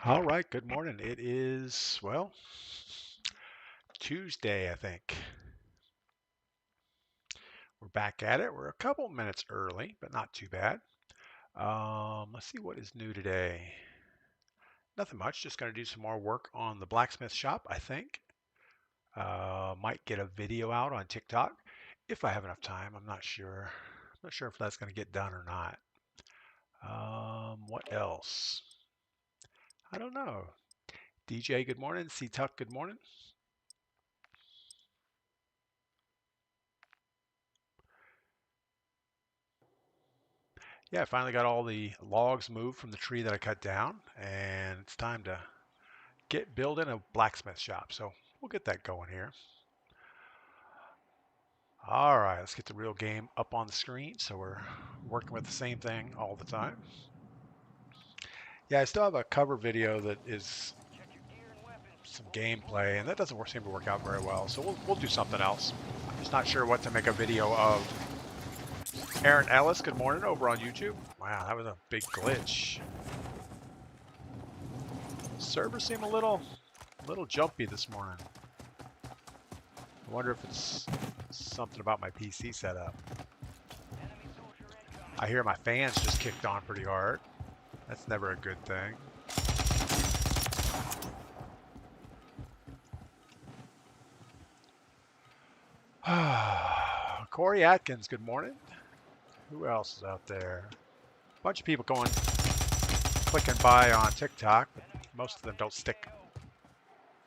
All right, good morning. It is, well, Tuesday, I think. We're back at it. We're a couple minutes early, but not too bad. Let's see what is new today. Nothing much, just going to do some more work on the blacksmith shop, I think. Might get a video out on TikTok if I have enough time. I'm not sure. I'm not sure if that's going to get done or not. What else? I don't know. DJ, good morning. C Tuck, good morning. Yeah, I finally got all the logs moved from the tree that I cut down, and it's time to get building a blacksmith shop. So we'll get that going here. All right, let's get the real game up on the screen so we're working with the same thing all the time. Yeah, I still have a cover video that is some gameplay, and that doesn't seem to work out very well. So we'll do something else. I'm just not sure what to make a video of. Aaron Ellis, good morning over on YouTube. Wow, that was a big glitch. Server seemed a little jumpy this morning. I wonder if it's something about my PC setup. I hear my fans just kicked on pretty hard. That's never a good thing. Corey Atkins, good morning. Who else is out there? A bunch of people clicking by on TikTok, but most of them don't stick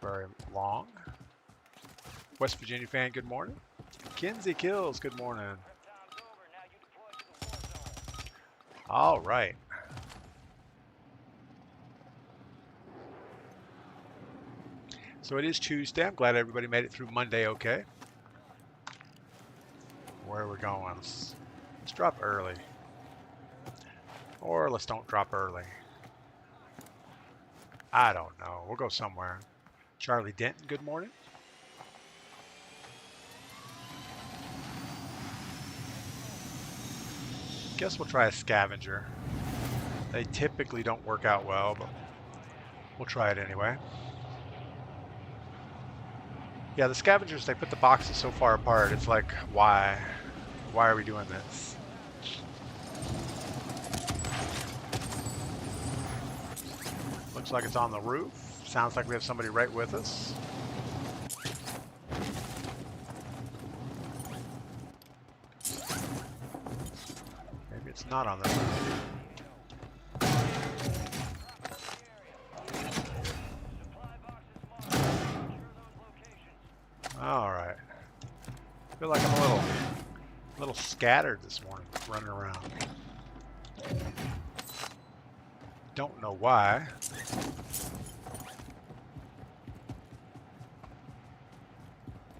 very long. West Virginia fan, good morning. Kinsey Kills, good morning. All right. So it is Tuesday. I'm glad everybody made it through Monday okay. Where are we going? Let's drop early. Or let's don't drop early. I don't know. We'll go somewhere. Charlie Denton, good morning. Guess we'll try a scavenger. They typically don't work out well, but we'll try it anyway. Yeah, the scavengers, they put the boxes so far apart. It's like, why? Why are we doing this? Looks like it's on the roof. Sounds like we have somebody right with us. Maybe it's not on the roof. All right. I feel like I'm a little scattered this morning, running around. Don't know why.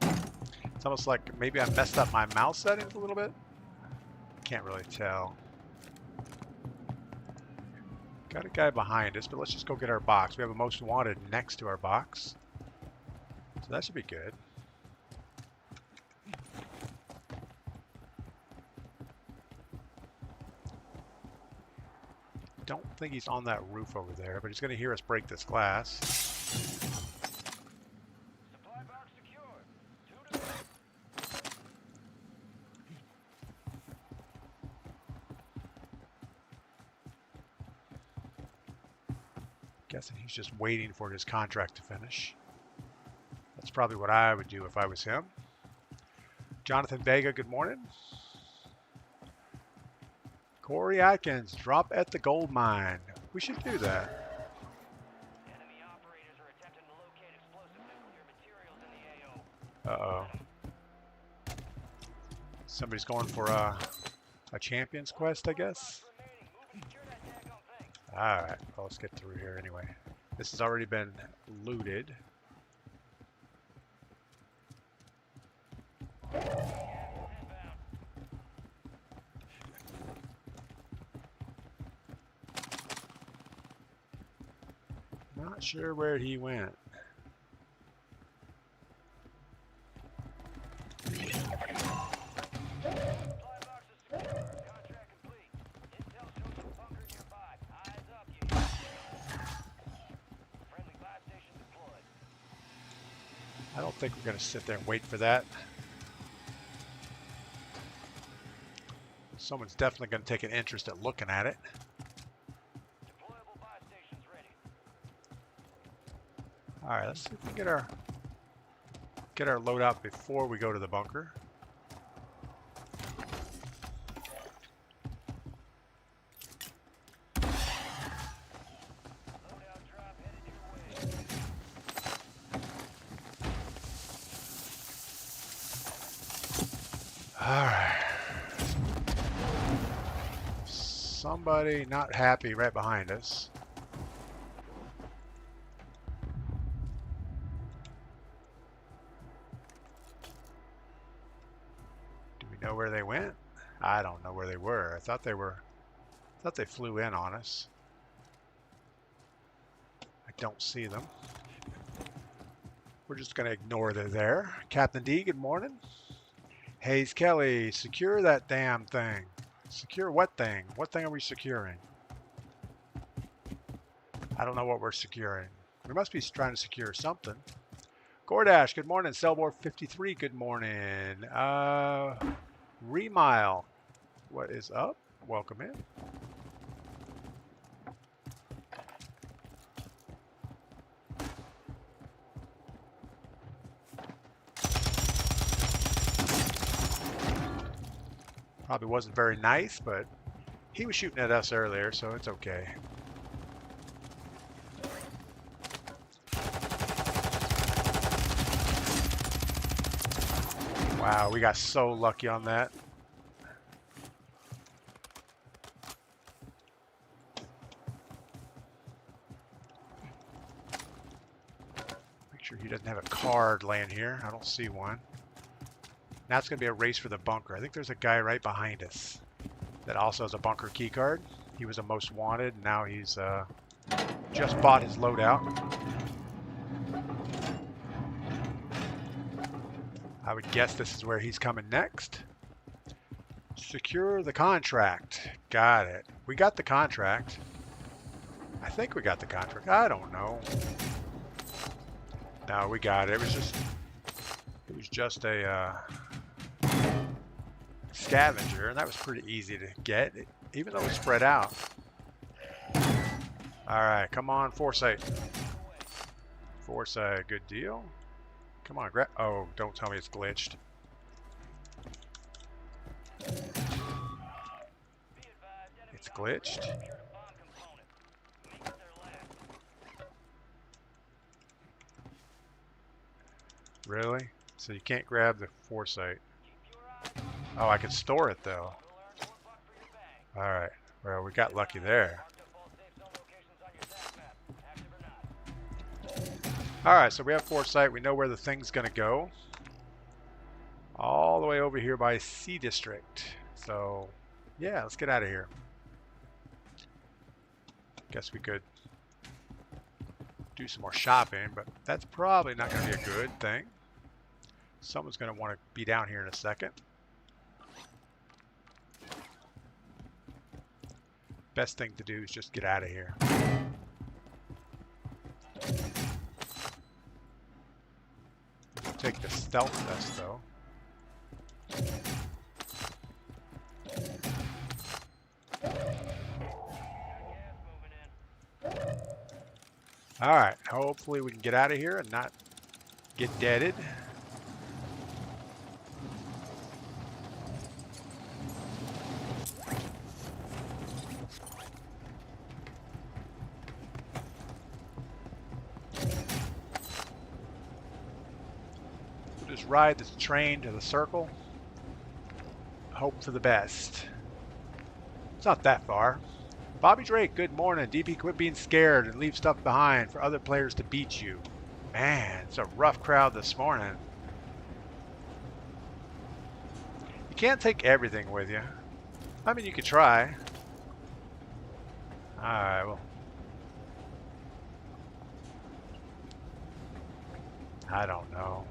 It's almost like maybe I messed up my mouse settings a little bit. Can't really tell. Got a guy behind us, but let's just go get our box. We have a most wanted next to our box. So that should be good. Don't think he's on that roof over there, but he's going to hear us break this glass. Supply box secured. Guessing he's just waiting for his contract to finish. That's probably what I would do if I was him. Jonathan Vega, good morning. Corey Atkins, drop at the gold mine. We should do that. Enemy operators are attempting to locate explosive nuclear materials in the AO. Uh-oh. Somebody's going for a champion's quest, I guess. All right, well, let's get through here anyway. This has already been looted. Not sure where he went. think we're going to sit there and wait for that. Someone's definitely going to take an interest at looking at it. Deployable buy stations ready. All right, let's see if we can get our loadout before we go to the bunker. Loadout drop headed your way. All right. Somebody not happy right behind us. Do we know where they went? I don't know where they were. I thought they flew in on us. I don't see them. We're just going to ignore they're there. Captain D, good morning. Hayes Kelly, secure that damn thing. Secure what thing? What thing are we securing? I don't know what we're securing. We must be trying to secure something. Gordash, good morning. Cellboard 53, good morning. Remile, what is up? Welcome in. Probably wasn't very nice, but he was shooting at us earlier, so it's okay. Wow, we got so lucky on that. Make sure he doesn't have a card laying here. I don't see one. Now it's going to be a race for the bunker. I think there's a guy right behind us that also has a bunker key card. He was a most wanted. Now he's just bought his loadout. I would guess this is where he's coming next. Secure the contract. Got it. We got the contract. I think we got the contract. I don't know. No, we got it. It was just a scavenger, and that was pretty easy to get, even though it was spread out. All right, come on, Foresight. Foresight, good deal. Come on, grab. Oh, don't tell me it's glitched. It's glitched. Really? So you can't grab the Foresight. Oh, I can store it though. All right. Well, we got lucky there. All right, so we have Foresight. We know where the thing's going to go. All the way over here by C District. So, yeah, let's get out of here. Guess we could do some more shopping, but that's probably not going to be a good thing. Someone's going to want to be down here in a second. Best thing to do is just get out of here. We'll take the stealth vest though. All right, hopefully we can get out of here and not get deaded. We'll just ride this train to the circle. Hope for the best. It's not that far. Bobby Drake, good morning. DP, quit being scared and leave stuff behind for other players to beat you. Man, it's a rough crowd this morning. You can't take everything with you. I mean, you could try. Alright, well. I don't know.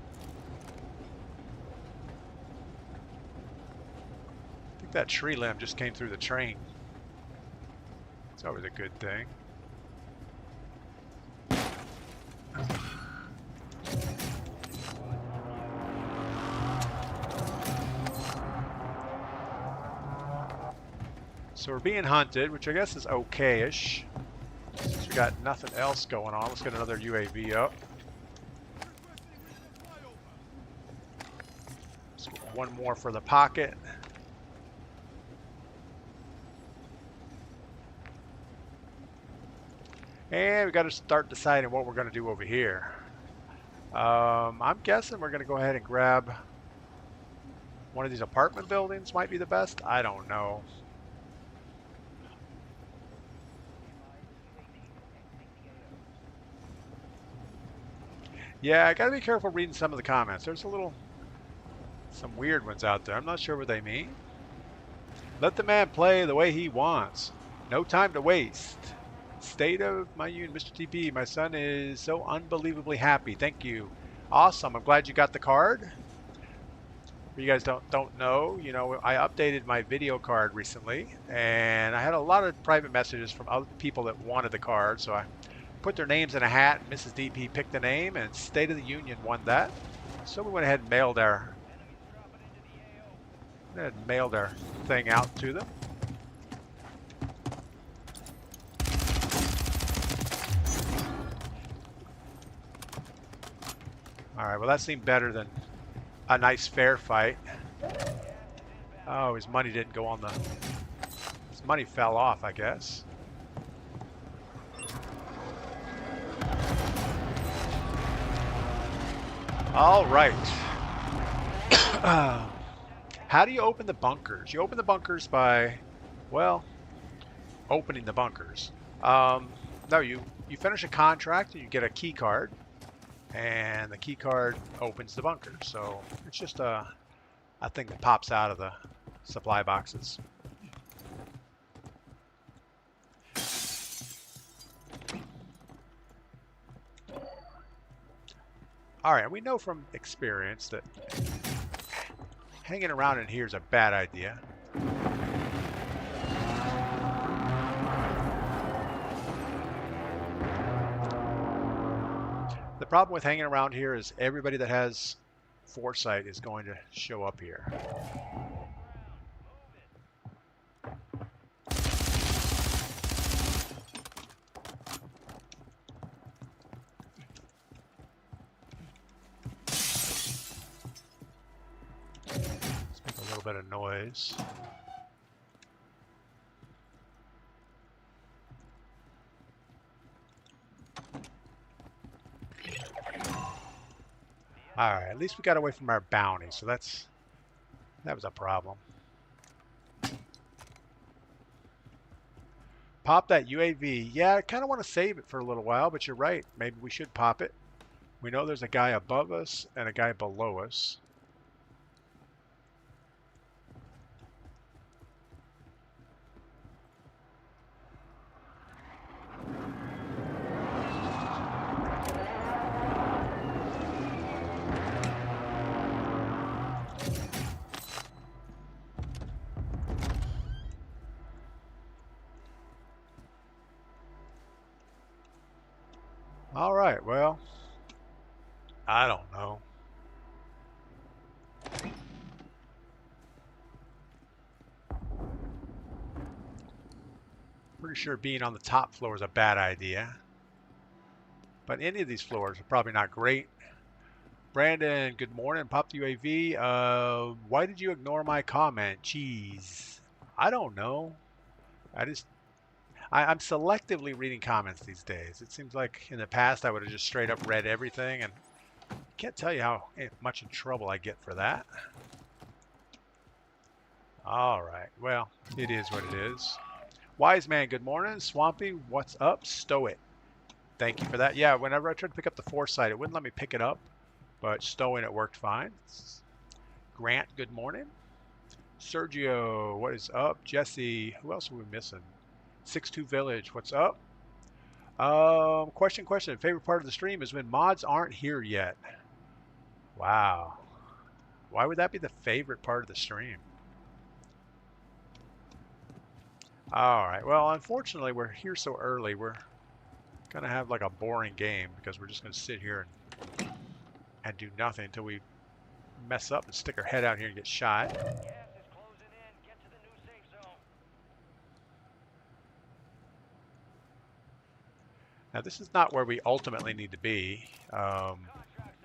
I think that tree limb just came through the train. It's always a good thing. So we're being hunted, which I guess is okay-ish. Since we got nothing else going on, let's get another UAV up. Let's get one more for the pocket. And we got to start deciding what we're going to do over here. I'm guessing we're going to go ahead and grab one of these apartment buildings. Might be the best. I don't know. Yeah, I got to be careful reading some of the comments. There's some weird ones out there. I'm not sure what they mean. Let the man play the way he wants. No time to waste. State of my union, Mr. TP. My son is so unbelievably happy. Thank you. Awesome. I'm glad you got the card. For you guys don't know, you know, I updated my video card recently, and I had a lot of private messages from other people that wanted the card, so I put their names in a hat. And Mrs. DP picked the name, and State of the Union won that. So we went ahead and mailed our thing out to them. All right, well that seemed better than a nice fair fight. Oh, his money didn't go on his money fell off, I guess. All right. How do you open the bunkers? You open the bunkers by, well, opening the bunkers. No, you finish a contract and you get a key card, and the key card opens the bunker. So it's just a thing that pops out of the supply boxes. All right, we know from experience that hanging around in here is a bad idea. The problem with hanging around here is everybody that has foresight is going to show up here. Let's make a little bit of noise. All right, at least we got away from our bounty, so that was a problem. Pop that UAV. Yeah, I kind of want to save it for a little while, but you're right. Maybe we should pop it. We know there's a guy above us and a guy below us. All right, well, I don't know. Pretty sure being on the top floor is a bad idea. But any of these floors are probably not great. Brandon, good morning. Pop the UAV. Why did you ignore my comment? Jeez. I don't know. I'm selectively reading comments these days. It seems like in the past I would have just straight up read everything, and I can't tell you how much in trouble I get for that. All right, well, it is what it is. Wise man, good morning. Swampy, what's up? Stow it. Thank you for that. Yeah, whenever I tried to pick up the foresight, it wouldn't let me pick it up, but stowing it worked fine. Grant, good morning. Sergio, what is up? Jesse, who else are we missing? 6-2 Village, what's up? Question. Favorite part of the stream is when mods aren't here yet. Wow. Why would that be the favorite part of the stream? All right. Well, unfortunately, we're here so early. We're going to have like a boring game because we're just going to sit here and do nothing until we mess up and stick our head out here and get shot. Gas is closing in. Get to the new safe zone. Now this is not where we ultimately need to be. Contracts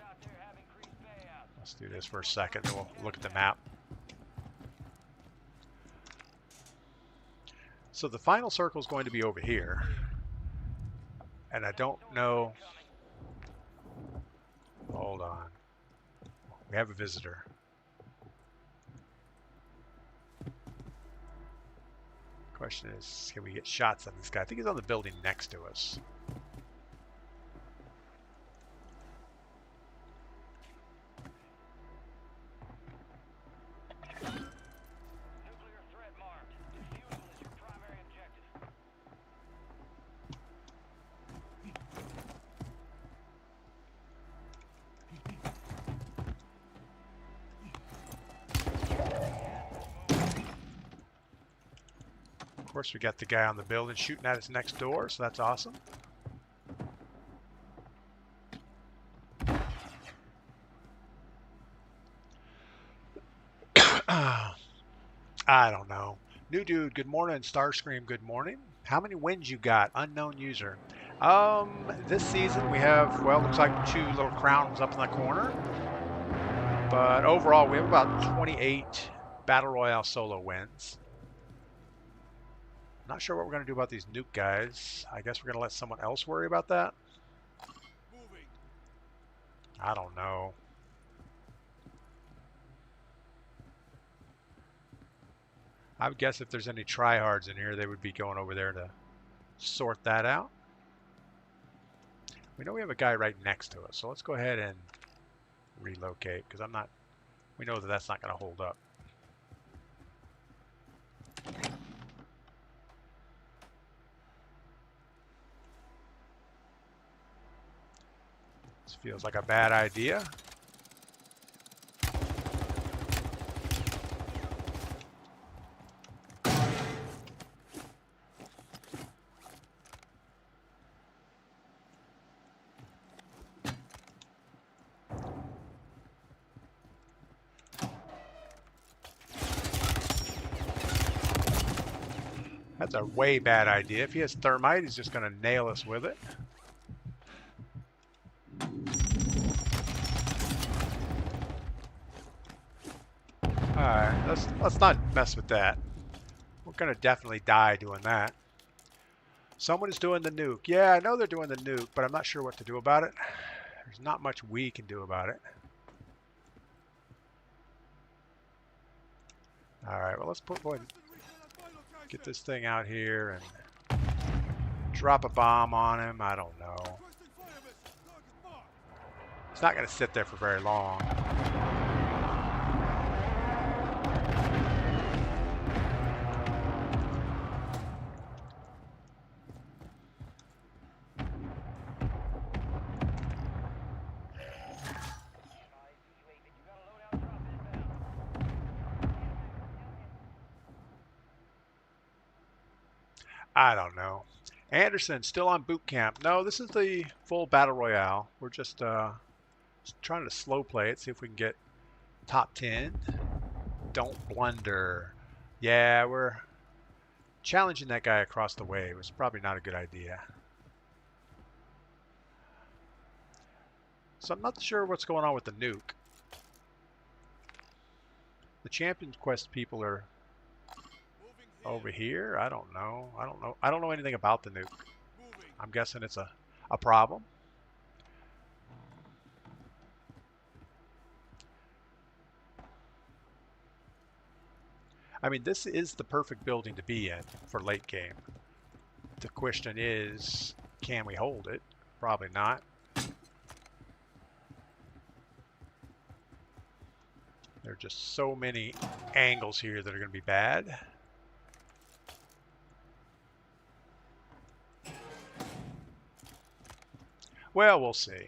out there have increased payouts. Let's do this for a second, then we'll look at the map. So the final circle is going to be over here. And I don't know. Hold on. We have a visitor. Question is, can we get shots on this guy? I think he's on the building next to us. Nuclear threat marked. Defusal is your primary objective. Of course, we got the guy on the building shooting at us next door, so that's awesome. I don't know. New dude, good morning. Starscream, good morning. How many wins you got? Unknown user. This season we have, well, looks like 2 little crowns up in the corner. But overall, we have about 28 Battle Royale solo wins. Not sure what we're going to do about these nuke guys. I guess we're going to let someone else worry about that. Moving. I don't know. I would guess if there's any tryhards in here, they would be going over there to sort that out. We know we have a guy right next to us, so let's go ahead and relocate, because we know that that's not going to hold up. This feels like a bad idea. That's a way bad idea. If he has thermite, he's just going to nail us with it. Alright, let's not mess with that. We're going to definitely die doing that. Someone is doing the nuke. Yeah, I know they're doing the nuke, but I'm not sure what to do about it. There's not much we can do about it. Alright, well, let's go ahead and get this thing out here and drop a bomb on him. I don't know. It's not going to sit there for very long. I don't know. Anderson, still on boot camp. No, this is the full Battle Royale. We're just trying to slow play it, see if we can get top 10. Don't blunder. Yeah, we're challenging that guy across the way. It was probably not a good idea. So I'm not sure what's going on with the nuke. The Champions Quest people are over here. I don't know. I don't know anything about the nuke. I'm guessing it's a problem. I mean, this is the perfect building to be in for late game. The question is, can we hold it? Probably not. There are just so many angles here that are going to be bad. Well, we'll see.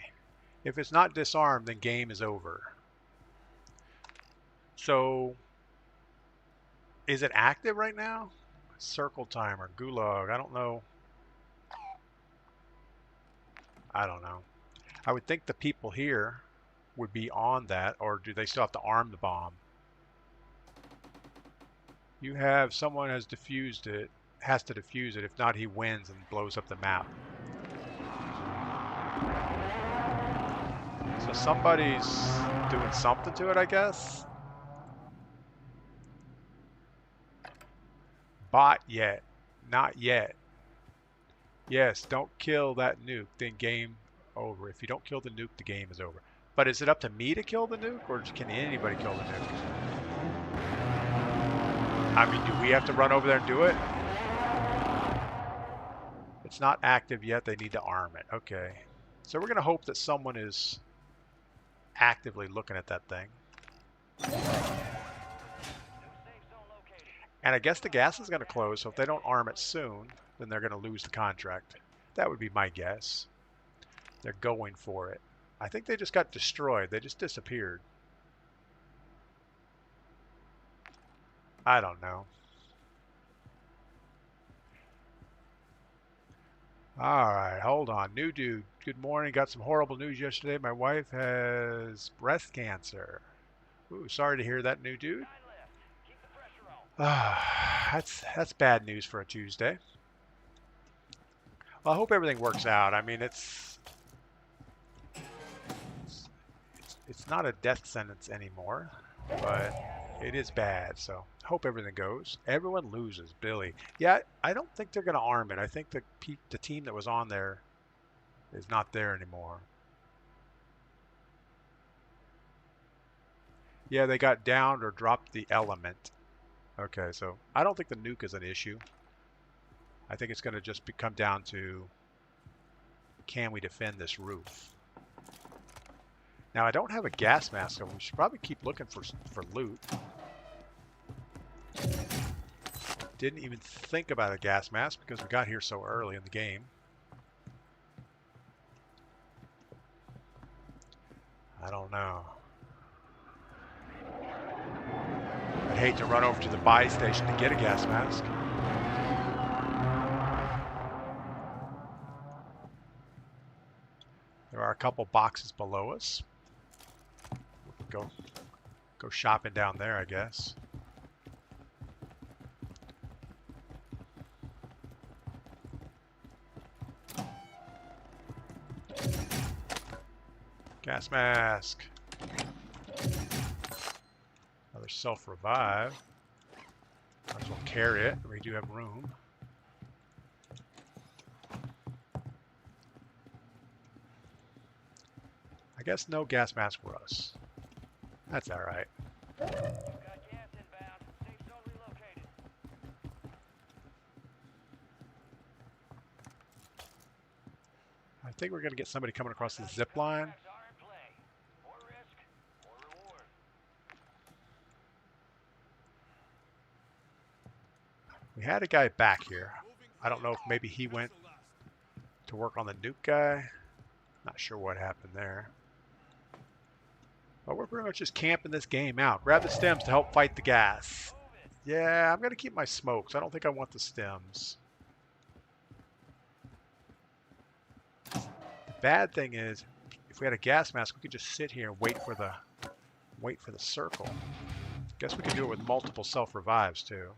If it's not disarmed, then game is over. So, is it active right now? Circle timer, gulag, I don't know. I don't know. I would think the people here would be on that, or do they still have to arm the bomb? You have someone has defused it, has to defuse it. If not, he wins and blows up the map. So somebody's doing something to it, I guess. Bot yet. Not yet. Yes, don't kill that nuke, then game over. If you don't kill the nuke, the game is over. But is it up to me to kill the nuke, or can anybody kill the nuke? I mean, do we have to run over there and do it? It's not active yet. They need to arm it. Okay. So we're going to hope that someone is actively looking at that thing. And I guess the gas is going to close, so if they don't arm it soon, then they're going to lose the contract. That would be my guess. They're going for it. I think they just got destroyed. They just disappeared. I don't know. All right, hold on. New dude. Good morning. Got some horrible news yesterday. My wife has breast cancer. Ooh, sorry to hear that, new dude. That's bad news for a Tuesday. Well, I hope everything works out. I mean, it's not a death sentence anymore, but it is bad. So I hope everything goes. Everyone loses. Billy. Yeah, I don't think they're going to arm it. I think the team that was on there is not there anymore. Yeah, they got downed or dropped the element. Okay, so I don't think the nuke is an issue. I think it's going to just come down to, can we defend this roof? Now, I don't have a gas mask, so we should probably keep looking for loot. Didn't even think about a gas mask because we got here so early in the game. I don't know. I'd hate to run over to the buy station to get a gas mask. There are a couple boxes below us. Go shopping down there, I guess. Gas mask. Another self-revive. Might as well carry it. We do have room. I guess no gas mask for us. That's all right. Got gas inbound. Safe zone relocated. I think we're going to get somebody coming across the zip line. More risk, more reward. We had a guy back here. I don't know if maybe he went to work on the nuke guy. Not sure what happened there. But we're pretty much just camping this game out. Grab the stems to help fight the gas. Yeah, I'm going to keep my smokes. I don't think I want the stems. The bad thing is, if we had a gas mask, we could just sit here and wait for the circle. Guess we could do it with multiple self-revives too.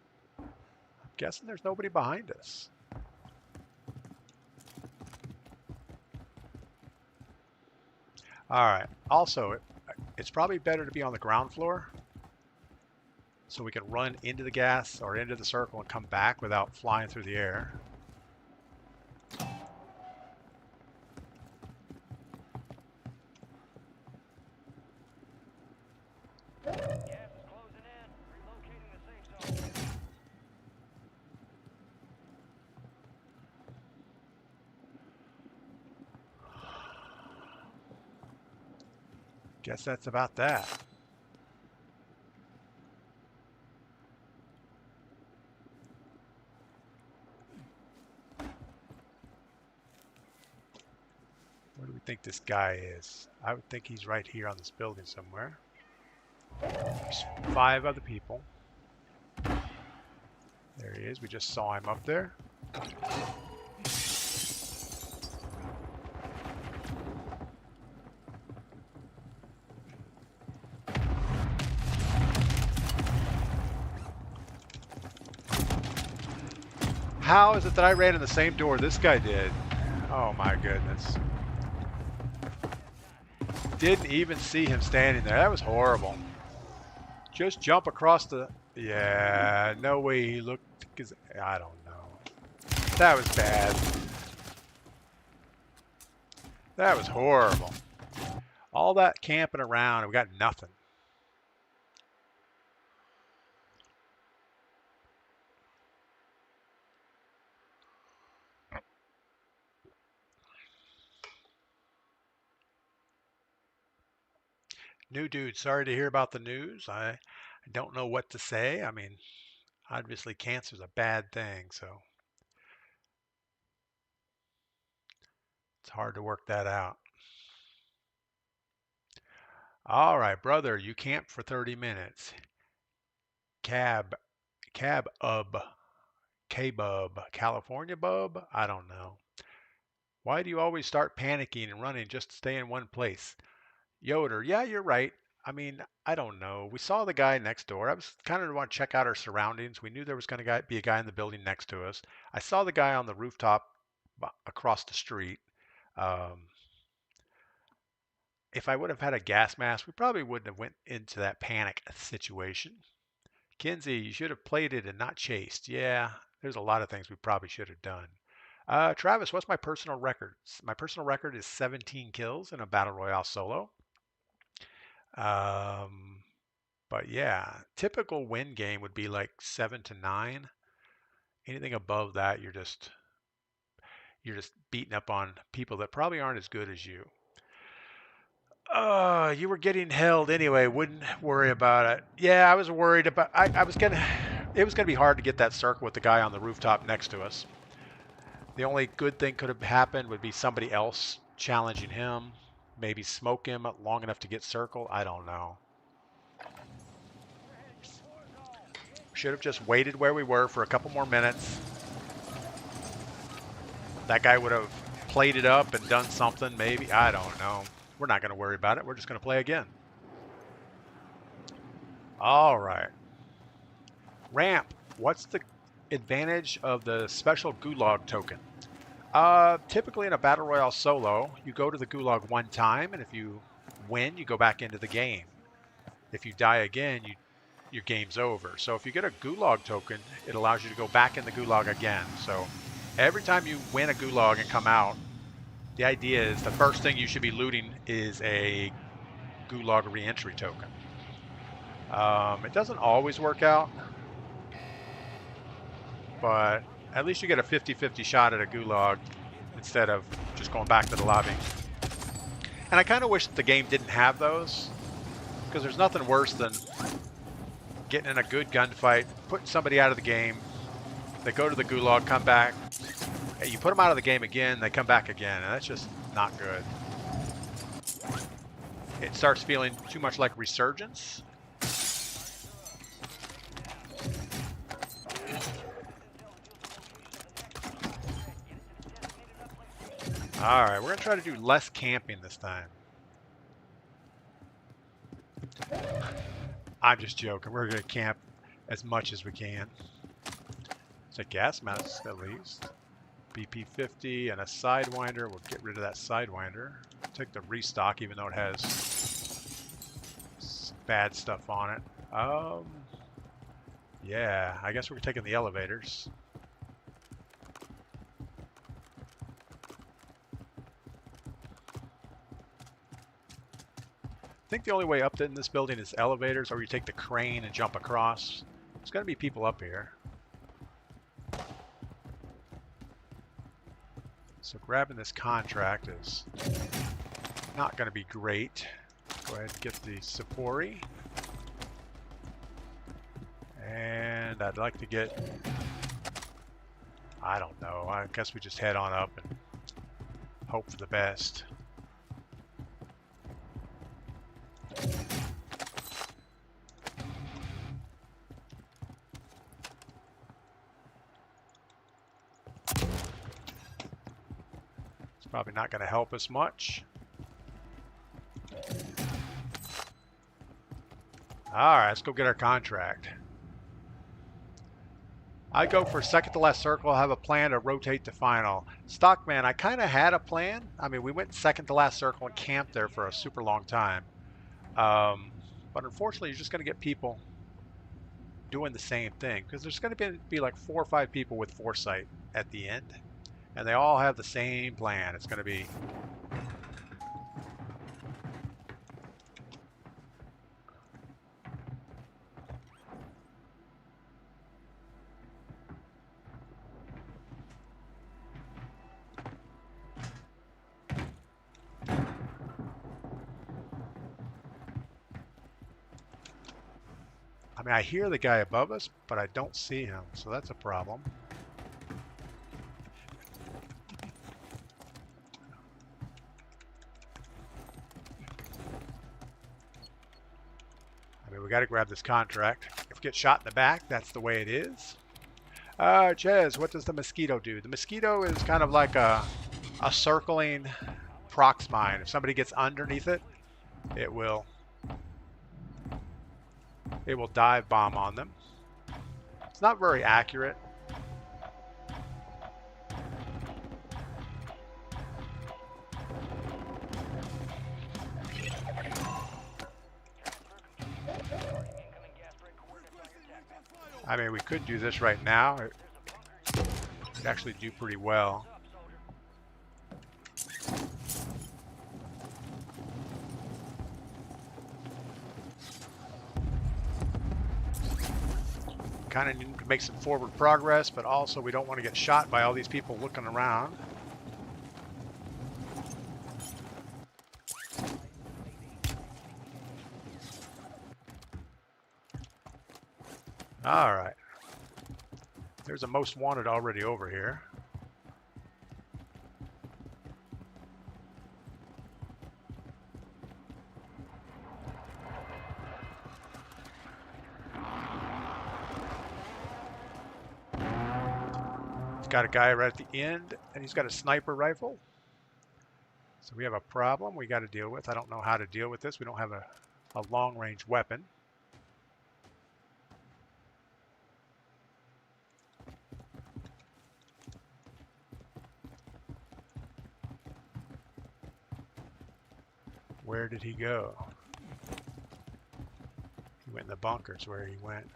I'm guessing there's nobody behind us. All right. Also, it's probably better to be on the ground floor so we can run into the gas or into the circle and come back without flying through the air. Gas is closing in. Relocating the safe zone. Guess that's about that. Where do we think this guy is? I would think he's right here on this building somewhere. There's 5 other people. There he is. We just saw him up there. How is it that I ran in the same door this guy did? Oh my goodness. Didn't even see him standing there. That was horrible. Just jump across the... Yeah, no way he looked... Cause I don't know. That was bad. That was horrible. All that camping around and we got nothing. New dude, sorry to hear about the news. I don't know what to say. I mean, obviously cancer's a bad thing, so it's hard to work that out. All right, brother, you camped for 30 minutes. Cab, K-bub, California bub? I don't know. Why do you always start panicking and running just to stay in one place? Yoder, yeah, you're right. I mean, I don't know. We saw the guy next door. I was kind of want to check out our surroundings. We knew there was going to be a guy in the building next to us. I saw the guy on the rooftop across the street. Um, if I would have had a gas mask, we probably wouldn't have went into that panic situation. Kinsey, you should have played it and not chased. Yeah, there's a lot of things we probably should have done. Travis, what's my personal record? My personal record is 17 kills in a Battle Royale solo. Um, but yeah, typical win game would be like 7 to 9. Anything above that, you're just beating up on people that probably aren't as good as you. You were getting held anyway. Wouldn't worry about it. Yeah, I was worried about. I was gonna. It was gonna be hard to get that circle with the guy on the rooftop next to us. The only good thing could have happened would be somebody else challenging him, maybe smoke him long enough to get circle. I don't know. Should have just waited where we were for a couple more minutes. That guy would have played it up and done something, maybe. I don't know. We're not going to worry about it. We're just going to play again. All right. Ramp, what's the advantage of the special gulag token? Typically in a Battle Royale solo, you go to the gulag one time, and if you win, you go back into the game. If you die again, your game's over. So if you get a gulag token, it allows you to go back in the gulag again. So every time you win a gulag and come out, the idea is the first thing you should be looting is a gulag re-entry token. It doesn't always work out, but at least you get a 50-50 shot at a gulag instead of just going back to the lobby. And I kind of wish the game didn't have those, because there's nothing worse than getting in a good gunfight, putting somebody out of the game, they go to the gulag, come back, hey, you put them out of the game again, they come back again, and that's just not good. It starts feeling too much like Resurgence. All right, we're gonna try to do less camping this time. I'm just joking. We're gonna camp as much as we can. It's a gas mask at least. BP-50 and a Sidewinder. We'll get rid of that Sidewinder. Take the restock even though it has bad stuff on it. Yeah, I guess we're taking the elevators. I think the only way up in this building is elevators, or you take the crane and jump across. There's going to be people up here. So grabbing this contract is not going to be great. Go ahead and get the Sapori. And I'd like to get, I don't know, I guess we just head on up and hope for the best. It's probably not going to help us much. All right, let's go get our contract. I go for second to last circle. I'll have a plan to rotate to final. Stockman, I kind of had a plan. I mean, we went second to last circle and camped there for a super long time. But unfortunately, you're just going to get people doing the same thing because there's going to be like 4 or 5 people with foresight at the end, and they all have the same plan. It's going to be I mean, I hear the guy above us, but I don't see him, so that's a problem. I mean, we got to grab this contract. If we get shot in the back, that's the way it is. Ches, what does the mosquito do? The mosquito is kind of like a circling prox mine. If somebody gets underneath it, it will dive bomb on them. It's not very accurate. I mean, we could do this right now. It would actually do pretty well. Kind of need to make some forward progress, but also we don't want to get shot by all these people looking around. All right. There's a most wanted already over here. He's got a guy right at the end, and he's got a sniper rifle. So we have a problem we got to deal with. I don't know how to deal with this. We don't have a long-range weapon. Where did he go? He went in the bunkers where he went.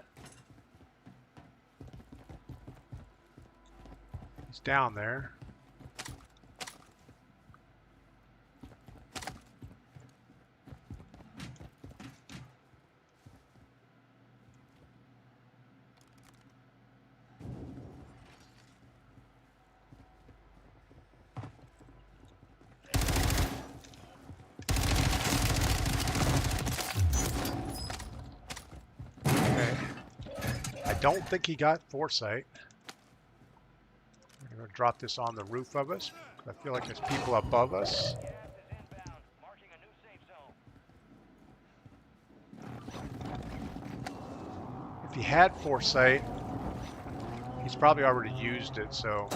He's down there. I don't think he got foresight. We're going to drop this on the roof of us. I feel like there's people above us. If he had foresight, he's probably already used it, so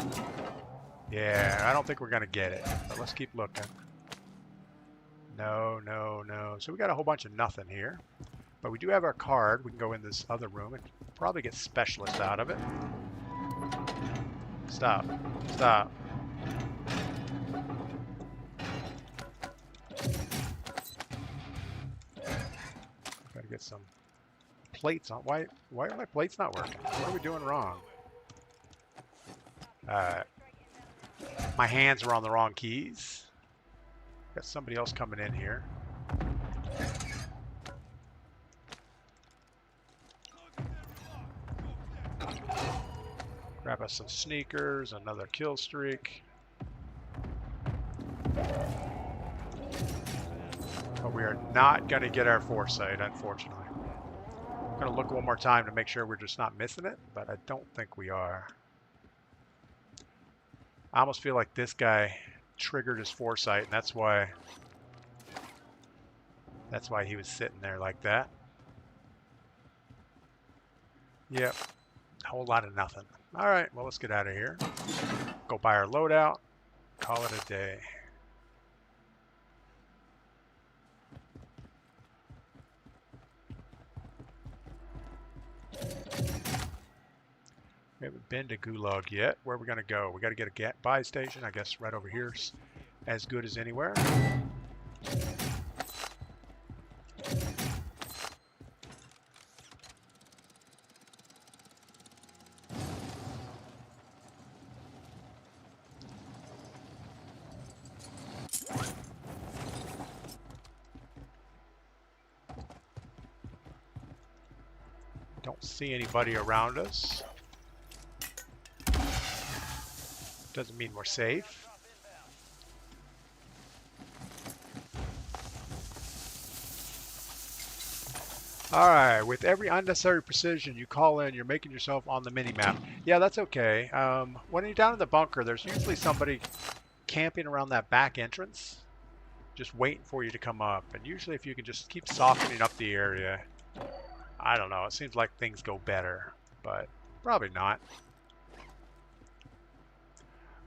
yeah, I don't think we're going to get it. But let's keep looking. No, no, no. So we got a whole bunch of nothing here. But we do have our card. We can go in this other room and probably get specialist out of it. Stop. Stop. Gotta get some plates on. Why are my plates not working? What are we doing wrong? My hands were on the wrong keys. Got somebody else coming in here. Grab us some sneakers, another kill streak. But we are not going to get our foresight, unfortunately. I'm going to look one more time to make sure we're just not missing it, but I don't think we are. I almost feel like this guy triggered his foresight, and that's why he was sitting there like that. Yep, a whole lot of nothing. All right, well, let's get out of here. Go buy our loadout. Call it a day. We haven't been to Gulag yet. Where are we going to go? We got to get a buy station. I guess right over here's as good as anywhere. Don't see anybody around us. Doesn't mean we're safe. Alright, with every unnecessary precision you call in, you're making yourself on the mini-map. Yeah, that's okay. When you're down in the bunker, there's usually somebody camping around that back entrance, just waiting for you to come up. And usually if you can just keep softening up the area, I don't know, it seems like things go better, but probably not.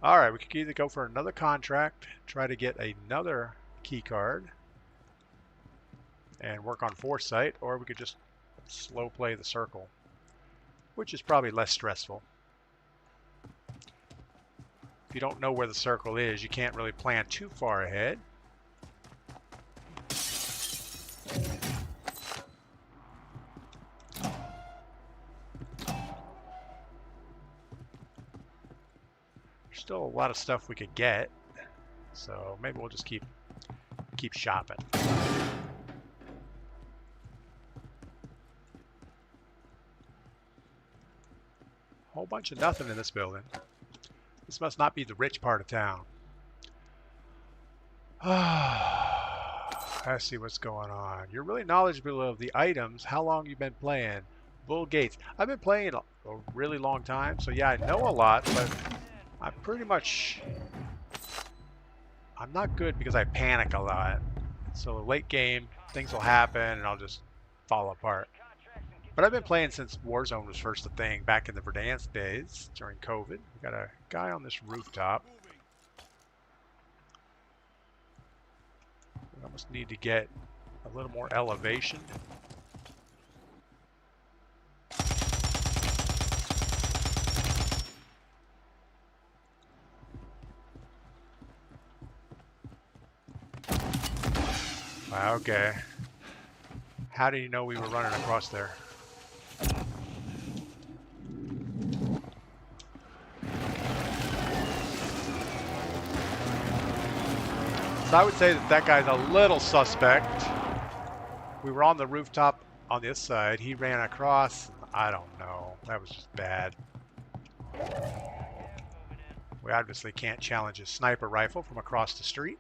Alright, we could either go for another contract, try to get another key card, and work on foresight, or we could just slow play the circle, which is probably less stressful. If you don't know where the circle is, you can't really plan too far ahead. There's still a lot of stuff we could get, so maybe we'll just keep shopping. Whole bunch of nothing in this building. This must not be the rich part of town. Let's see what's going on. You're really knowledgeable of the items. How long you been playing? Bull Gates. I've been playing a really long time, so yeah, I know a lot, but I'm not good because I panic a lot. So late game, things will happen and I'll just fall apart. But I've been playing since Warzone was first a thing back in the Verdansk days during COVID. We got a guy on this rooftop. We almost need to get a little more elevation. Wow, okay. How did you know we were running across there? So I would say that guy's a little suspect. We were on the rooftop on this side. He ran across. I don't know. That was just bad. We obviously can't challenge his sniper rifle from across the street.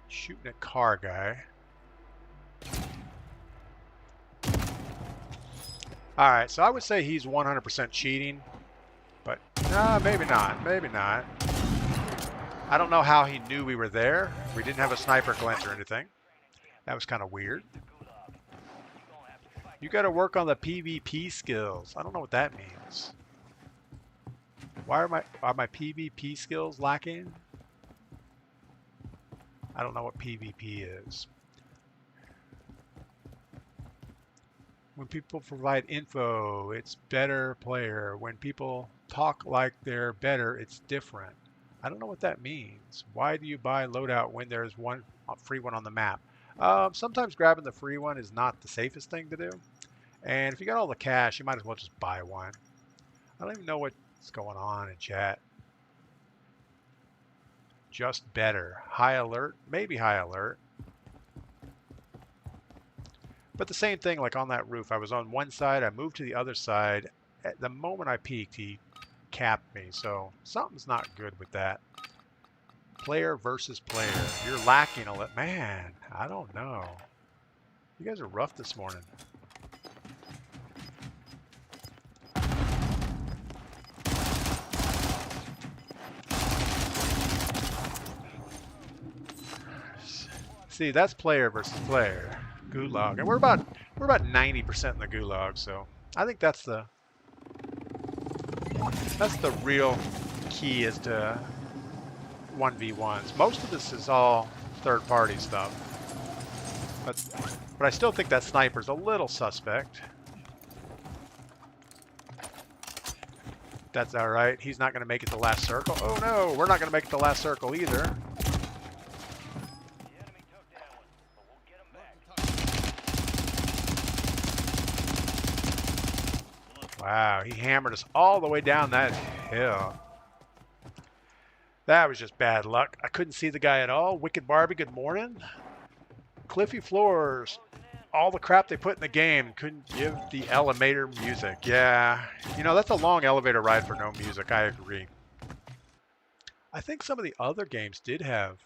Shooting a car guy. Alright, so I would say he's 100% cheating, but maybe not, maybe not. I don't know how he knew we were there. We didn't have a sniper glint or anything. That was kind of weird. You got to work on the PvP skills. I don't know what that means. Why are my PvP skills lacking? I don't know what PvP is. When people provide info, it's better player. When people talk like they're better, it's different. I don't know what that means. Why do you buy loadout when there's one free one on the map? Sometimes grabbing the free one is not the safest thing to do. And if you got all the cash, you might as well just buy one. I don't even know what's going on in chat. Just better. High alert? Maybe high alert. But the same thing, like on that roof, I was on one side, I moved to the other side. At the moment I peeked, he capped me, so something's not good with that. Player versus player. You're lacking a little. Man, I don't know. You guys are rough this morning. See, that's player versus player. Gulag, and we're about 90% in the gulag, so I think that's the real key as to 1v1s. Most of this is all third-party stuff. But I still think that sniper's a little suspect. That's all right. He's not going to make it to the last circle. Oh no, we're not going to make it to the last circle either. The enemy took that one, but we'll get them back. Wow, he hammered us all the way down that hill. That was just bad luck. I couldn't see the guy at all. Wicked Barbie, good morning. Cliffy Floors, all the crap they put in the game couldn't give the elevator music. Yeah, you know, that's a long elevator ride for no music. I agree. I think some of the other games did have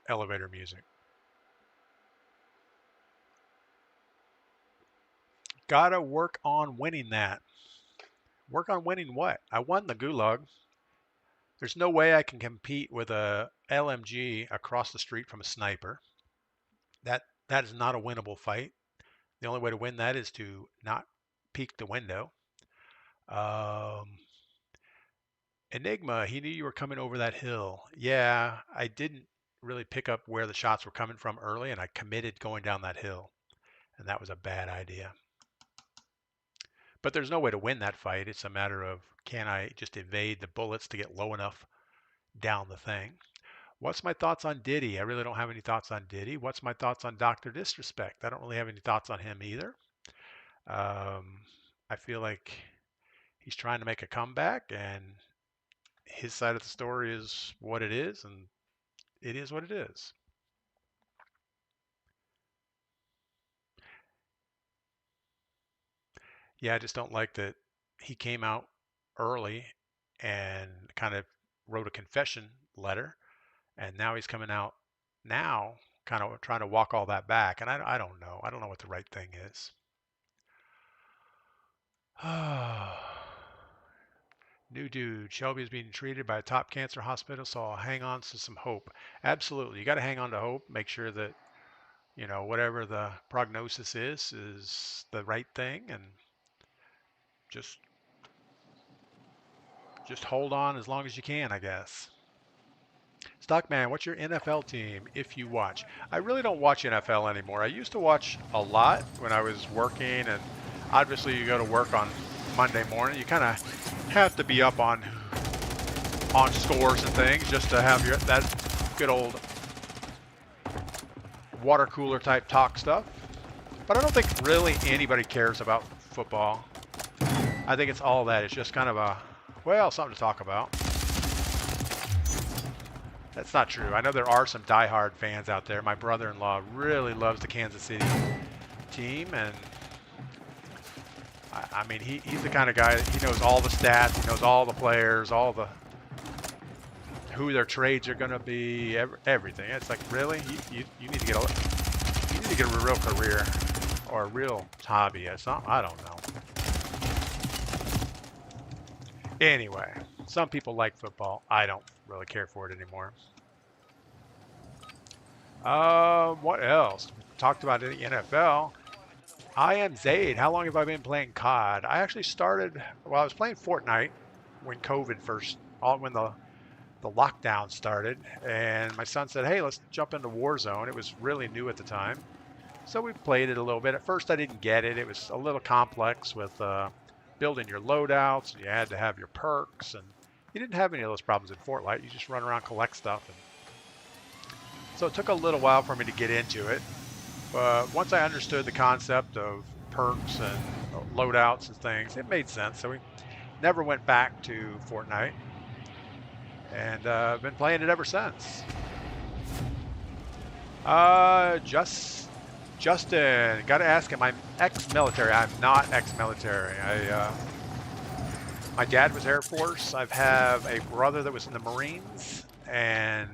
elevator music. Gotta work on winning that. Work on winning what? I won the gulag. There's no way I can compete with a LMG across the street from a sniper. That is not a winnable fight. The only way to win that is to not peek the window. Enigma, he knew you were coming over that hill. Yeah, I didn't really pick up where the shots were coming from early, and I committed going down that hill. And that was a bad idea. But there's no way to win that fight. It's a matter of, can I just evade the bullets to get low enough down the thing? What's my thoughts on Diddy? I really don't have any thoughts on Diddy. What's my thoughts on Dr. Disrespect? I don't really have any thoughts on him either. I feel like he's trying to make a comeback, and his side of the story is what it is, and it is what it is. Yeah, I just don't like that he came out early and kind of wrote a confession letter, and now he's coming out now kind of trying to walk all that back, and I don't know. I don't know what the right thing is. New dude, Shelby is being treated by a top cancer hospital, so I'll hang on to some hope. Absolutely. You got to hang on to hope. Make sure that, you know, whatever the prognosis is the right thing, and just hold on as long as you can, I guess. Stockman, what's your NFL team if you watch? I really don't watch NFL anymore. I used to watch a lot when I was working, and obviously you go to work on Monday morning. You kind of have to be up on scores and things just to have that good old water cooler type talk stuff. But I don't think really anybody cares about football. I think it's all that. It's just kind of a, well, something to talk about. That's not true. I know there are some diehard fans out there. My brother-in-law really loves the Kansas City team, and I mean, he's the kind of guy that he knows all the stats, he knows all the players, who their trades are going to be, everything. It's like, really, you need to get a real career or a real hobby. It's not, I don't know. Anyway, some people like football. I don't really care for it anymore. What else? We talked about the NFL. I am Zaid. How long have I been playing COD? I actually started, well, I was playing Fortnite when COVID first, when the lockdown started, and my son said, hey, let's jump into Warzone. It was really new at the time. So we played it a little bit. At first I didn't get it. It was a little complex with building your loadouts, and you had to have your perks, and you didn't have any of those problems in Fortnite. You just run around, collect stuff. And so it took a little while for me to get into it. But once I understood the concept of perks and loadouts and things, it made sense. So we never went back to Fortnite. And I've been playing it ever since. Justin, got to ask him. I'm ex-military. I'm not ex-military. My dad was Air Force. I have a brother that was in the Marines, and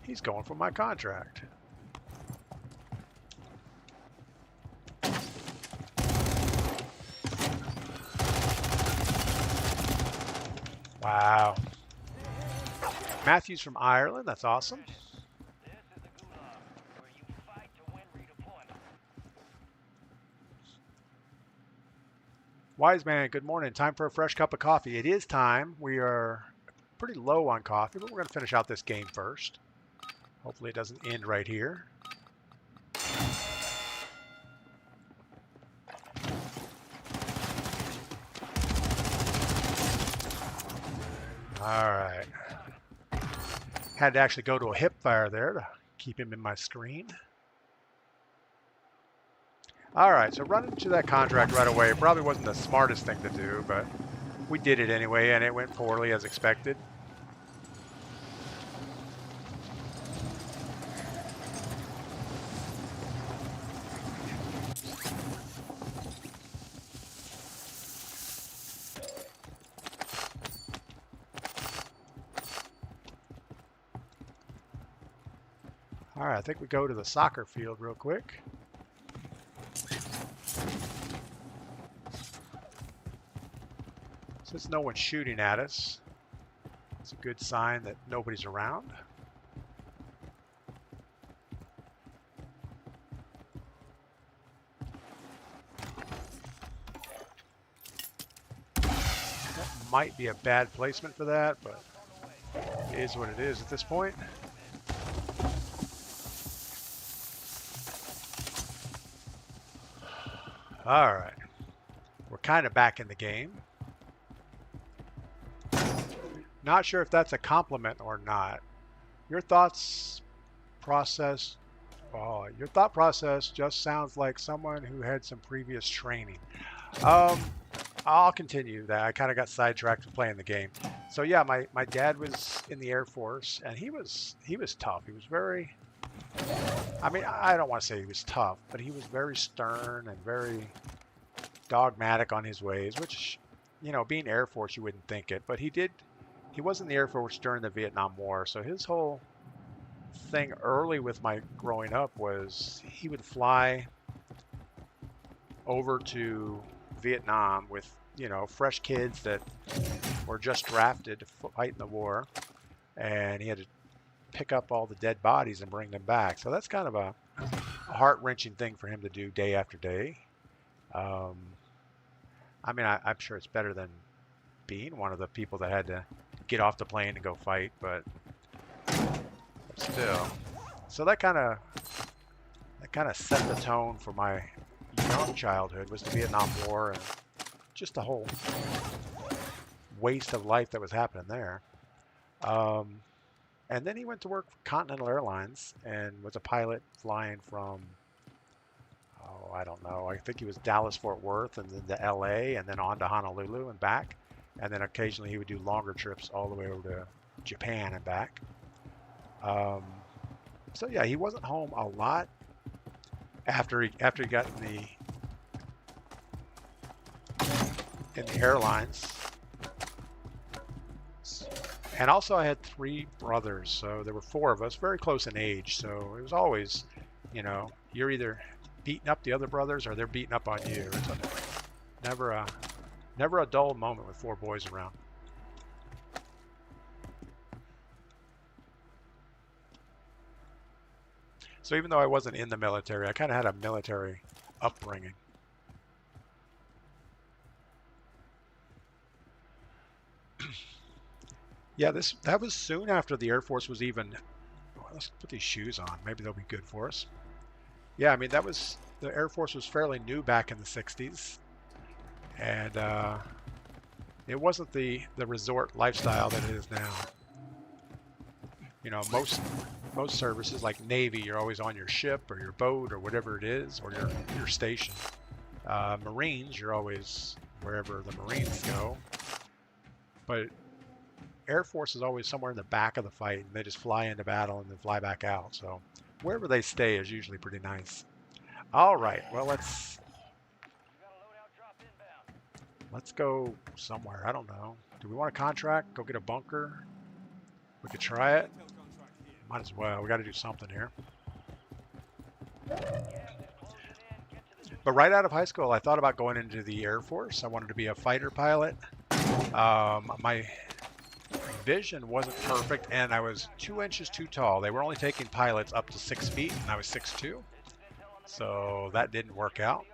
he's going for my contract. Wow. Matthew's from Ireland. That's awesome. Wise man, good morning. Time for a fresh cup of coffee. It is time. We are pretty low on coffee, but we're going to finish out this game first. Hopefully it doesn't end right here. All right. Had to actually go to a hip fire there to keep him in my screen. All right, so running to that contract right away probably wasn't the smartest thing to do, but we did it anyway, and it went poorly as expected. All right, I think we go to the soccer field real quick. Since no one's shooting at us, it's a good sign that nobody's around. That might be a bad placement for that, but it is what it is at this point. All right, we're kind of back in the game. Not sure if that's a compliment or not. Your thoughts process, your thought process just sounds like someone who had some previous training. I'll continue that. I kind of got sidetracked from playing the game. So yeah, my dad was in the Air Force, and he was tough. He was very, I mean, I don't want to say he was tough, but he was very stern and very dogmatic on his ways, which, you know, being Air Force, you wouldn't think it, but he was in the Air Force during the Vietnam War. So his whole thing early with my growing up was he would fly over to Vietnam with, you know, fresh kids that were just drafted to fight in the war, and he had to pick up all the dead bodies and bring them back. So that's kind of a heart-wrenching thing for him to do day after day. I mean, I'm sure it's better than being one of the people that had to get off the plane and go fight, but still. So that kind of set the tone for my young childhood, was the Vietnam War and just the whole waste of life that was happening there. And then he went to work for Continental Airlines and was a pilot flying from, oh, I don't know, I think he was Dallas, Fort Worth, and then to LA, and then on to Honolulu and back. And then occasionally he would do longer trips all the way over to Japan and back. So yeah, he wasn't home a lot after he got in the airlines. And also I had 3 brothers, so there were 4 of us, very close in age. So it was always, you know, you're either beating up the other brothers or they're beating up on you. It's never a dull moment with 4 boys around. So even though I wasn't in the military, I kind of had a military upbringing. Yeah, that was soon after the Air Force was even, well, let's put these shoes on. Maybe they'll be good for us. Yeah, I mean, the Air Force was fairly new back in the 60s. And it wasn't the resort lifestyle that it is now. You know, most services like Navy, you're always on your ship or your boat or whatever it is, or your station. Marines, you're always wherever the Marines go. But Air Force is always somewhere in the back of the fight, and they just fly into battle and then fly back out. So wherever they stay is usually pretty nice. All right, well, let's go somewhere. I don't know. Do we want a contract? Go get a bunker? We could try it. Might as well. We got to do something here. But right out of high school, I thought about going into the Air Force. I wanted to be a fighter pilot. My vision wasn't perfect, and I was 2 inches too tall. They were only taking pilots up to 6 feet, and I was 6'2". So that didn't work out.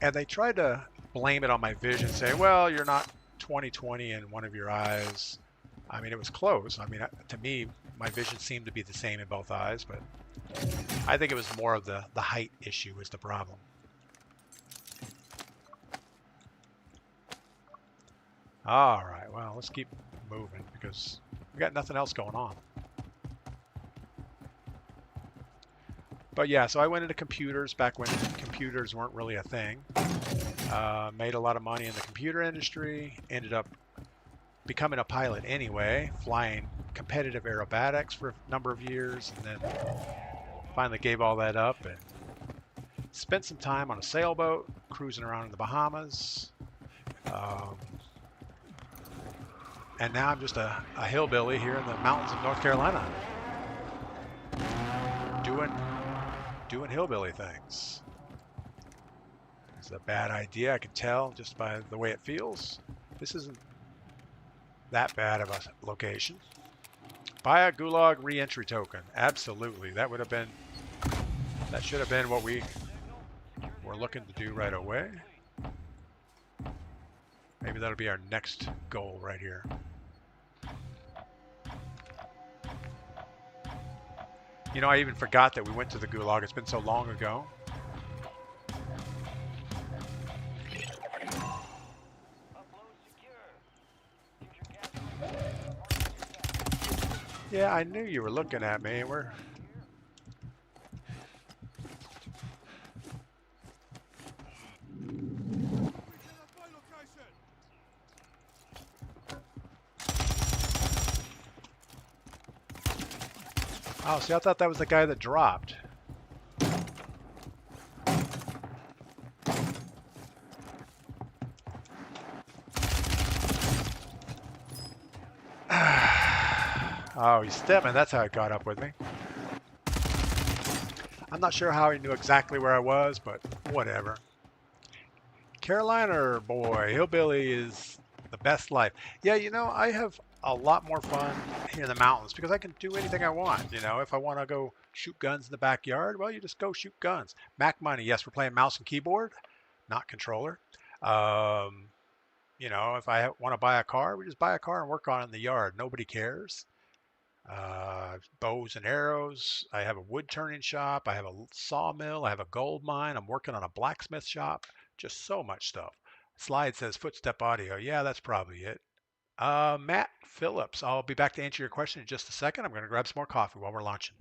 And they tried to blame it on my vision, say, well, you're not 20/20 in one of your eyes. I mean, it was close. I mean, to me, my vision seemed to be the same in both eyes, but I think it was more of the height issue was the problem. All right, well, let's keep moving because we got nothing else going on. But yeah, so I went into computers back when computers weren't really a thing. Made a lot of money in the computer industry. Ended up becoming a pilot anyway, flying competitive aerobatics for a number of years, and then finally gave all that up and spent some time on a sailboat, cruising around in the Bahamas. Um, and now I'm just a hillbilly here in the mountains of North Carolina, doing hillbilly things. It's a bad idea, I can tell just by the way it feels. This isn't that bad of a location. Buy a Gulag re-entry token. Absolutely. That should have been what we were looking to do right away. Maybe that'll be our next goal right here. You know, I even forgot that we went to the Gulag. It's been so long ago. Yeah, I knew you were looking at me. Oh, see, I thought that was the guy that dropped. Oh, he's stepping. That's how it got up with me. I'm not sure how he knew exactly where I was, but whatever. Carolina boy, hillbilly is the best life. Yeah, you know, I have a lot more fun here in the mountains because I can do anything I want. You know, if I want to go shoot guns in the backyard, well, you just go shoot guns. Mac money. Yes, we're playing mouse and keyboard, not controller. Um, you know, if I want to buy a car, we just buy a car and work on it in the yard. Nobody cares. Bows and arrows. I have a wood turning shop. I have a sawmill. I have a gold mine. I'm working on a blacksmith shop. Just so much stuff. Slide says footstep audio. Yeah, that's probably it. Matt Phillips. I'll be back to answer your question in just a second. I'm going to grab some more coffee while we're launching.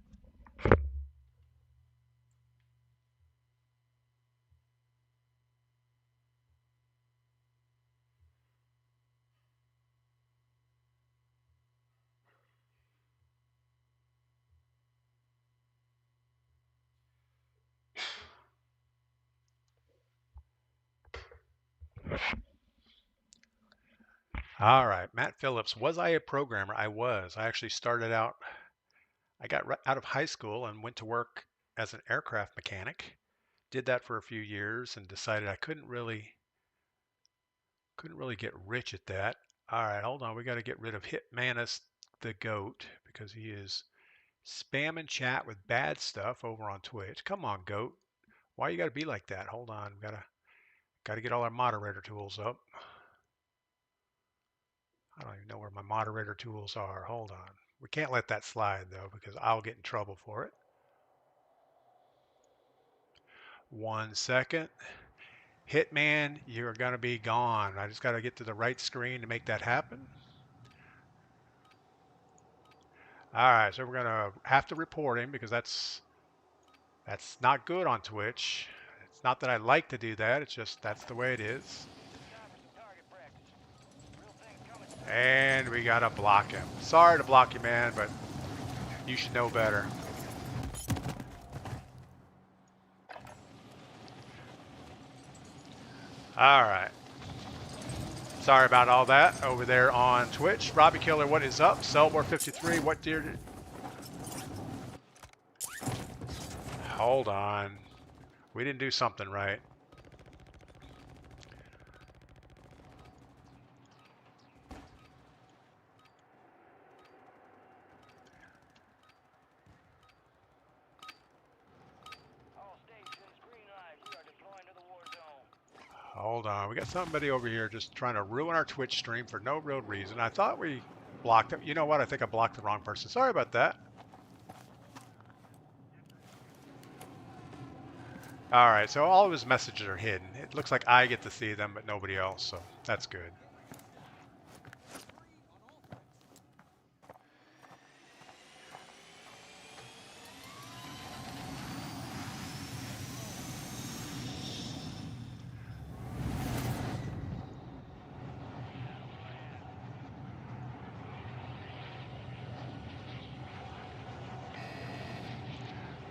All right, Matt Phillips. Was I a programmer? I was. I actually started out, I got out of high school and went to work as an aircraft mechanic. Did that for a few years and decided I couldn't really get rich at that. All right, hold on. We got to get rid of Hitmanus the Goat because he is spamming chat with bad stuff over on Twitch. Come on, Goat. Why you got to be like that? Hold on. We gotta get all our moderator tools up. I don't even know where my moderator tools are. Hold on. We can't let that slide though because I'll get in trouble for it. 1 second. Hitman, you're gonna be gone. I just gotta get to the right screen to make that happen. All right, so we're gonna have to report him because that's not good on Twitch. It's not that I like to do that. It's just that's the way it is. And we gotta block him. Sorry to block you, man, but you should know better. All right. Sorry about all that over there on Twitch. Robbie Killer, what is up? Cellbore53, what deer did... Hold on. We didn't do something right. All stations, green light. We are deploying to the war zone. Hold on. We got somebody over here just trying to ruin our Twitch stream for no real reason. I thought we blocked him. You know what? I think I blocked the wrong person. Sorry about that. All right, so all of his messages are hidden. It looks like I get to see them, but nobody else, so that's good.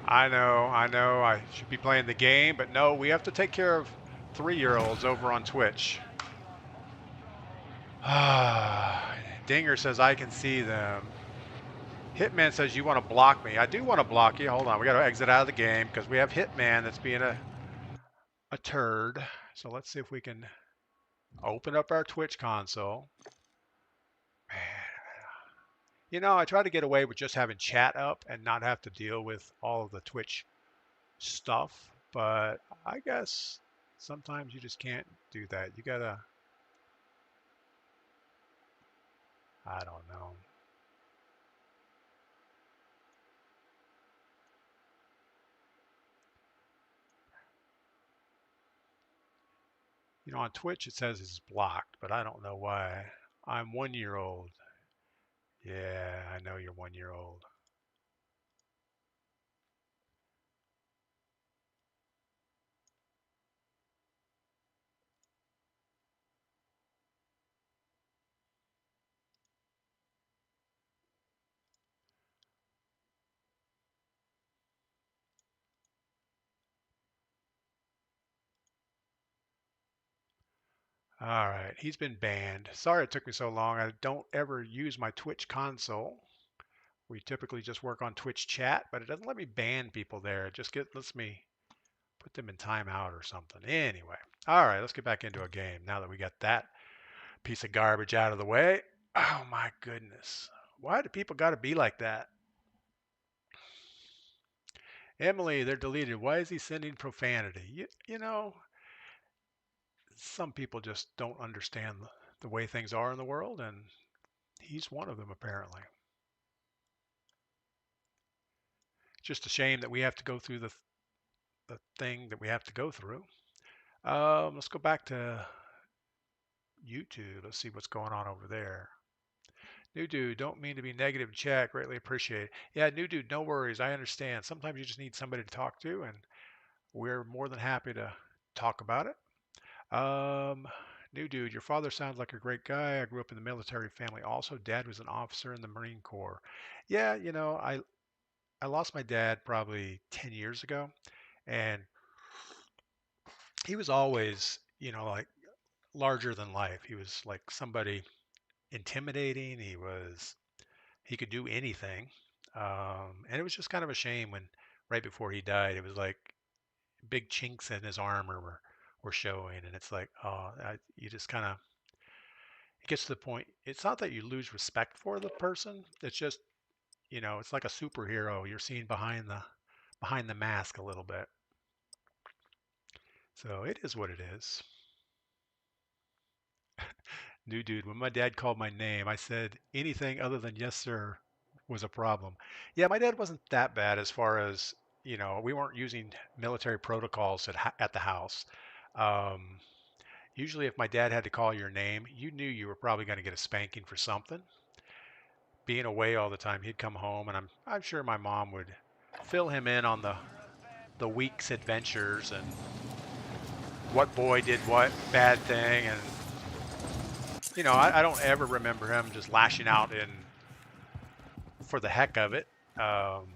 I know, I should be playing the game, but no, we have to take care of 3-year-olds over on Twitch. Dinger says I can see them. Hitman says you want to block me. I do want to block you. Hold on, we got to exit out of the game because we have Hitman that's being a turd. So let's see if we can open up our Twitch console. Man. You know, I try to get away with just having chat up and not have to deal with all of the Twitch stuff, but I guess sometimes you just can't do that. You gotta, I don't know. You know, on Twitch it says it's blocked, but I don't know why. I'm 1 year old. Yeah, I know you're 1 year old. All right, he's been banned. Sorry it took me so long. I don't ever use my Twitch console. We typically just work on Twitch chat, but it doesn't let me ban people there. It just lets me put them in timeout or something. Anyway, all right, let's get back into a game now that we got that piece of garbage out of the way. Oh my goodness. Why do people got to be like that? Emily, they're deleted. Why is he sending profanity? You know, some people just don't understand the way things are in the world, and he's one of them apparently. Just a shame that we have to go through the thing that we have to go through. Let's go back to YouTube. Let's see what's going on over there. New dude, don't mean to be negative in chat. Greatly appreciate it. Yeah, new dude, no worries. I understand. Sometimes you just need somebody to talk to, and we're more than happy to talk about it. New dude, your father sounds like a great guy. I grew up in the military family also. Dad was an officer in the Marine Corps. Yeah, you know, I lost my dad probably 10 years ago, and he was always, you know, like larger than life. He was like somebody intimidating. He could do anything. And it was just kind of a shame when right before he died, it was like big chinks in his armor were showing. And it's like, oh, you just kind of, it gets to the point. It's not that you lose respect for the person. It's just, you know, it's like a superhero. You're seeing behind the mask a little bit. So it is what it is. New dude, when my dad called my name, I said anything other than yes, sir was a problem. Yeah, my dad wasn't that bad as far as, you know, we weren't using military protocols at the house. Um, Usually, if my dad had to call your name, you knew you were probably going to get a spanking for something. Being away all the time, he'd come home, and I'm sure my mom would fill him in on the week's adventures and what boy did what bad thing, and you know, I don't ever remember him just lashing out in for the heck of it. Um,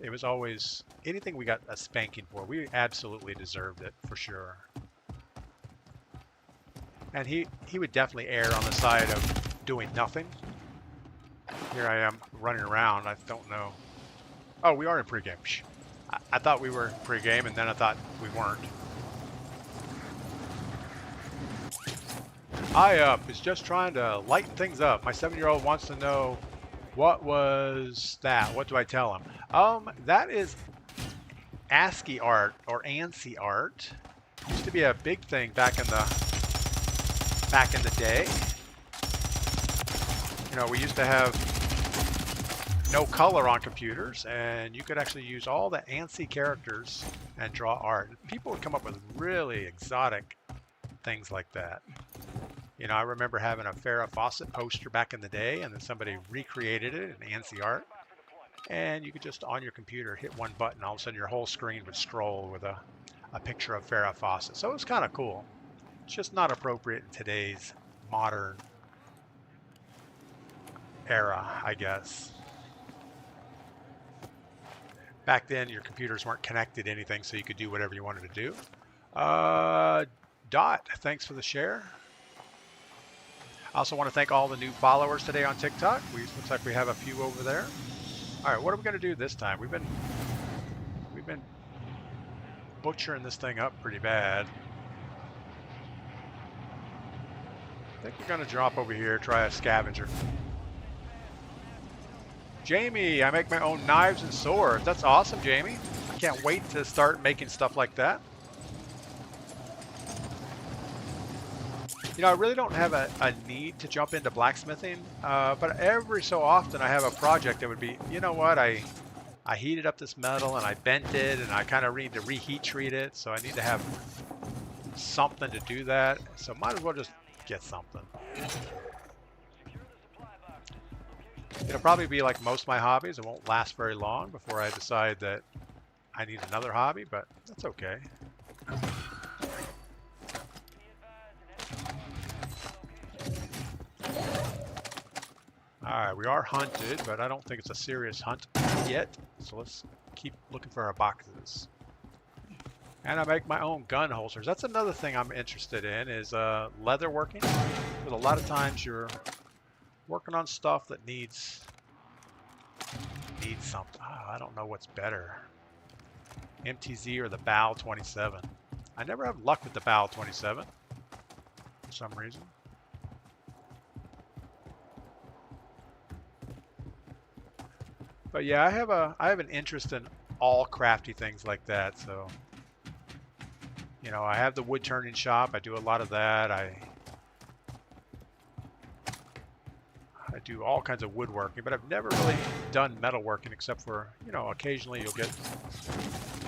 it was always anything we got a spanking for. We absolutely deserved it for sure. And he would definitely err on the side of doing nothing. Here I am running around. I don't know. Oh, we are in pregame. I thought we were in pregame, and then I thought we weren't. I is just trying to lighten things up. My 7-year-old wants to know what was that. What do I tell him? That is ASCII art or ANSI art. Used to be a big thing back in the day. You know, we used to have no color on computers, and you could actually use all the ANSI characters and draw art. People would come up with really exotic things like that. You know, I remember having a Farrah Fawcett poster back in the day, and then somebody recreated it in ANSI art, and you could just on your computer hit one button, all of a sudden your whole screen would scroll with a picture of Farrah Fawcett. So it was kind of cool. It's just not appropriate in today's modern era, I guess. Back then, your computers weren't connected to anything, so you could do whatever you wanted to do. Dot, thanks for the share. I also want to thank all the new followers today on TikTok. Looks like we have a few over there. All right, what are we going to do this time? We've been butchering this thing up pretty bad. I think we're going to drop over here, try a scavenger. Jamie, I make my own knives and swords. That's awesome, Jamie. I can't wait to start making stuff like that. You know, I really don't have a need to jump into blacksmithing, but every so often I have a project that would be, you know what, I heated up this metal and I bent it and I kind of need to reheat treat it, so I need to have something to do that. So might as well just get something. It'll probably be like most of my hobbies. It won't last very long before I decide that I need another hobby, but that's okay. Alright, we are hunted, but I don't think it's a serious hunt yet. So let's keep looking for our boxes. And I make my own gun holsters. That's another thing I'm interested in is leather working. Because a lot of times you're working on stuff that needs something. Oh, I don't know what's better. MTZ or the BAL 27. I never have luck with the BAL 27 for some reason. But yeah, I have an interest in all crafty things like that. So, you know, I have the wood turning shop. I do a lot of that. I do all kinds of woodworking, but I've never really done metalworking except for, you know, occasionally you'll get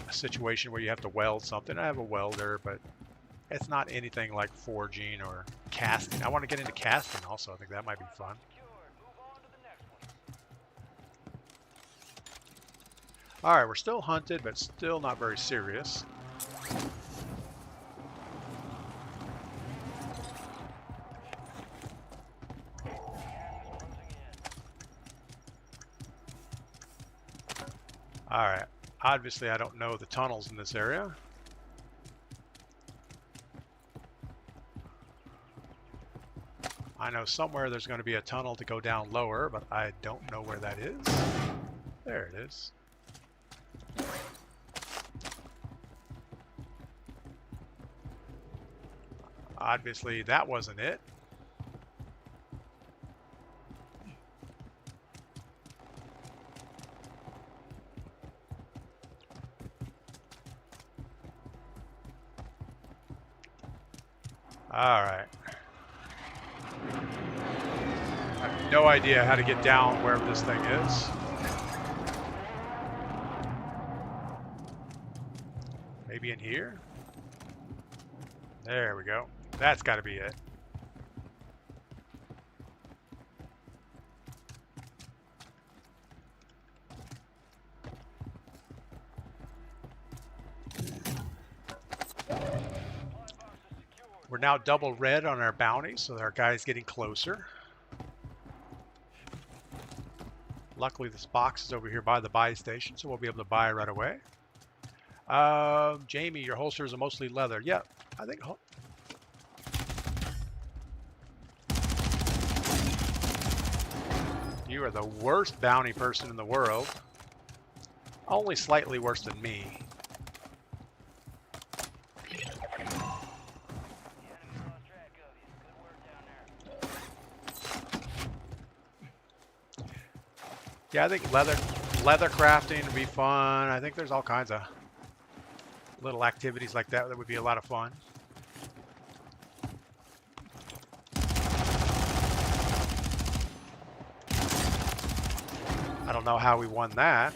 a situation where you have to weld something. I have a welder, but it's not anything like forging or casting. I want to get into casting also. I think that might be fun. All right, we're still hunted, but still not very serious. All right, obviously I don't know the tunnels in this area. I know somewhere there's going to be a tunnel to go down lower, but I don't know where that is. There it is. Obviously that wasn't it. All right. I have no idea how to get down wherever this thing is. Maybe in here? There we go. That's got to be it. We're now double red on our bounty, so our guy's getting closer. Luckily, this box is over here by the buy station, so we'll be able to buy right away. Jamie, your holsters are mostly leather. Yeah, I think... You are the worst bounty person in the world. Only slightly worse than me. Yeah, I think leather crafting would be fun. I think there's all kinds of little activities like that that would be a lot of fun. don't know how we won that.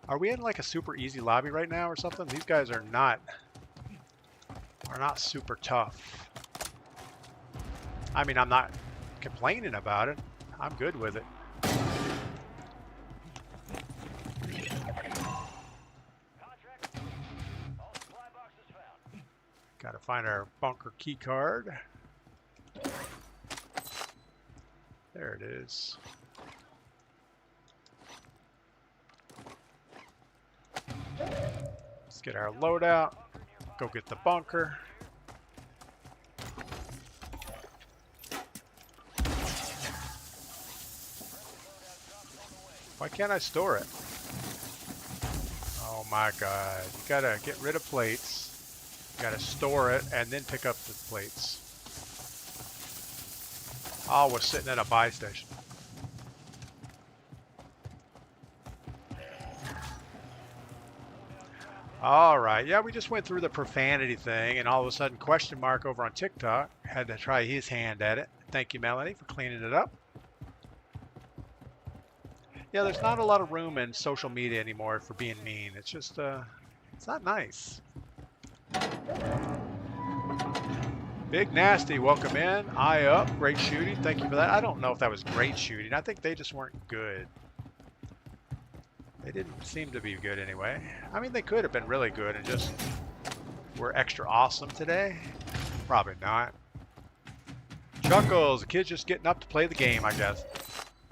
Are we in like a super easy lobby right now or something? These guys are not super tough. I mean, I'm not complaining about it. I'm good with it. Got to find our bunker key card. There it is. Let's get our loadout. Go get the bunker. Why can't I store it? Oh my god. You gotta get rid of plates. You gotta store it and then pick up the plates. Oh, we're sitting at a buy station. All right. Yeah, we just went through the profanity thing, and all of a sudden, Question Mark over on TikTok had to try his hand at it. Thank you, Melanie, for cleaning it up. Yeah, there's not a lot of room in social media anymore for being mean. It's just, it's not nice. Big Nasty, welcome in. Eye up, great shooting. Thank you for that. I don't know if that was great shooting. I think they just weren't good. They didn't seem to be good anyway. I mean, they could have been really good and just were extra awesome today. Probably not. Chuckles, the kid's just getting up to play the game, I guess.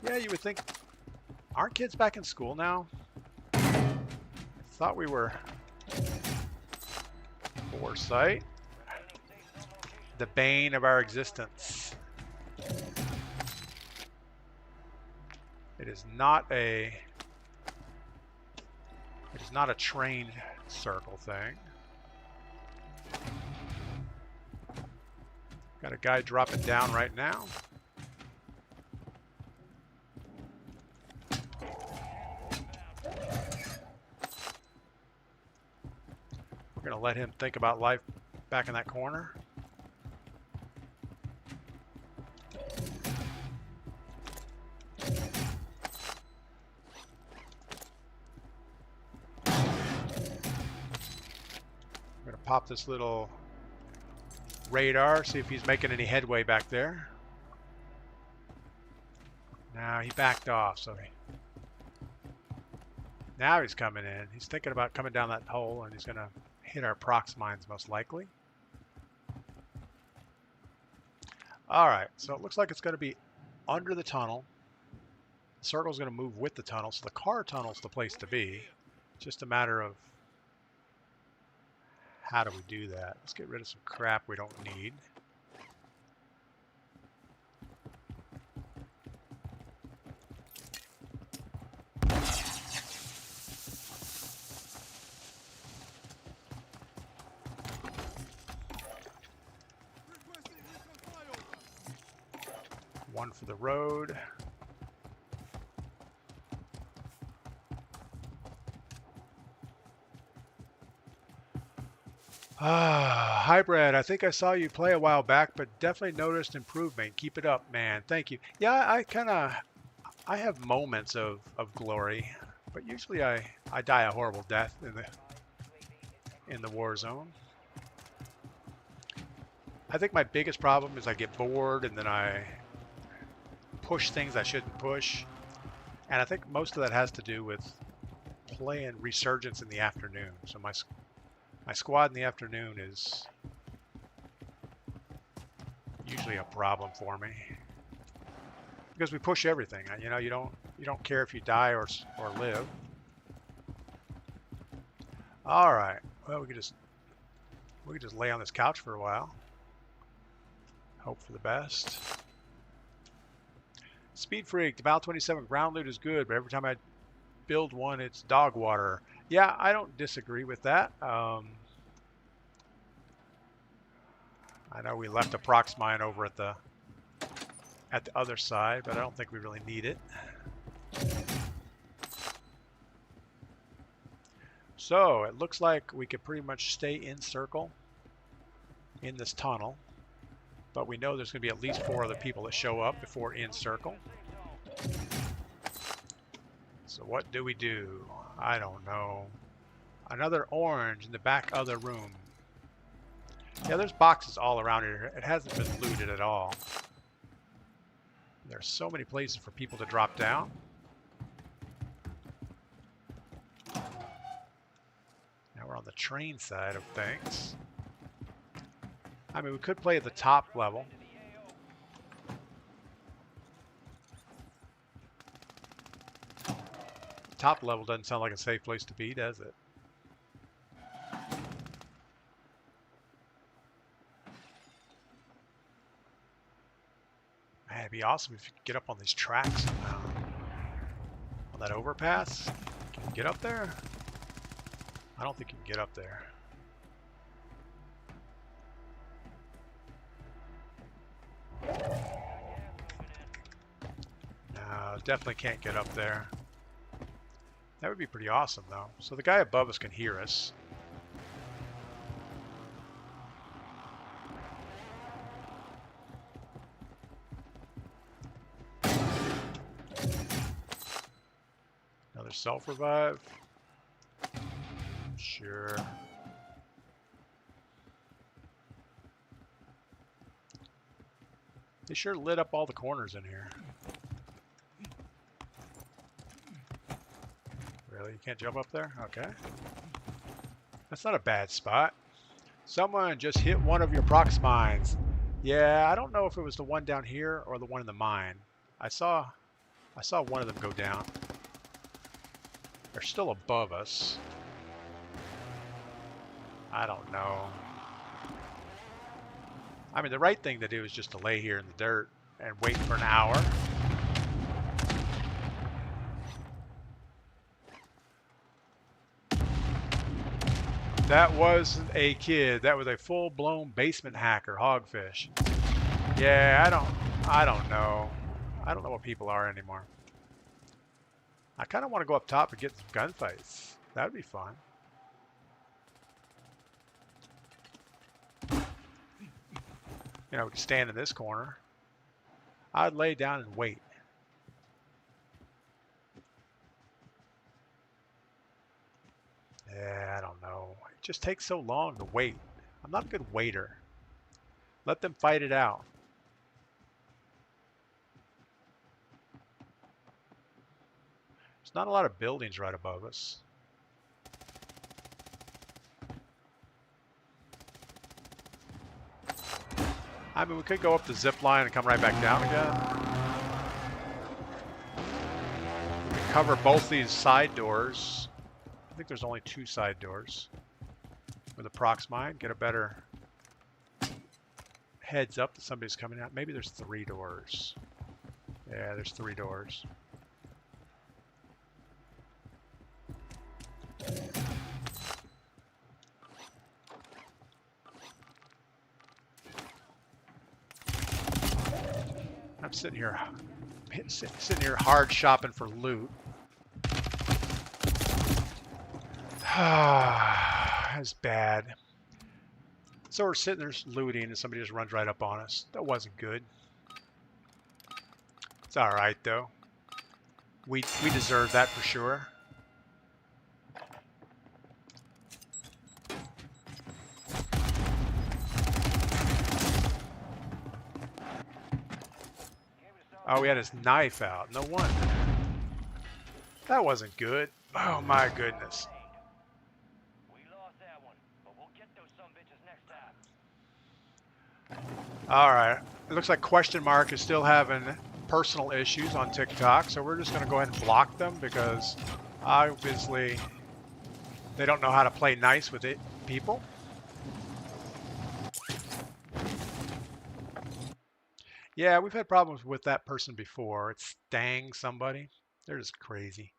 Yeah, you would think. Aren't kids back in school now? I thought we were. Foresight. The bane of our existence. It is not a trained circle thing. Got a guy dropping down right now. We're gonna let him think about life back in that corner. Pop this little radar, see if he's making any headway back there. Now he backed off, so now he's coming in. He's thinking about coming down that hole, and he's going to hit our prox mines most likely. All right, so it looks like it's going to be under the tunnel. The circle's going to move with the tunnel, so the car tunnel's the place to be. Just a matter of how do we do that? Let's get rid of some crap we don't need. One for the road. Hybrid, I think I saw you play a while back, but definitely noticed improvement. Keep it up, man. Thank you. Yeah, I have moments of glory, but usually I die a horrible death in the Warzone. I think my biggest problem is I get bored and then I push things I shouldn't push. And I think most of that has to do with playing Resurgence in the afternoon. So my squad in the afternoon is usually a problem for me because we push everything. You know, you don't care if you die or live. All right. Well, we could just lay on this couch for a while. Hope for the best. Speed Freak, the Val 27 ground loot is good, but every time I build one, it's dog water. Yeah, I don't disagree with that. I know we left a prox mine over at the other side, but I don't think we really need it. So it looks like we could pretty much stay in circle in this tunnel, but we know there's going to be at least 4 other people that show up before in circle. So what do we do? I don't know. Another orange in the back of the room. Yeah, there's boxes all around here. It hasn't been looted at all. There's so many places for people to drop down. Now we're on the train side of things. I mean, we could play at the top level. Top level doesn't sound like a safe place to be, does it? Man, it'd be awesome if you could get up on these tracks somehow. On that overpass? Can you get up there? I don't think you can get up there. No, definitely can't get up there. That would be pretty awesome, though. So the guy above us can hear us. Another self-revive. Sure. They sure lit up all the corners in here. Really? You can't jump up there? Okay. That's not a bad spot. Someone just hit one of your prox mines. Yeah, I don't know if it was the one down here or the one in the mine. I saw one of them go down. They're still above us. I don't know. I mean, the right thing to do is just to lay here in the dirt and wait for an hour. That wasn't a kid. That was a full-blown basement hacker, Hogfish. Yeah, I don't know. I don't know what people are anymore. I kind of want to go up top and get some gunfights. That would be fun. You know, we can stand in this corner. I'd lay down and wait. Yeah, I don't know. It just takes so long to wait. I'm not a good waiter. Let them fight it out. There's not a lot of buildings right above us. I mean, we could go up the zip line and come right back down again. We can cover both these side doors. I think there's only 2 side doors. With a prox mine, get a better heads up that somebody's coming out. Maybe there's 3 doors. Yeah, there's 3 doors. I'm sitting here hard shopping for loot. That's bad. So we're sitting there looting and somebody just runs right up on us. That wasn't good. It's all right though. We deserve that for sure. Oh, we had his knife out. No wonder. That wasn't good. Oh my goodness. We lost that one, but we'll get those sumbitches next time. All right. It looks like Question Mark is still having personal issues on TikTok, so we're just going to go ahead and block them because obviously they don't know how to play nice with it, people. Yeah, we've had problems with that person before. It's stang somebody. They're just crazy.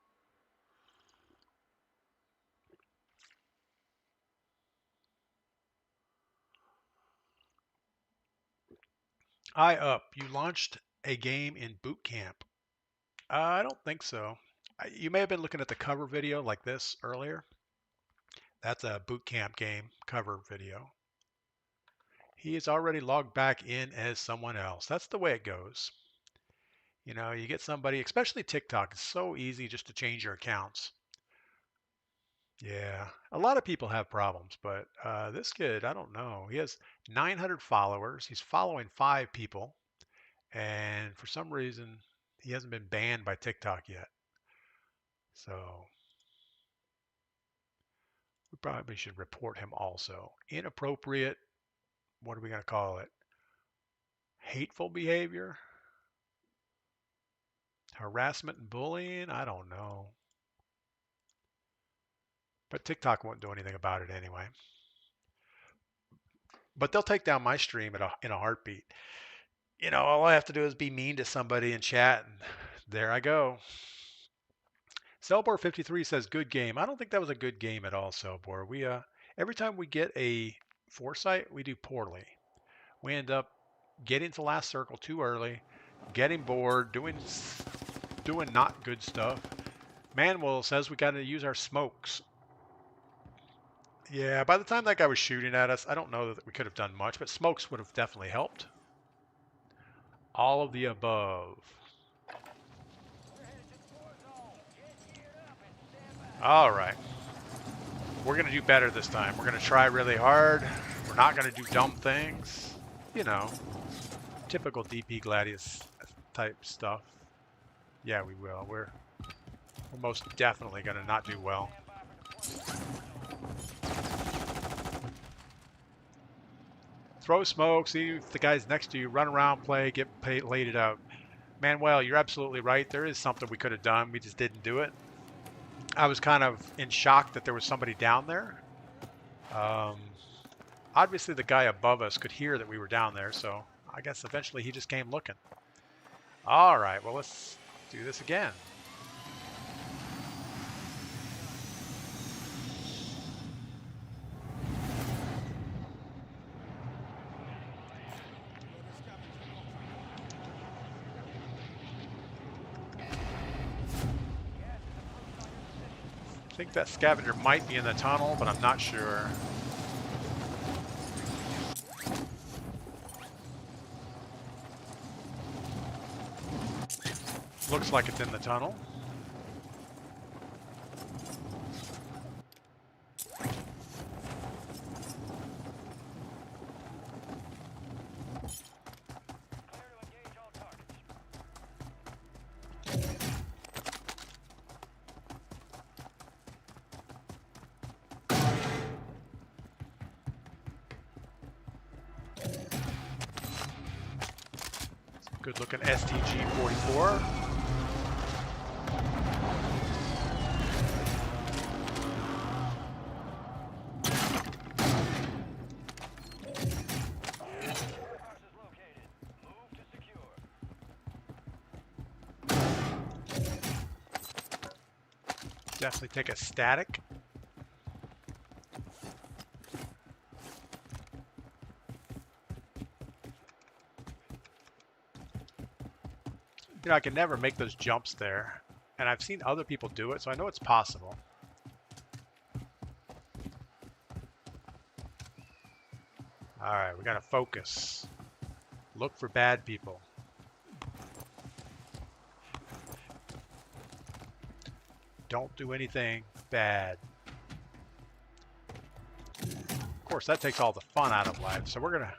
You launched a game in boot camp. I don't think so. You may have been looking at the cover video like this earlier. That's a boot camp game cover video. He is already logged back in as someone else. That's the way it goes. You know, you get somebody, especially TikTok, it's so easy just to change your accounts. Yeah, a lot of people have problems, but this kid, I don't know. He has 900 followers. He's following 5 people, and for some reason, he hasn't been banned by TikTok yet. So we probably should report him also. Inappropriate, what are we going to call it? Hateful behavior? Harassment and bullying? I don't know. But TikTok won't do anything about it anyway. But they'll take down my stream in a heartbeat. You know, all I have to do is be mean to somebody in chat, and there I go. Cellbor53 says good game. I don't think that was a good game at all, Cellbor. We every time we get a foresight, we do poorly. We end up getting to last circle too early, getting bored, doing not good stuff. Manuel says we got to use our smokes. Yeah, by the time that guy was shooting at us, I don't know that we could have done much, but smokes would have definitely helped. All of the above. We're headed to the Warzone. Get geared up and stand by. All right. We're going to do better this time. We're going to try really hard. We're not going to do dumb things. You know, typical DPGladius type stuff. Yeah, we will. We're most definitely going to not do well. Stand by for deployment to Warzone. Throw smoke, see if the guy's next to you, run around, play, get laid it out. Manuel, you're absolutely right. There is something we could have done. We just didn't do it. I was kind of in shock that there was somebody down there. Obviously, the guy above us could hear that we were down there, so I guess eventually he just came looking. All right, well, let's do this again. I think that scavenger might be in the tunnel, but I'm not sure. Looks like it's in the tunnel. Clear to engage all targets. Good looking STG-44. Warehouse is located. Move to secure. Definitely take a static. You know, I can never make those jumps there. And I've seen other people do it, so I know it's possible. All right, we got to focus. Look for bad people. Don't do anything bad. Of course, that takes all the fun out of life. So we're gonna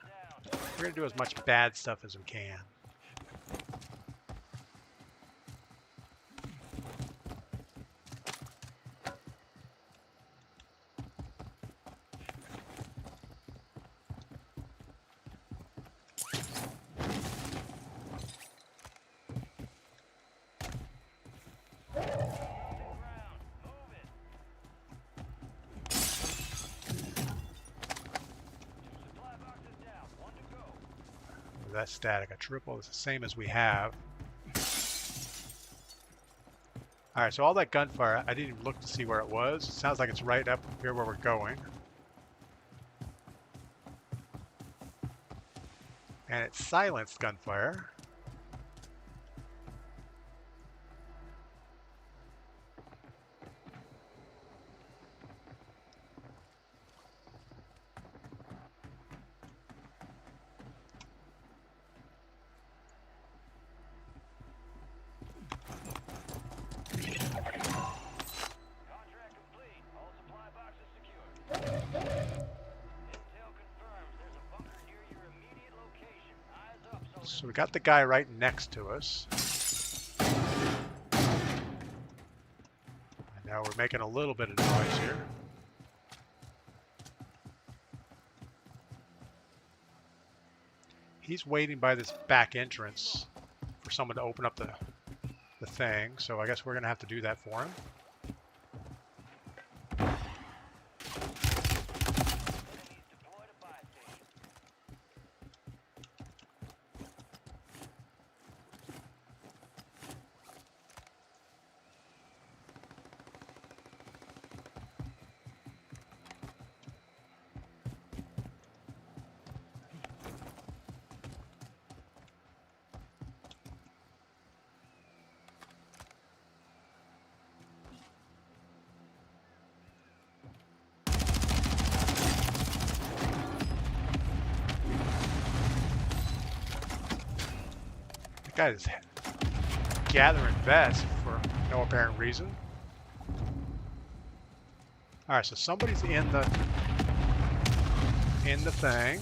do as much bad stuff as we can. Ground. Move it. Two supply boxes down. One to go. That static, a triple is the same as we have. All right, so all that gunfire, I didn't even look to see where it was. It sounds like it's right up here where we're going. And it's silenced gunfire. So we got the guy right next to us. And now we're making a little bit of noise here. He's waiting by this back entrance for someone to open up the thing, so I guess we're going to have to do that for him. Guy is gathering vests for no apparent reason. All right, so somebody's in the thing.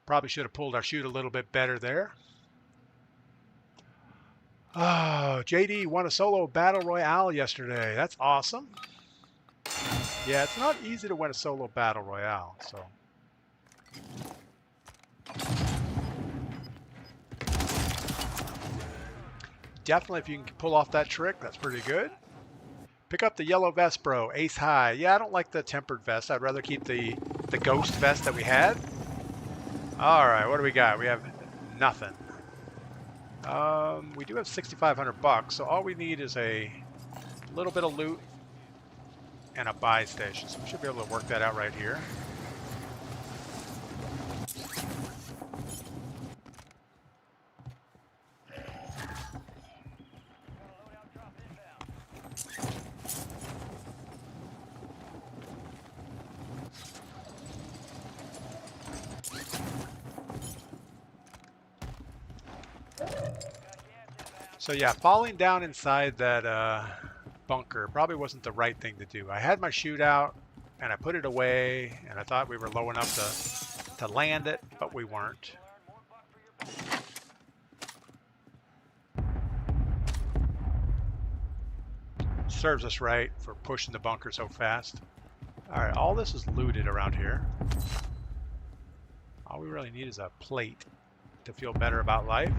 Probably should have pulled our chute a little bit better there. Oh, JD won a solo battle royale yesterday. That's awesome. Yeah, it's not easy to win a solo battle royale, so. Definitely, if you can pull off that trick, that's pretty good. Pick up the yellow vest, bro. Ace high. Yeah, I don't like the tempered vest. I'd rather keep the ghost vest that we had. All right, what do we got? We have nothing. We do have 6,500 bucks, so all we need is a little bit of loot and a buy station. So we should be able to work that out right here. So yeah, falling down inside that bunker probably wasn't the right thing to do. I had my chute out and I put it away and I thought we were low enough to land it, but we weren't. Serves us right for pushing the bunker so fast. All right, all this is looted around here. All we really need is a plate to feel better about life.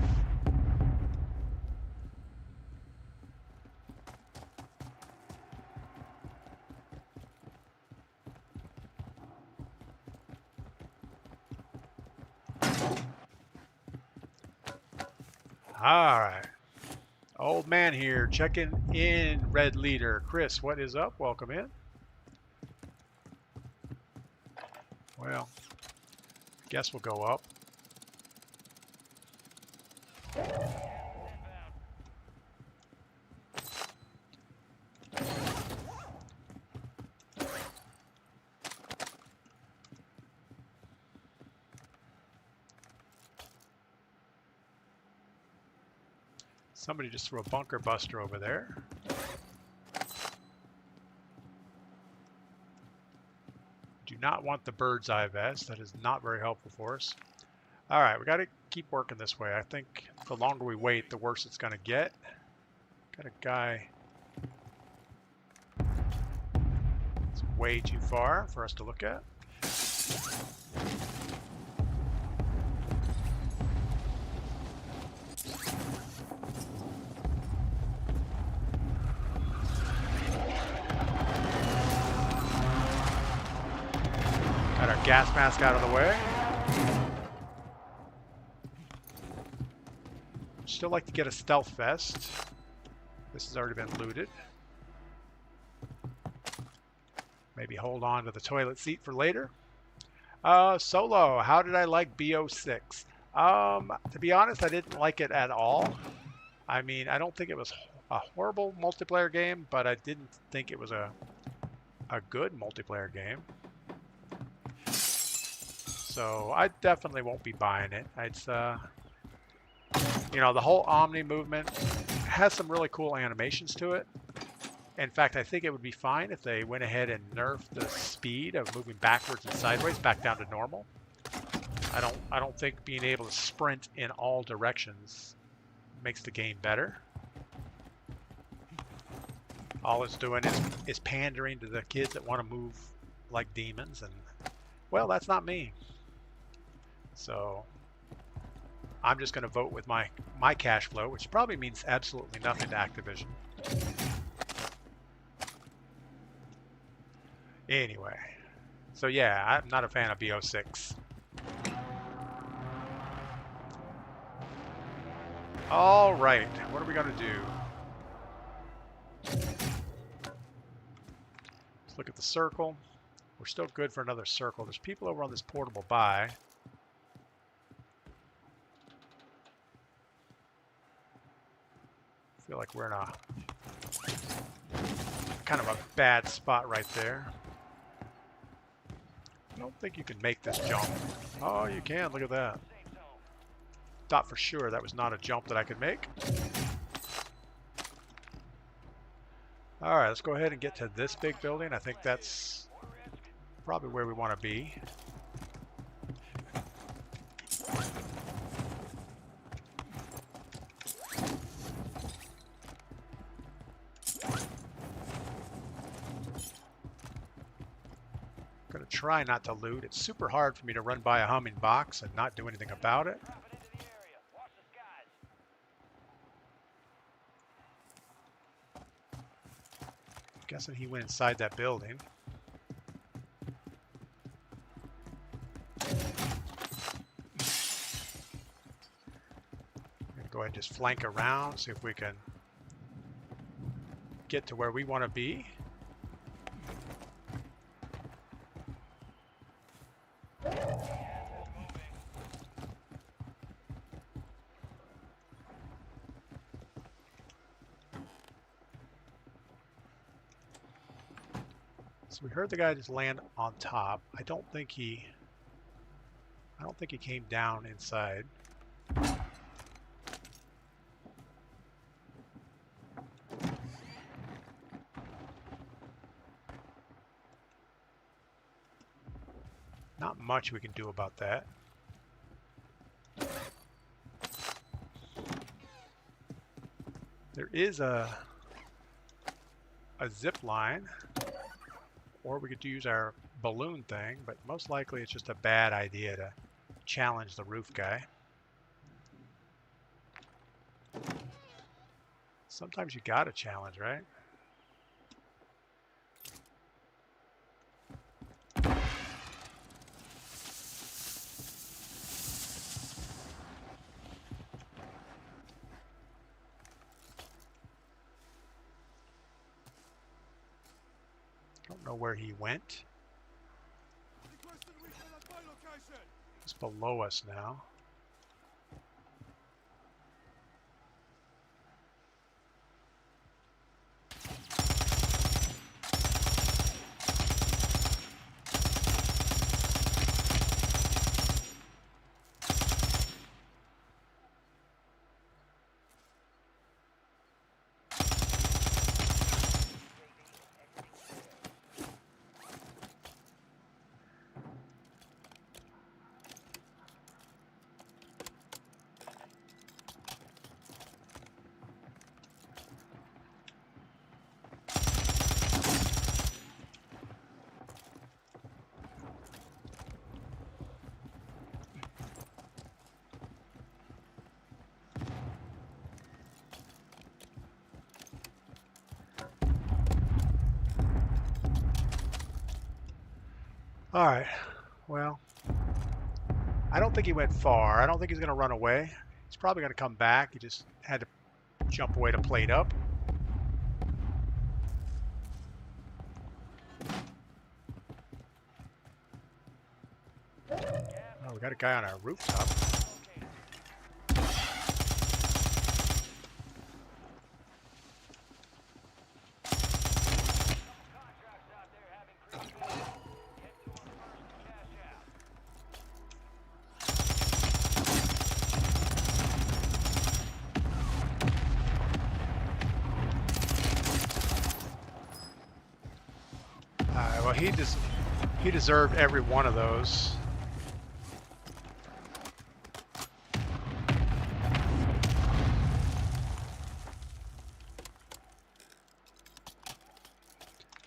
All right. Old man here checking in, Red Leader. Chris, what is up? Welcome in. Well, I guess we'll go up. Somebody just threw a bunker buster over there. Do not want the bird's eye vest. That is not very helpful for us. All right, we got to keep working this way. I think the longer we wait, the worse it's going to get. Got a guy. It's way too far for us to look at. Got our gas mask out of the way. Still like to get a stealth vest. This has already been looted. Maybe hold on to the toilet seat for later. Solo, how did I like BO6? To be honest, I didn't like it at all. I mean, I don't think it was a horrible multiplayer game, but I didn't think it was a good multiplayer game. So I definitely won't be buying it. It's you know, the whole Omni movement has some really cool animations to it, In fact, I think it would be fine if they went ahead and nerfed the speed of moving backwards and sideways back down to normal. I don't think being able to sprint in all directions makes the game better. All it's doing is pandering to the kids that want to move like demons, and well, that's not me. So I'm just going to vote with my cash flow, which probably means absolutely nothing to Activision. Anyway, so yeah, I'm not a fan of BO6. All right, what are we going to do? Let's look at the circle. We're still good for another circle. There's people over on this portable buy. I feel like we're in a kind of a bad spot right there. I don't think you can make this jump. Oh, you can. Look at that. Thought for sure that was not a jump that I could make. All right, let's go ahead and get to this big building. I think that's probably where we want to be. Gonna try not to loot. It's super hard for me to run by a humming box and not do anything about it. Guessing he went inside that building. Go ahead and just flank around, see if we can get to where we want to be. So we heard the guy just land on top. I don't think he came down inside. Not much we can do about that. There is a zip line, or we could use our balloon thing, but most likely it's just a bad idea to challenge the roof guy. Sometimes you gotta challenge, right? Don't know where he went. He's below us now. All right, well, I don't think he went far. I don't think he's going to run away. He's probably going to come back. He just had to jump away to plate up. Oh, we got a guy on our rooftop. well, he deserved every one of those.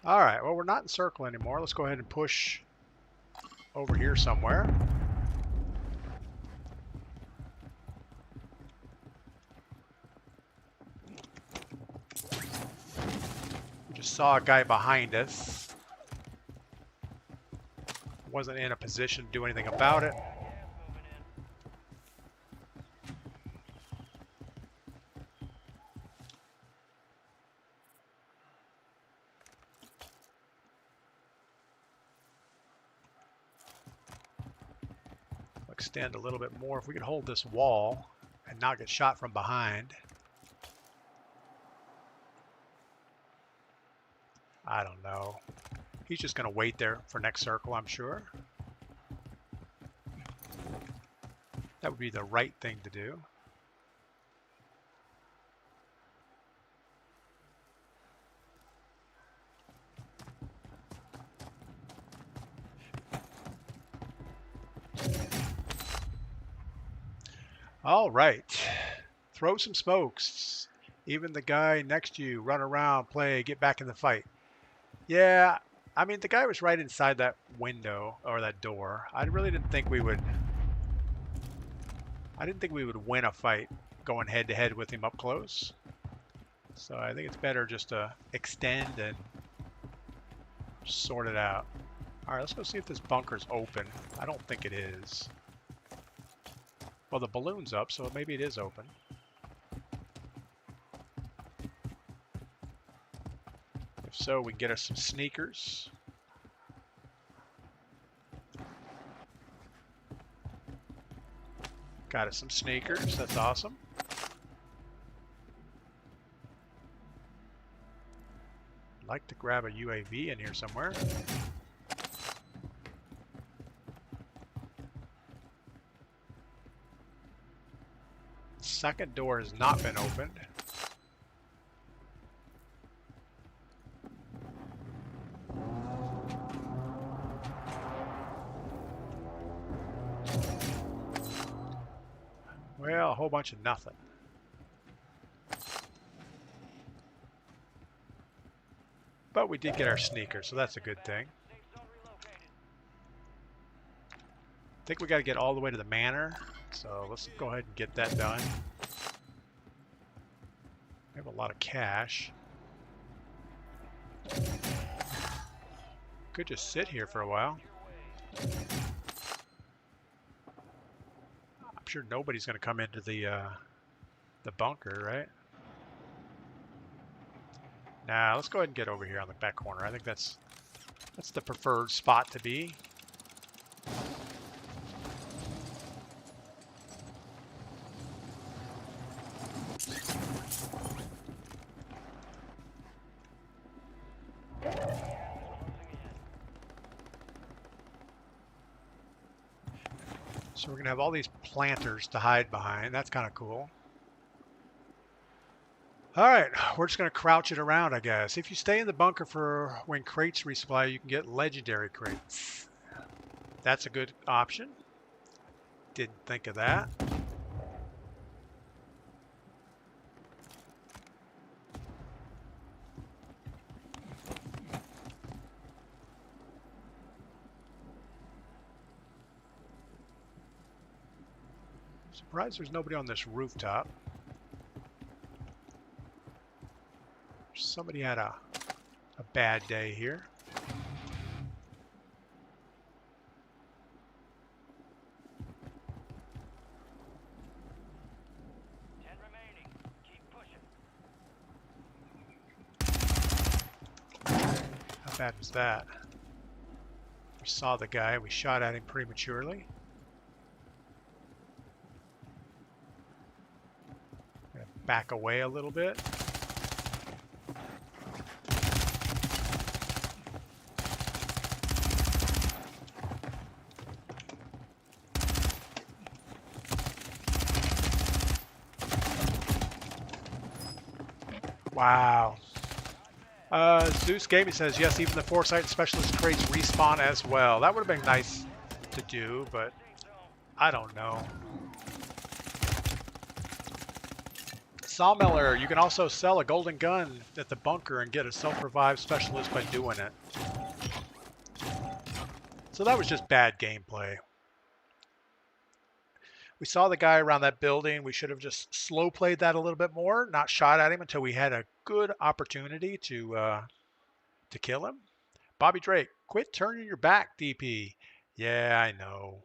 All right, well, we're not in circle anymore. Let's go ahead and push over here somewhere. We just saw a guy behind us. Wasn't in a position to do anything about it. Extend a little bit more. If we could hold this wall and not get shot from behind. I don't know. He's just going to wait there for next circle, I'm sure. That would be the right thing to do. All right. Throw some smokes. Even the guy next to you, run around, play, get back in the fight. Yeah, I mean, the guy was right inside that window or that door. I really didn't think we would win a fight going head to head with him up close. So I think it's better just to extend and sort it out. All right, let's go see if this bunker's open. I don't think it is. Well, the balloon's up, so maybe it is open. If so, we can get us some sneakers. Got us some sneakers. That's awesome. I'd like to grab a UAV in here somewhere. Second door has not been opened. Well, a whole bunch of nothing. But we did get our sneakers, so that's a good thing. I think we got to get all the way to the manor, so let's go ahead and get that done. We have a lot of cash. Could just sit here for a while. I'm sure nobody's going to come into the bunker, right? Nah, let's go ahead and get over here on the back corner. I think that's the preferred spot to be. So we're going to have all these planters to hide behind. That's kind of cool. All right, we're just going to crouch it around, I guess. If you stay in the bunker for when crates resupply, you can get legendary crates. That's a good option. Didn't think of that. Surprised there's nobody on this rooftop. Somebody had a bad day here. How bad was that? We saw the guy. We shot at him prematurely. Gonna back away a little bit. Wow. Zeus Gaming says, yes, even the Foresight Specialist creates respawn as well. That would have been nice to do, but I don't know. Sawmiller, you can also sell a golden gun at the bunker and get a self-revive specialist by doing it. So that was just bad gameplay. We saw the guy around that building. We should have just slow played that a little bit more, not shot at him until we had a good opportunity to kill him. Bobby Drake, quit turning your back, DP. Yeah, I know.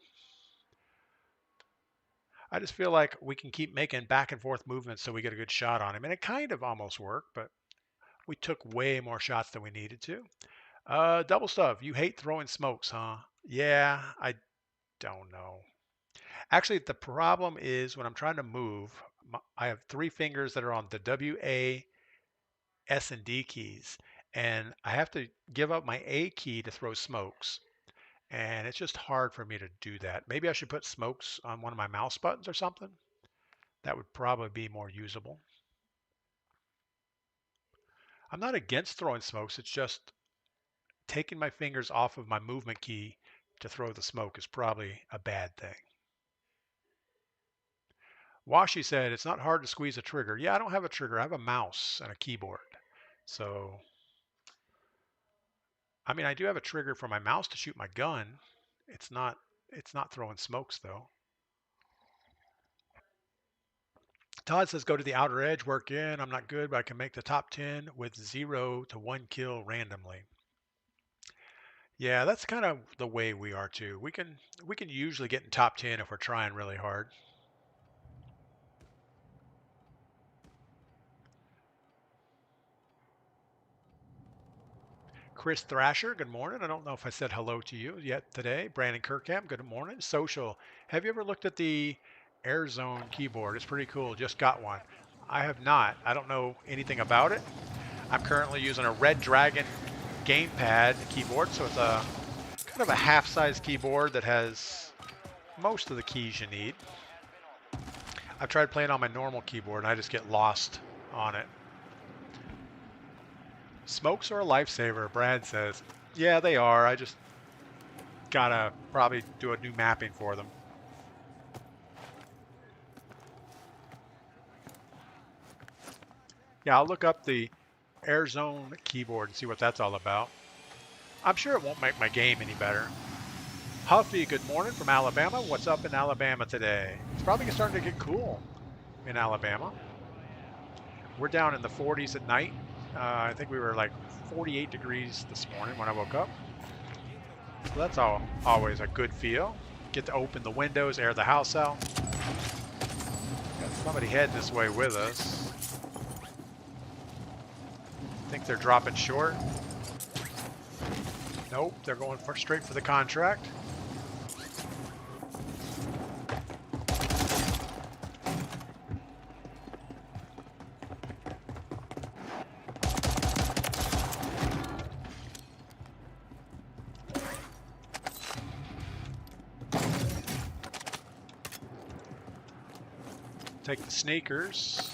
I just feel like we can keep making back and forth movements so we get a good shot on him. And it kind of almost worked, but we took way more shots than we needed to. Double Stuff, you hate throwing smokes, huh? Yeah, I don't know. Actually, the problem is when I'm trying to move, I have three fingers that are on the W, A, S, and D keys. And I have to give up my A key to throw smokes. And it's just hard for me to do that. Maybe I should put smokes on one of my mouse buttons or something. That would probably be more usable. I'm not against throwing smokes. It's just taking my fingers off of my movement key to throw the smoke is probably a bad thing. Washi said, it's not hard to squeeze a trigger. Yeah, I don't have a trigger. I have a mouse and a keyboard. So, I mean, I do have a trigger for my mouse to shoot my gun. It's not throwing smokes though. Todd says, go to the outer edge, work in. I'm not good, but I can make the top 10 with 0 to 1 kill randomly. Yeah, that's kind of the way we are too. We can usually get in top 10 if we're trying really hard. Chris Thrasher, good morning. I don't know if I said hello to you yet today. Brandon Kirkham, good morning. Social, have you ever looked at the AirZone keyboard? It's pretty cool. Just got one. I have not. I don't know anything about it. I'm currently using a Red Dragon gamepad keyboard, so it's a kind of a half-size keyboard that has most of the keys you need. I've tried playing on my normal keyboard and I just get lost on it. Smokes are a lifesaver, Brad says. Yeah, they are. I just gotta probably do a new mapping for them. Yeah, I'll look up the AirZone keyboard and see what that's all about. I'm sure it won't make my game any better. Huffy, good morning from Alabama. What's up in Alabama today? It's probably starting to get cool in Alabama. We're down in the 40s at night. I think we were like 48 degrees this morning when I woke up. So that's always a good feel. Get to open the windows, air the house out. Got somebody heading this way with us. Think they're dropping short. Nope, they're going straight for the contract. Take the sneakers,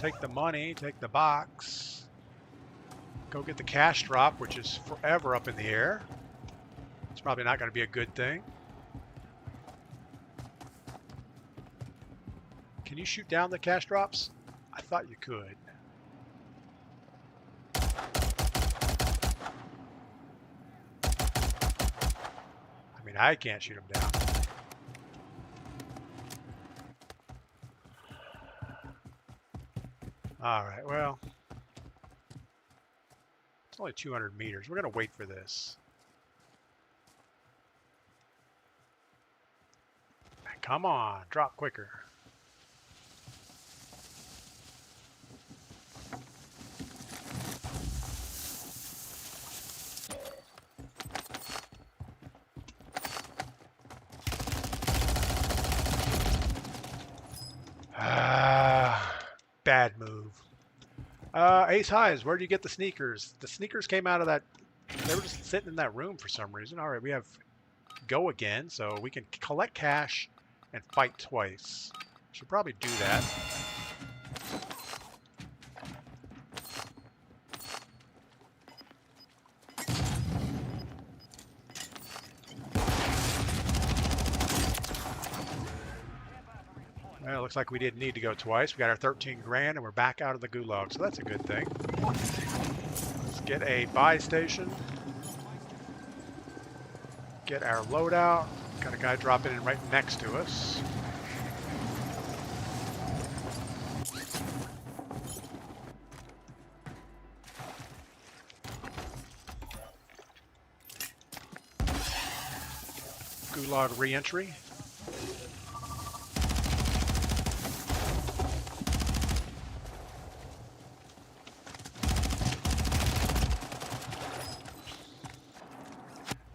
take the money, take the box, go get the cash drop, which is forever up in the air. It's probably not going to be a good thing. Can you shoot down the cash drops? I thought you could. I mean, I can't shoot them down. All right, well, it's only 200 meters. We're going to wait for this. Come on, drop quicker. Bad move. Ace Highs, where do you get the sneakers? The sneakers came out of that. They were just sitting in that room for some reason. All right, we have go again, so we can collect cash and fight twice. Should probably do that. looks like we didn't need to go twice. We got our 13 grand and we're back out of the gulag, so that's a good thing. Let's get a buy station. Get our loadout. Got a guy dropping in right next to us. Gulag re-entry.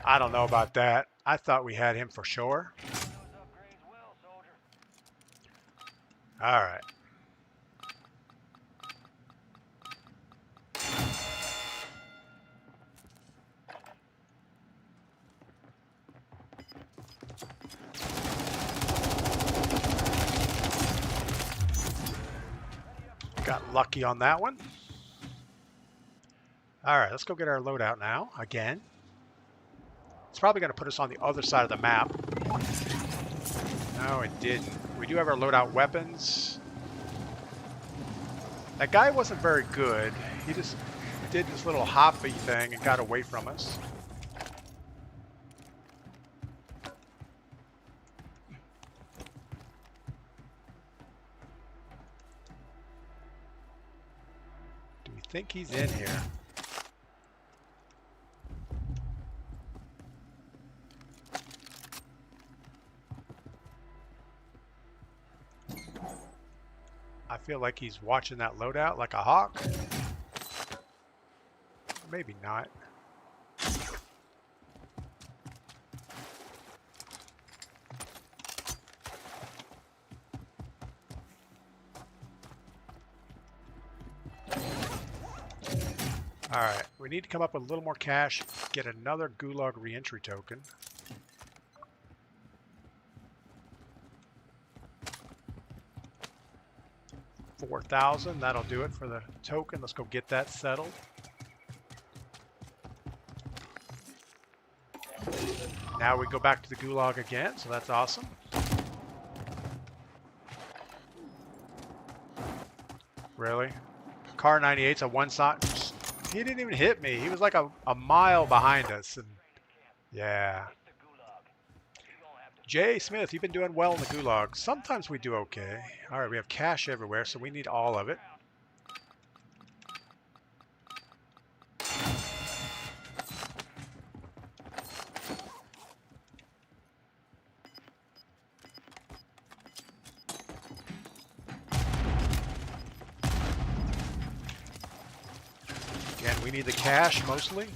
I don't know about that. I thought we had him for sure. All right. Got lucky on that one. All right, let's go get our loadout now, again. It's probably going to put us on the other side of the map. No, it didn't. We do have our loadout weapons. That guy wasn't very good. He just did this little hoppy thing and got away from us. Do we think he's in here? I feel like he's watching that loadout like a hawk. Maybe not. All right, we need to come up with a little more cash, get another Gulag reentry token. $4,000, that'll do it for the token. Let's go get that settled. Now we go back to the Gulag again, so that's awesome. Really? Car 98's a one shot. He didn't even hit me. He was like a mile behind us. And yeah. Jay Smith, you've been doing well in the Gulag. Sometimes we do okay. All right, we have cash everywhere, so we need all of it. Again, we need the cash mostly.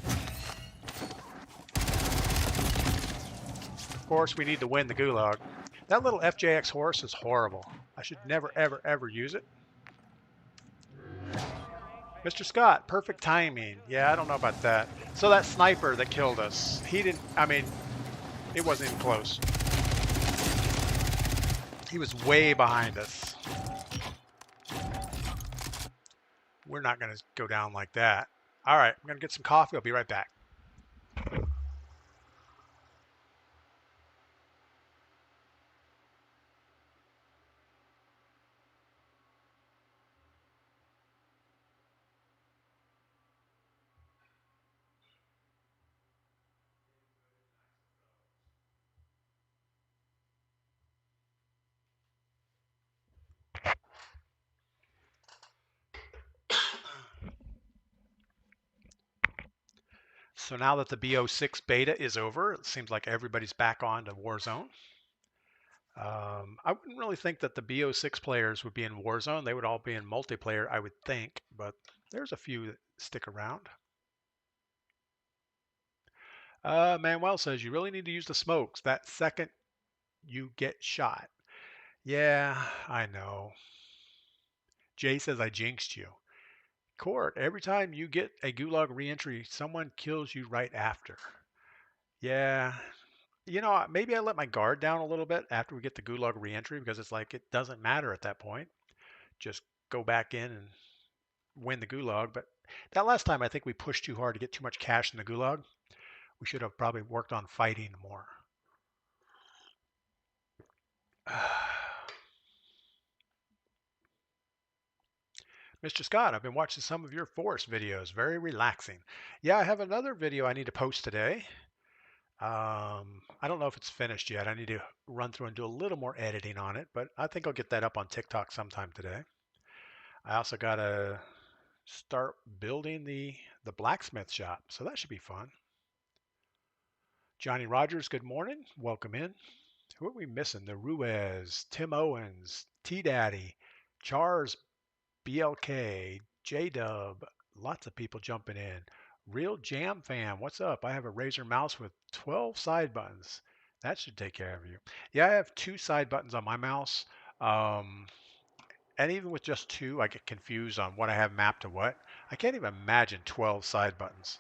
Of course, we need to win the Gulag. That little FJX horse is horrible. I should never, ever, ever use it. Mr. Scott, perfect timing. Yeah, I don't know about that. So that sniper that killed us, he didn't, I mean, it wasn't even close. He was way behind us. We're not going to go down like that. All right, I'm going to get some coffee. I'll be right back. So now that the BO6 beta is over, it seems like everybody's back on to Warzone. I wouldn't really think that the BO6 players would be in Warzone. They would all be in multiplayer, I would think, but there's a few that stick around. Manuel says you really need to use the smokes that second you get shot. Yeah, I know. Jay says I jinxed you. Court, every time you get a Gulag reentry, someone kills you right after. Yeah, you know, maybe I let my guard down a little bit after we get the Gulag reentry because it's like it doesn't matter at that point. Just go back in and win the Gulag. But that last time, I think we pushed too hard to get too much cash in the Gulag. We should have probably worked on fighting more. Mr. Scott, I've been watching some of your forest videos. Very relaxing. Yeah, I have another video I need to post today. I don't know if it's finished yet. I need to run through and do a little more editing on it, but I think I'll get that up on TikTok sometime today. I also got to start building the blacksmith shop, so that should be fun. Johnny Rogers, good morning. Welcome in. Who are we missing? The Ruiz, Tim Owens, T Daddy, Chars, BLK, J Dub. Lots of people jumping in. Real Jam Fam, what's up? I have a Razer mouse with 12 side buttons. That should take care of you. Yeah, I have 2 side buttons on my mouse. Um, and even with just 2, I get confused on what I have mapped to what. I can't even imagine 12 side buttons.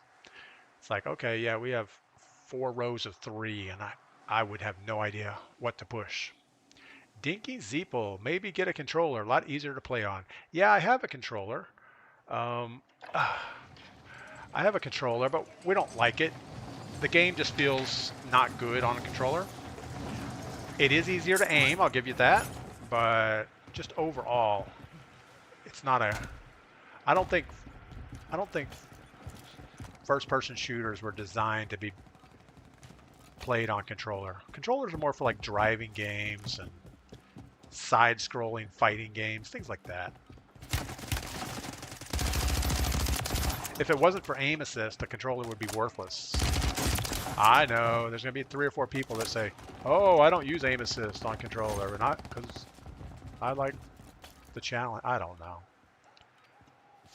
It's like, okay, yeah, we have 4 rows of 3, and I would have no idea what to push. Dinky Zeeple, maybe get a controller, a lot easier to play on. Yeah, I have a controller. Um, I have a controller, but we don't like it. The game just feels not good on a controller. It is easier to aim, I'll give you that, but just overall, it's not a. I don't think first-person shooters were designed to be played on controller. Controllers are more for like driving games and side-scrolling fighting games, things like that. If it wasn't for aim assist, the controller would be worthless. I know, there's going to be 3 or 4 people that say, oh, I don't use aim assist on controller, not because I like the challenge. I don't know.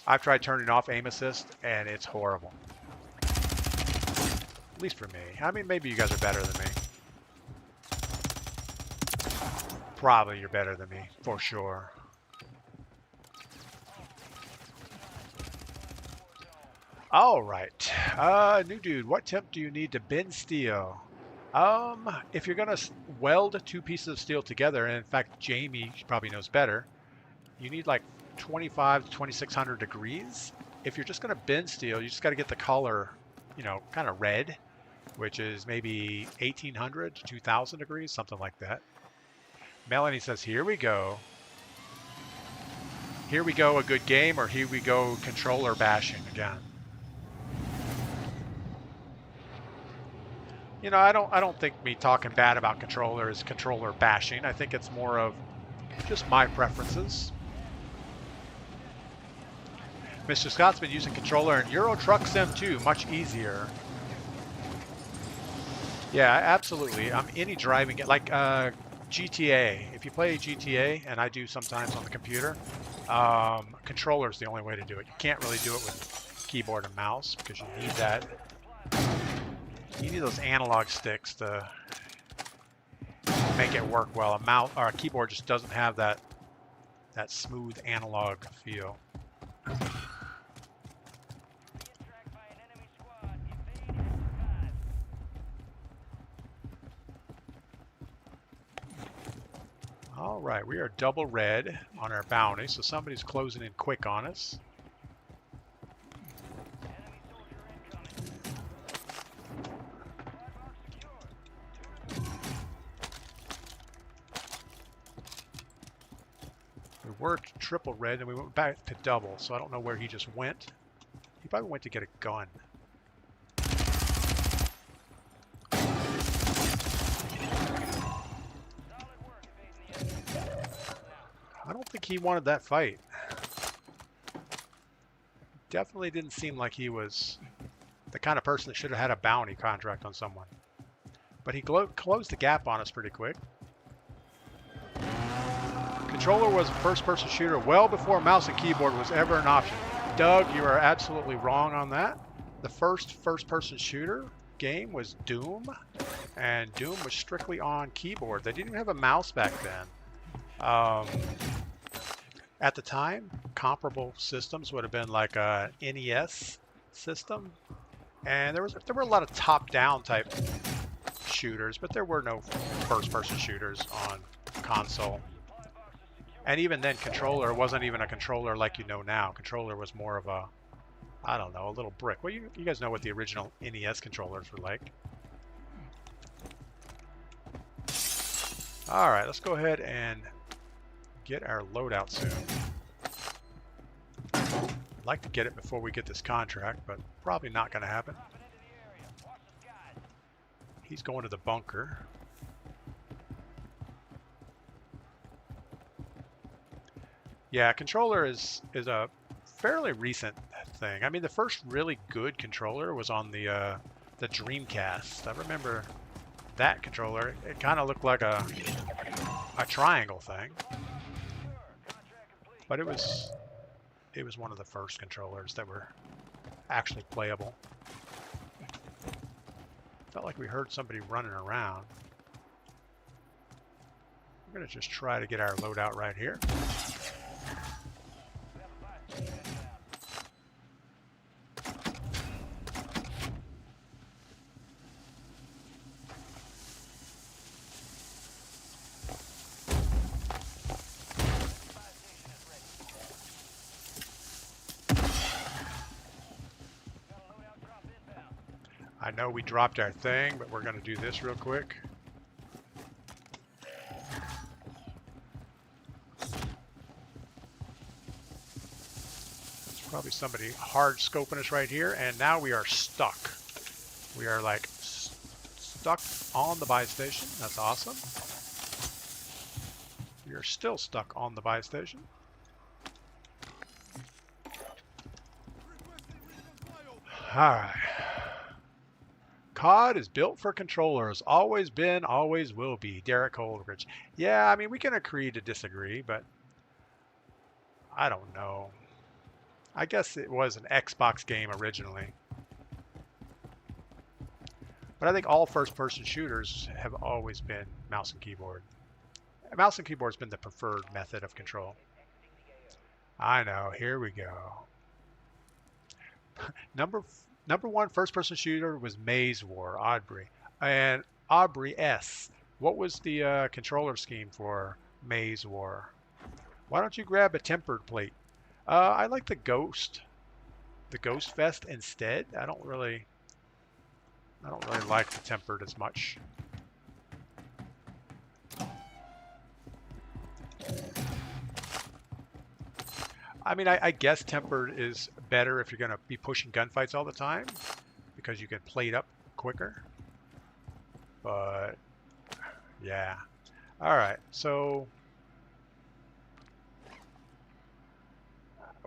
I've tried turning off aim assist, and it's horrible. At least for me. I mean, maybe you guys are better than me. Probably you're better than me, for sure. All right. New dude, what temp do you need to bend steel? If you're gonna weld 2 pieces of steel together, and in fact Jamie probably knows better, you need like 25 to 2600 degrees. If you're just gonna bend steel, you just got to get the color, kind of red, which is maybe 1800 to 2000 degrees, something like that. Melanie says, here we go. Here we go, a good game, or here we go, controller bashing again. I don't think me talking bad about controller is controller bashing. I think it's more of just my preferences. Mr. Scott's been using controller in Euro Truck Sim 2, much easier. Yeah, absolutely. Any driving, like GTA. If you play GTA, and I do sometimes on the computer, controller is the only way to do it. You can't really do it with keyboard and mouse because you need that. You need those analog sticks to make it work well. A mouse or a keyboard just doesn't have that smooth analog feel. All right, we are double red on our bounty, so somebody's closing in quick on us. We were triple red and we went back to double, so I don't know where he just went. He probably went to get a gun. I don't think he wanted that fight. Definitely didn't seem like he was the kind of person that should have had a bounty contract on someone. But he closed the gap on us pretty quick. Controller was a first-person shooter well before mouse and keyboard was ever an option. Doug, you are absolutely wrong on that. The first-person shooter game was Doom, and Doom was strictly on keyboard. They didn't even have a mouse back then. At the time, comparable systems would have been like a NES system, and there were a lot of top-down type shooters, but there were no first-person shooters on console. And even then, controller wasn't even a controller like you know now. Controller was more of a, I don't know, a little brick. Well, you guys know what the original NES controllers were like. All right, let's go ahead and get our loadout soon. I'd like to get it before we get this contract, but probably not going to happen. Dropping into the area. Watch the skies. He's going to the bunker. Yeah, controller is a fairly recent thing. I mean, the first really good controller was on the Dreamcast. I remember that controller. It kind of looked like a triangle thing, but it was one of the first controllers that were actually playable. Felt like we heard somebody running around. We're gonna just try to get our loadout right here. I know we dropped our thing, but we're going to do this real quick. There's probably somebody hard scoping us right here, and now we are stuck. We are like stuck on the buy station. That's awesome. We are still stuck on the buy station. All right. COD is built for controllers. Always been, always will be. Derek Holdridge. Yeah, I mean, we can agree to disagree, but I don't know. I guess it was an Xbox game originally. But I think all first-person shooters have always been mouse and keyboard. Mouse and keyboard's been the preferred method of control. I know. Here we go. Number one first-person shooter was Maze War, Aubrey. And Aubrey S. What was the controller scheme for Maze War? Why don't you grab a tempered plate? I like the Ghost Fest instead. I don't really like the tempered as much. I mean, I guess tempered is better if you're going to be pushing gunfights all the time because you can plate up quicker. But yeah. All right. So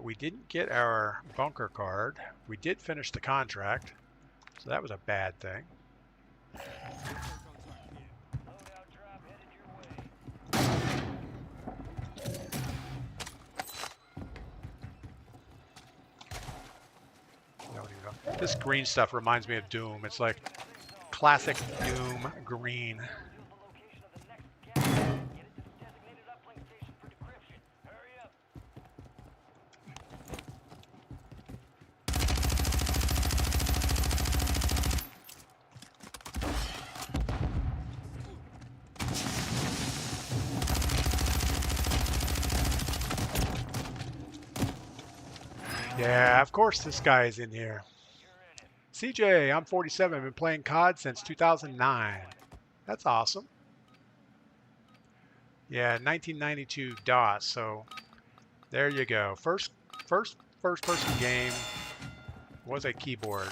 we didn't get our bunker card. We did finish the contract. So that was a bad thing. This green stuff reminds me of Doom. It's like classic Doom green. Yeah, of course this guy is in here. CJ, I'm 47. I've been playing COD since 2009. That's awesome. Yeah, 1992 DOS. So there you go. First person game was a keyboard.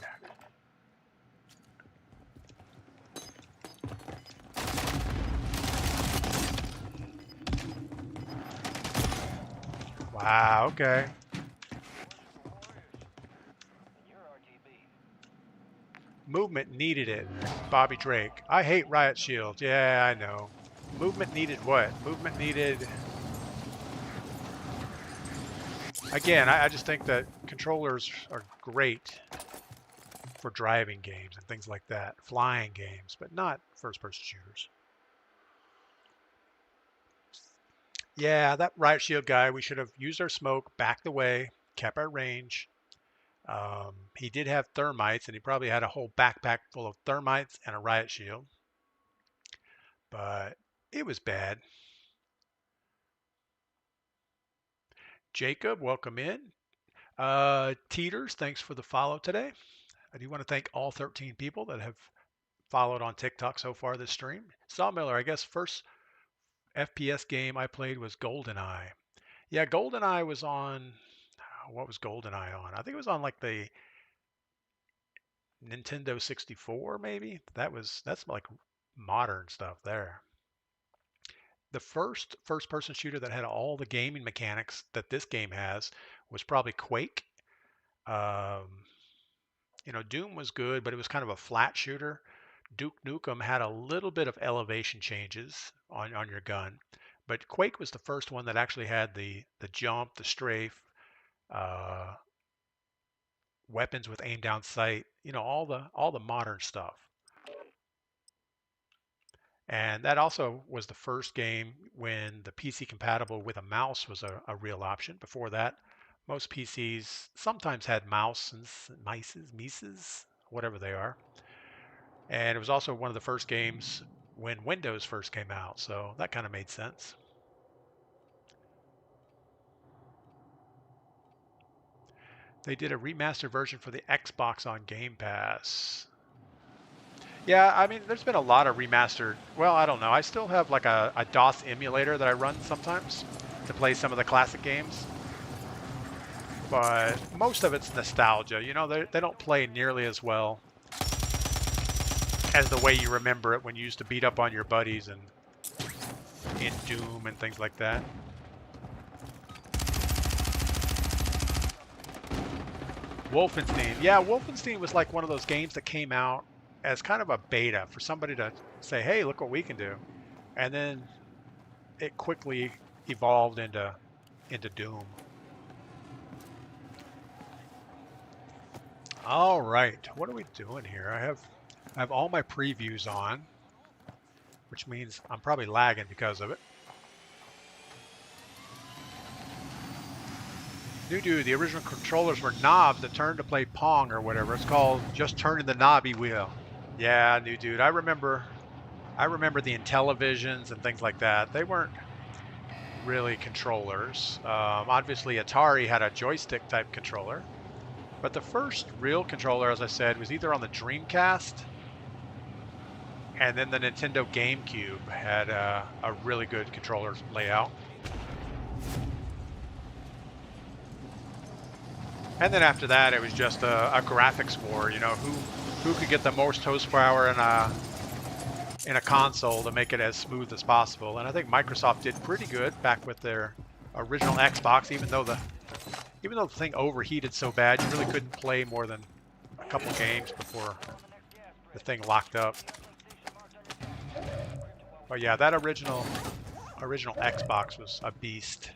Wow, okay. Movement needed it. Bobby Drake. I hate riot shields. Yeah, I know. Movement needed what? Movement needed... Again, I just think that controllers are great for driving games and things like that. Flying games, but not first-person shooters. Yeah, that riot shield guy, we should have used our smoke, backed away, kept our range. He did have thermites, and he probably had a whole backpack full of thermites and a riot shield. But it was bad. Jacob, welcome in. Teeters, thanks for the follow today. I do want to thank all 13 people that have followed on TikTok so far this stream. Saw Miller, I guess first FPS game I played was GoldenEye. Yeah, GoldenEye was on, what was GoldenEye on? I think it was on like the Nintendo 64, maybe. That's like modern stuff there. The first person shooter that had all the gaming mechanics that this game has was probably Quake. Um, Doom was good, but it was kind of a flat shooter. Duke Nukem had a little bit of elevation changes on your gun, but Quake was the first one that actually had the jump, the strafe, uh, weapons with aim down sight, all the modern stuff. And that also was the first game when the PC compatible with a mouse was a real option. Before that, most PCs sometimes had mices, whatever they are. And it was also one of the first games when Windows first came out, so that kind of made sense. They did a remastered version for the Xbox on Game Pass. Yeah, I mean, there's been a lot of remastered. Well, I don't know. I still have like a DOS emulator that I run sometimes to play some of the classic games. But most of it's nostalgia. They don't play nearly as well as the way you remember it when you used to beat up on your buddies and in Doom and things like that. Wolfenstein. Yeah, Wolfenstein was like one of those games that came out as kind of a beta for somebody to say, hey, look what we can do. And then it quickly evolved into Doom. All right, what are we doing here? I have all my previews on, which means I'm probably lagging because of it. The original controllers were knobs that turned to play Pong or whatever. It's called just turning the knobby wheel. Yeah, new dude. I remember the Intellivisions and things like that. They weren't really controllers. Obviously, Atari had a joystick type controller, but the first real controller, as I said, was either on the Dreamcast, and then the Nintendo GameCube had a really good controller layout. And then after that, it was just a graphics war. Who could get the most horsepower in a console to make it as smooth as possible. And I think Microsoft did pretty good back with their original Xbox, even though the thing overheated so bad you really couldn't play more than a couple games before the thing locked up. But yeah, that original Xbox was a beast.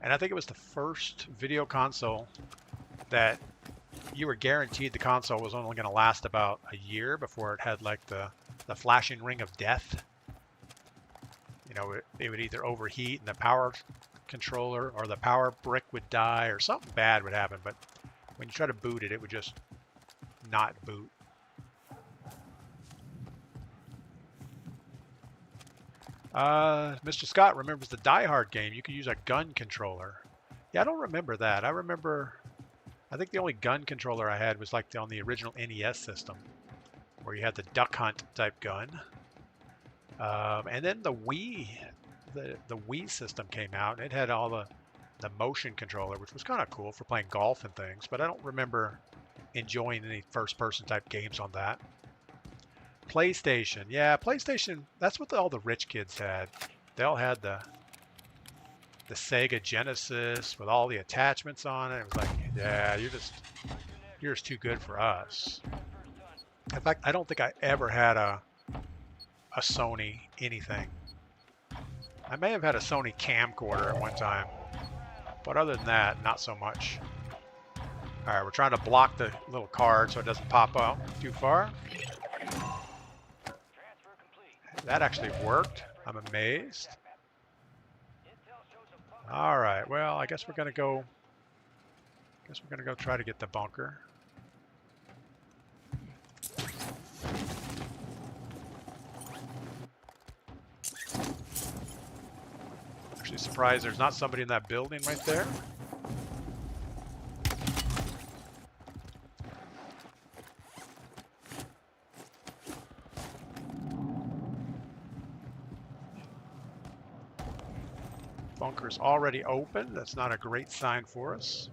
And I think it was the first video console that you were guaranteed the console was only going to last about a year before it had like the flashing ring of death. It would either overheat and the power controller or the power brick would die or something bad would happen. But when you try to boot it, it would just not boot. Mr. Scott remembers the Die Hard game. You could use a gun controller. Yeah, I don't remember that. I think the only gun controller I had was like on the original NES system, where you had the Duck Hunt type gun. And then the Wii, the Wii system came out, and it had all the motion controller, which was kind of cool for playing golf and things. But I don't remember enjoying any first-person type games on that. PlayStation. Yeah, PlayStation, that's what all the rich kids had. They all had the Sega Genesis with all the attachments on it. It was like, yeah, you're just too good for us. In fact, I don't think I ever had a Sony anything. I may have had a Sony camcorder at one time, but other than that, not so much. All right, we're trying to block the little card so it doesn't pop out too far. That actually worked. I'm amazed. All right, well, I guess we're gonna go try to get the bunker. Actually surprised there's not somebody in that building right there. Bunker's already open. That's not a great sign for us.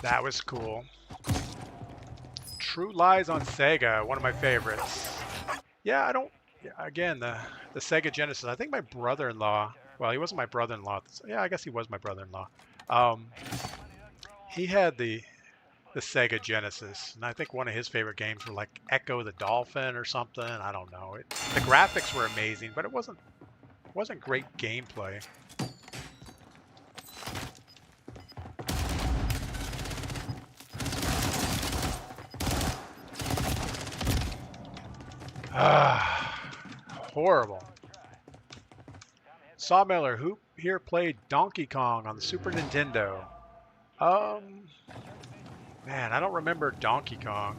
That was cool. True Lies on Sega, one of my favorites. Yeah, I don't. Yeah, again, the Sega Genesis. I think my brother-in-law. Well, he wasn't my brother-in-law. Yeah, I guess he was my brother-in-law. Um, he had the Sega Genesis, and I think one of his favorite games were like Echo the Dolphin or something. I don't know. The graphics were amazing, but it wasn't great gameplay. Ah, horrible. Sawmiller, who here played Donkey Kong on the Super Nintendo? Um, Man, I don't remember Donkey Kong.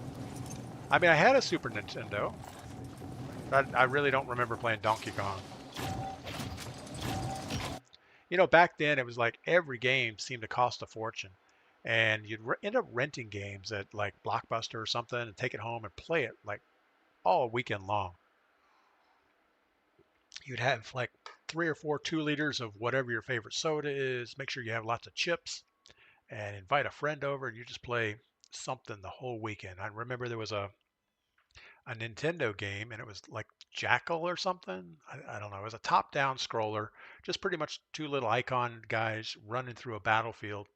I mean, I had a Super Nintendo, but I really don't remember playing Donkey Kong. You know, back then it was like every game seemed to cost a fortune, and you'd end up renting games at like Blockbuster or something and take it home and play it like all weekend long. You'd have like 3 or 4 2 liters of whatever your favorite soda is. Make sure you have lots of chips and invite a friend over, and you just play something the whole weekend. I remember there was a Nintendo game, and it was like Jackal or something. I don't know. It was a top-down scroller, just pretty much 2 little icon guys running through a battlefield,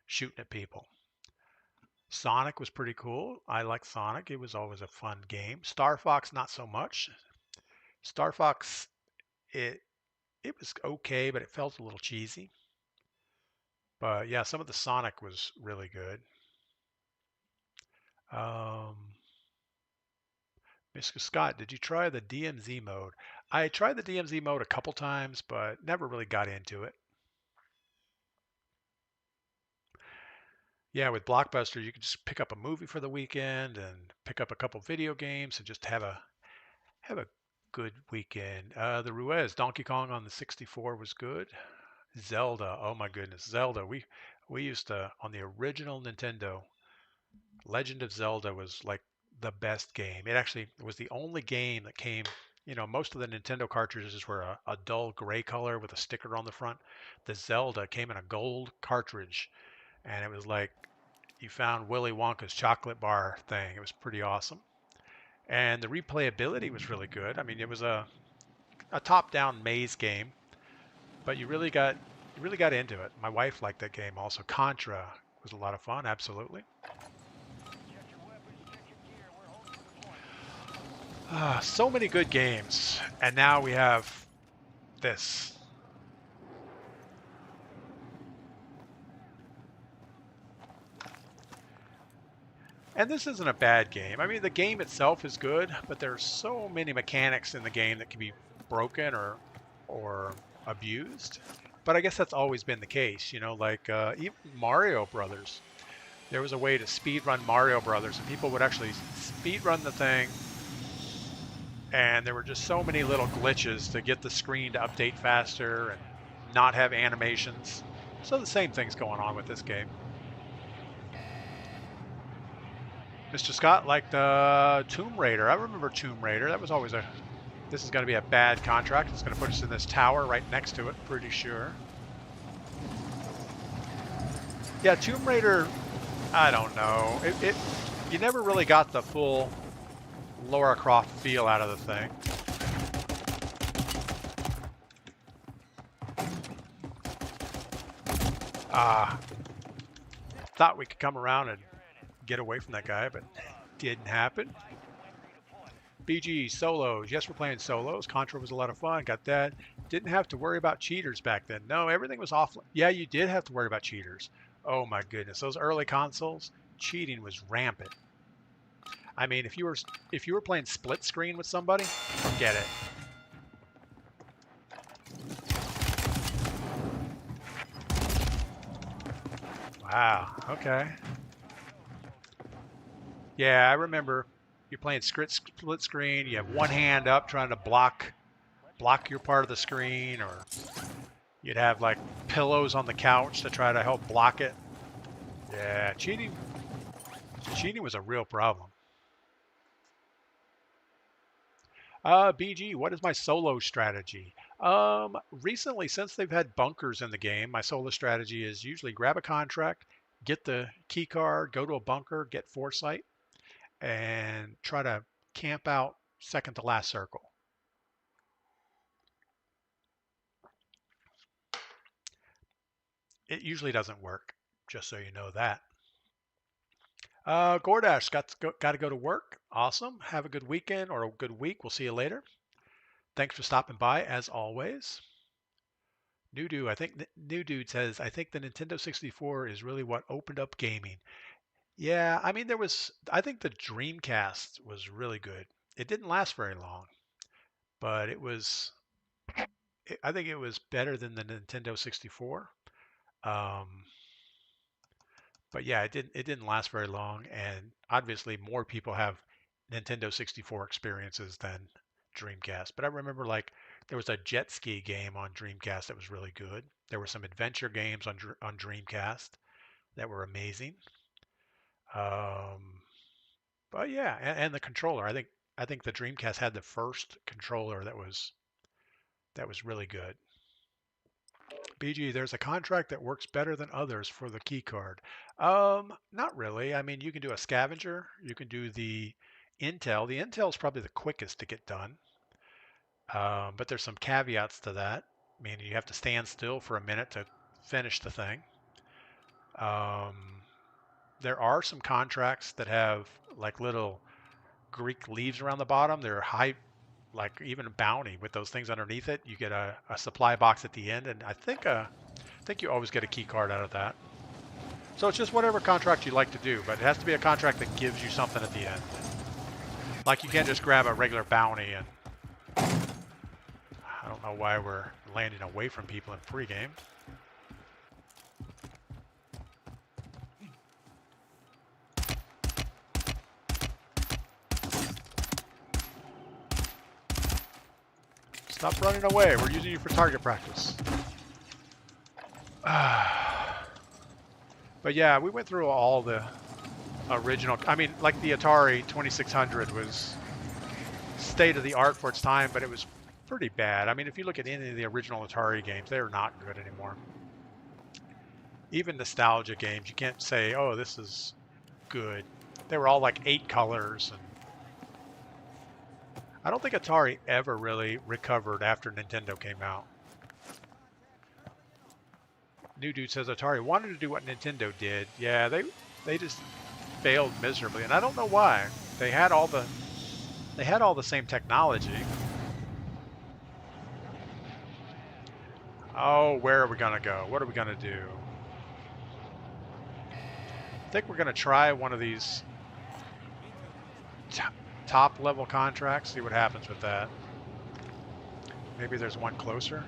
shooting at people. Sonic was pretty cool. I liked Sonic. It was always a fun game. Star Fox, not so much. Star Fox, it was okay, but it felt a little cheesy. But yeah, some of the Sonic was really good. Um, Mr. Scott, did you try the DMZ mode? I tried the DMZ mode a couple times, but never really got into it. Yeah, with Blockbuster, you can just pick up a movie for the weekend and pick up a couple video games and just have a good weekend. The Ruiz Donkey Kong on the 64 was good. Zelda, oh my goodness, Zelda. We used to on the original Nintendo. Legend of Zelda was like the best game. It actually was the only game that came. You know, most of the Nintendo cartridges were a dull gray color with a sticker on the front. The Zelda came in a gold cartridge, and it was like you found Willy Wonka's chocolate bar thing. It was pretty awesome. And the replayability was really good. I mean, it was a top-down maze game, but you really got into it. My wife liked that game also. Contra was a lot of fun, absolutely. So many good games, and now we have this. And this isn't a bad game. I mean, the game itself is good, but there's so many mechanics in the game that can be broken or abused. But I guess that's always been the case, you know, like even Mario Brothers. There was a way to speed run Mario Brothers, and people would actually speed run the thing, and there were just so many little glitches to get the screen to update faster and not have animations. So the same thing's going on with this game. Mr. Scott liked Tomb Raider. I remember Tomb Raider. That was always a. This is going to be a bad contract. It's going to put us in this tower right next to it, pretty sure. Yeah, Tomb Raider. I don't know. You never really got the full Lara Croft feel out of the thing. Thought we could come around and get away from that guy, but didn't happen. BG solos. Yes, we're playing solos. Contra was a lot of fun. Got that. Didn't have to worry about cheaters back then. No, everything was off. Yeah, you did have to worry about cheaters. Oh my goodness, those early consoles, cheating was rampant. I mean, if you were playing split screen with somebody, forget it. Wow. Okay. Yeah, I remember you're playing split screen. You have one hand up trying to block block your part of the screen, or you'd have like pillows on the couch to try to help block it. Yeah, cheating was a real problem. BG, what is my solo strategy? Recently, since they've had bunkers in the game, my solo strategy is usually grab a contract, get the key card, go to a bunker, get foresight, and try to camp out second to last circle. It usually doesn't work, just so you know that. Gordash, got to go to work. Awesome. Have a good weekend or a good week. We'll see you later. Thanks for stopping by as always. New Dude, New Dude says, I think the Nintendo 64 is really what opened up gaming. Yeah, I mean I think the Dreamcast was really good. It didn't last very long, but I think it was better than the Nintendo 64. Um, but yeah, it didn't last very long, and obviously more people have Nintendo 64 experiences than Dreamcast. But I remember like there was a jet ski game on Dreamcast that was really good. There were some adventure games on Dreamcast that were amazing. Um, but yeah, and the controller. I think the Dreamcast had the first controller that was really good. BG, there's a contract that works better than others for the key card. Not really. I mean, you can do a scavenger. You can do the Intel. The Intel is probably the quickest to get done. But there's some caveats to that. I mean, you have to stand still for a minute to finish the thing. Um, there are some contracts that have like little Greek leaves around the bottom. They're high, like even a bounty with those things underneath it. You get a supply box at the end, and I think you always get a key card out of that. So it's just whatever contract you like to do, but it has to be a contract that gives you something at the end. Like you can't just grab a regular bounty, and I don't know why we're landing away from people in pregame. Stop running away. We're using you for target practice. But yeah, we went through all the original. I mean, like the Atari 2600 was state of the art for its time, but it was pretty bad. I mean, if you look at any of the original Atari games, they're not good anymore. Even nostalgia games, you can't say, oh, this is good. They were all like 8 colors. And I don't think Atari ever really recovered after Nintendo came out. New Dude says Atari wanted to do what Nintendo did. Yeah, they just failed miserably, and I don't know why. They had all the same technology. Oh, where are we gonna go? What are we gonna do? I think we're gonna try one of these top level contracts. See what happens with that. Maybe there's one closer.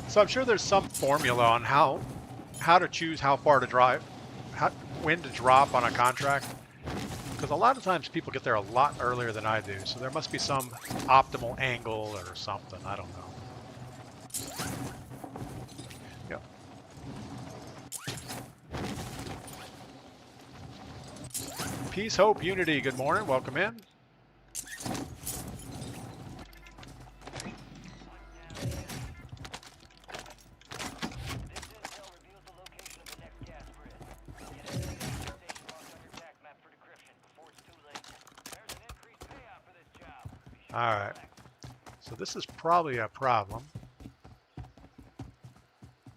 So I'm sure there's some formula on how to choose how far to drive, when to drop on a contract. Because a lot of times people get there a lot earlier than I do. So there must be some optimal angle or something. I don't know. Yep. Peace, hope, unity. Good morning. Welcome in. Alright, so this is probably a problem.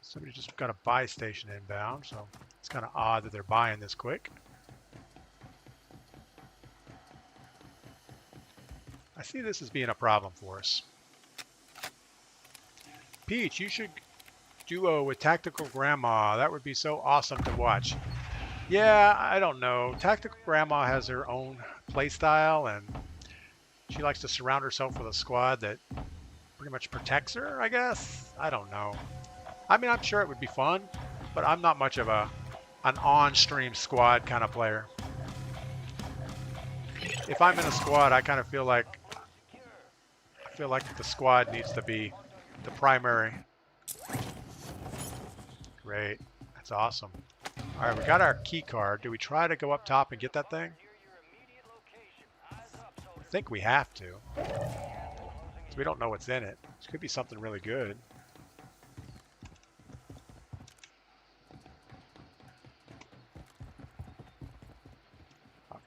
Somebody just got a buy station inbound, so it's kind of odd that they're buying this quick. I see this as being a problem for us. Peach, you should duo with Tactical Grandma. That would be so awesome to watch. Yeah, I don't know. Tactical Grandma has her own play style, and she likes to surround herself with a squad that pretty much protects her, I guess. I don't know. I mean, I'm sure it would be fun. but I'm not much of an on-stream squad kind of player. If I'm in a squad, I kind of feel like the squad needs to be the primary. Great, that's awesome. All right, we got our key card. Do we try to go up top and get that thing? I think we have to. So we don't know what's in it. This could be something really good.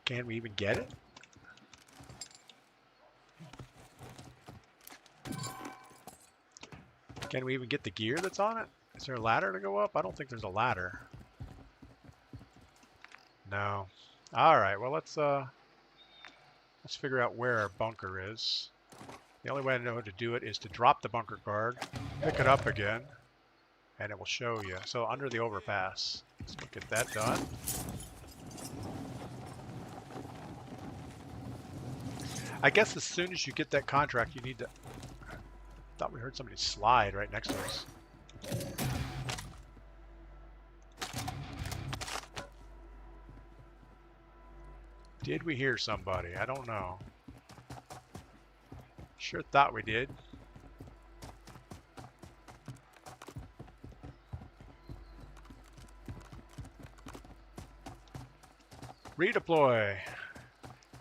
Can we even get it? Can we even get the gear that's on it? Is there a ladder to go up? I don't think there's a ladder. No. All right. Well, let's figure out where our bunker is. The only way I know how to do it is to drop the bunker card, pick it up again, and it will show you. So under the overpass. Let's go get that done. I guess as soon as you get that contract, you need to... I thought we heard somebody slide right next to us. Did we hear somebody? I don't know. Sure thought we did. Redeploy.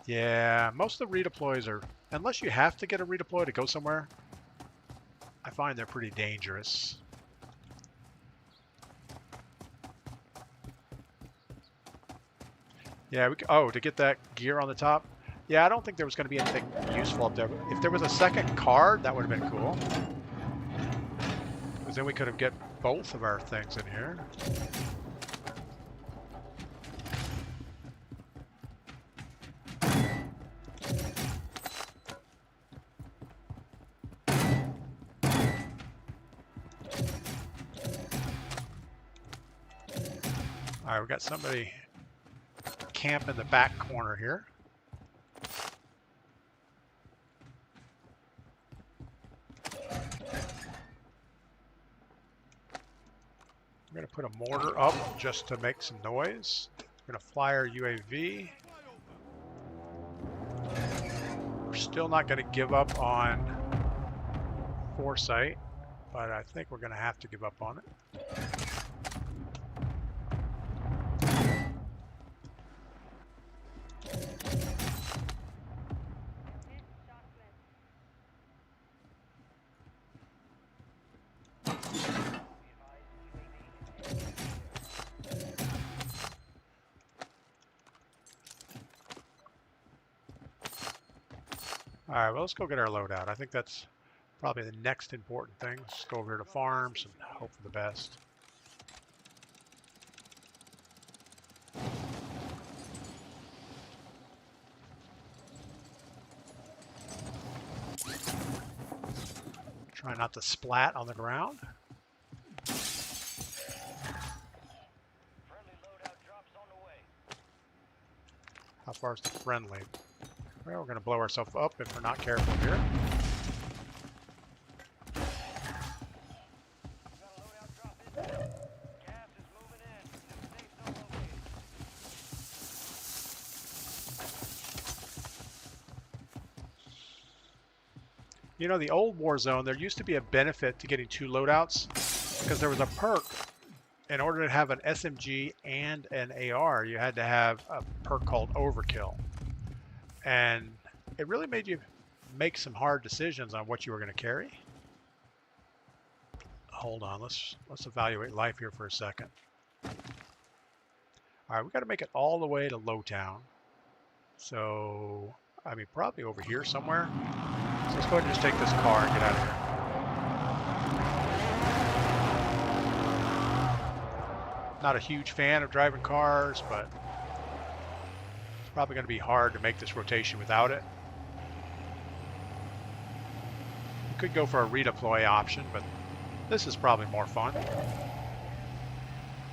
Yeah, most of the redeploys are, unless you have to get a redeploy to go somewhere, I find they're pretty dangerous. Yeah, to get that gear on the top. Yeah, I don't think there was going to be anything useful up there. If there was a second card, that would have been cool. Because then we could have get both of our things in here. All right, we got somebody camp in the back corner here. We're going to put a mortar up just to make some noise. We're going to fly our UAV. We're still not going to give up on foresight, but I think we're going to have to give up on it. All right, well, let's go get our loadout. I think that's probably the next important thing. Let's go over here to farms and hope for the best. Try not to splat on the ground. How far is the friendly? Well, we're going to blow ourselves up if we're not careful here. You know, the old Warzone, there used to be a benefit to getting 2 loadouts because there was a perk. In order to have an SMG and an AR, you had to have a perk called Overkill. And it really made you make some hard decisions on what you were going to carry. Hold on, let's evaluate life here for a second. All right, we got to make it all the way to Lowtown. So, I mean, probably over here somewhere. So let's go ahead and just take this car and get out of here. Not a huge fan of driving cars, but it's probably going to be hard to make this rotation without it. You could go for a redeploy option, but this is probably more fun.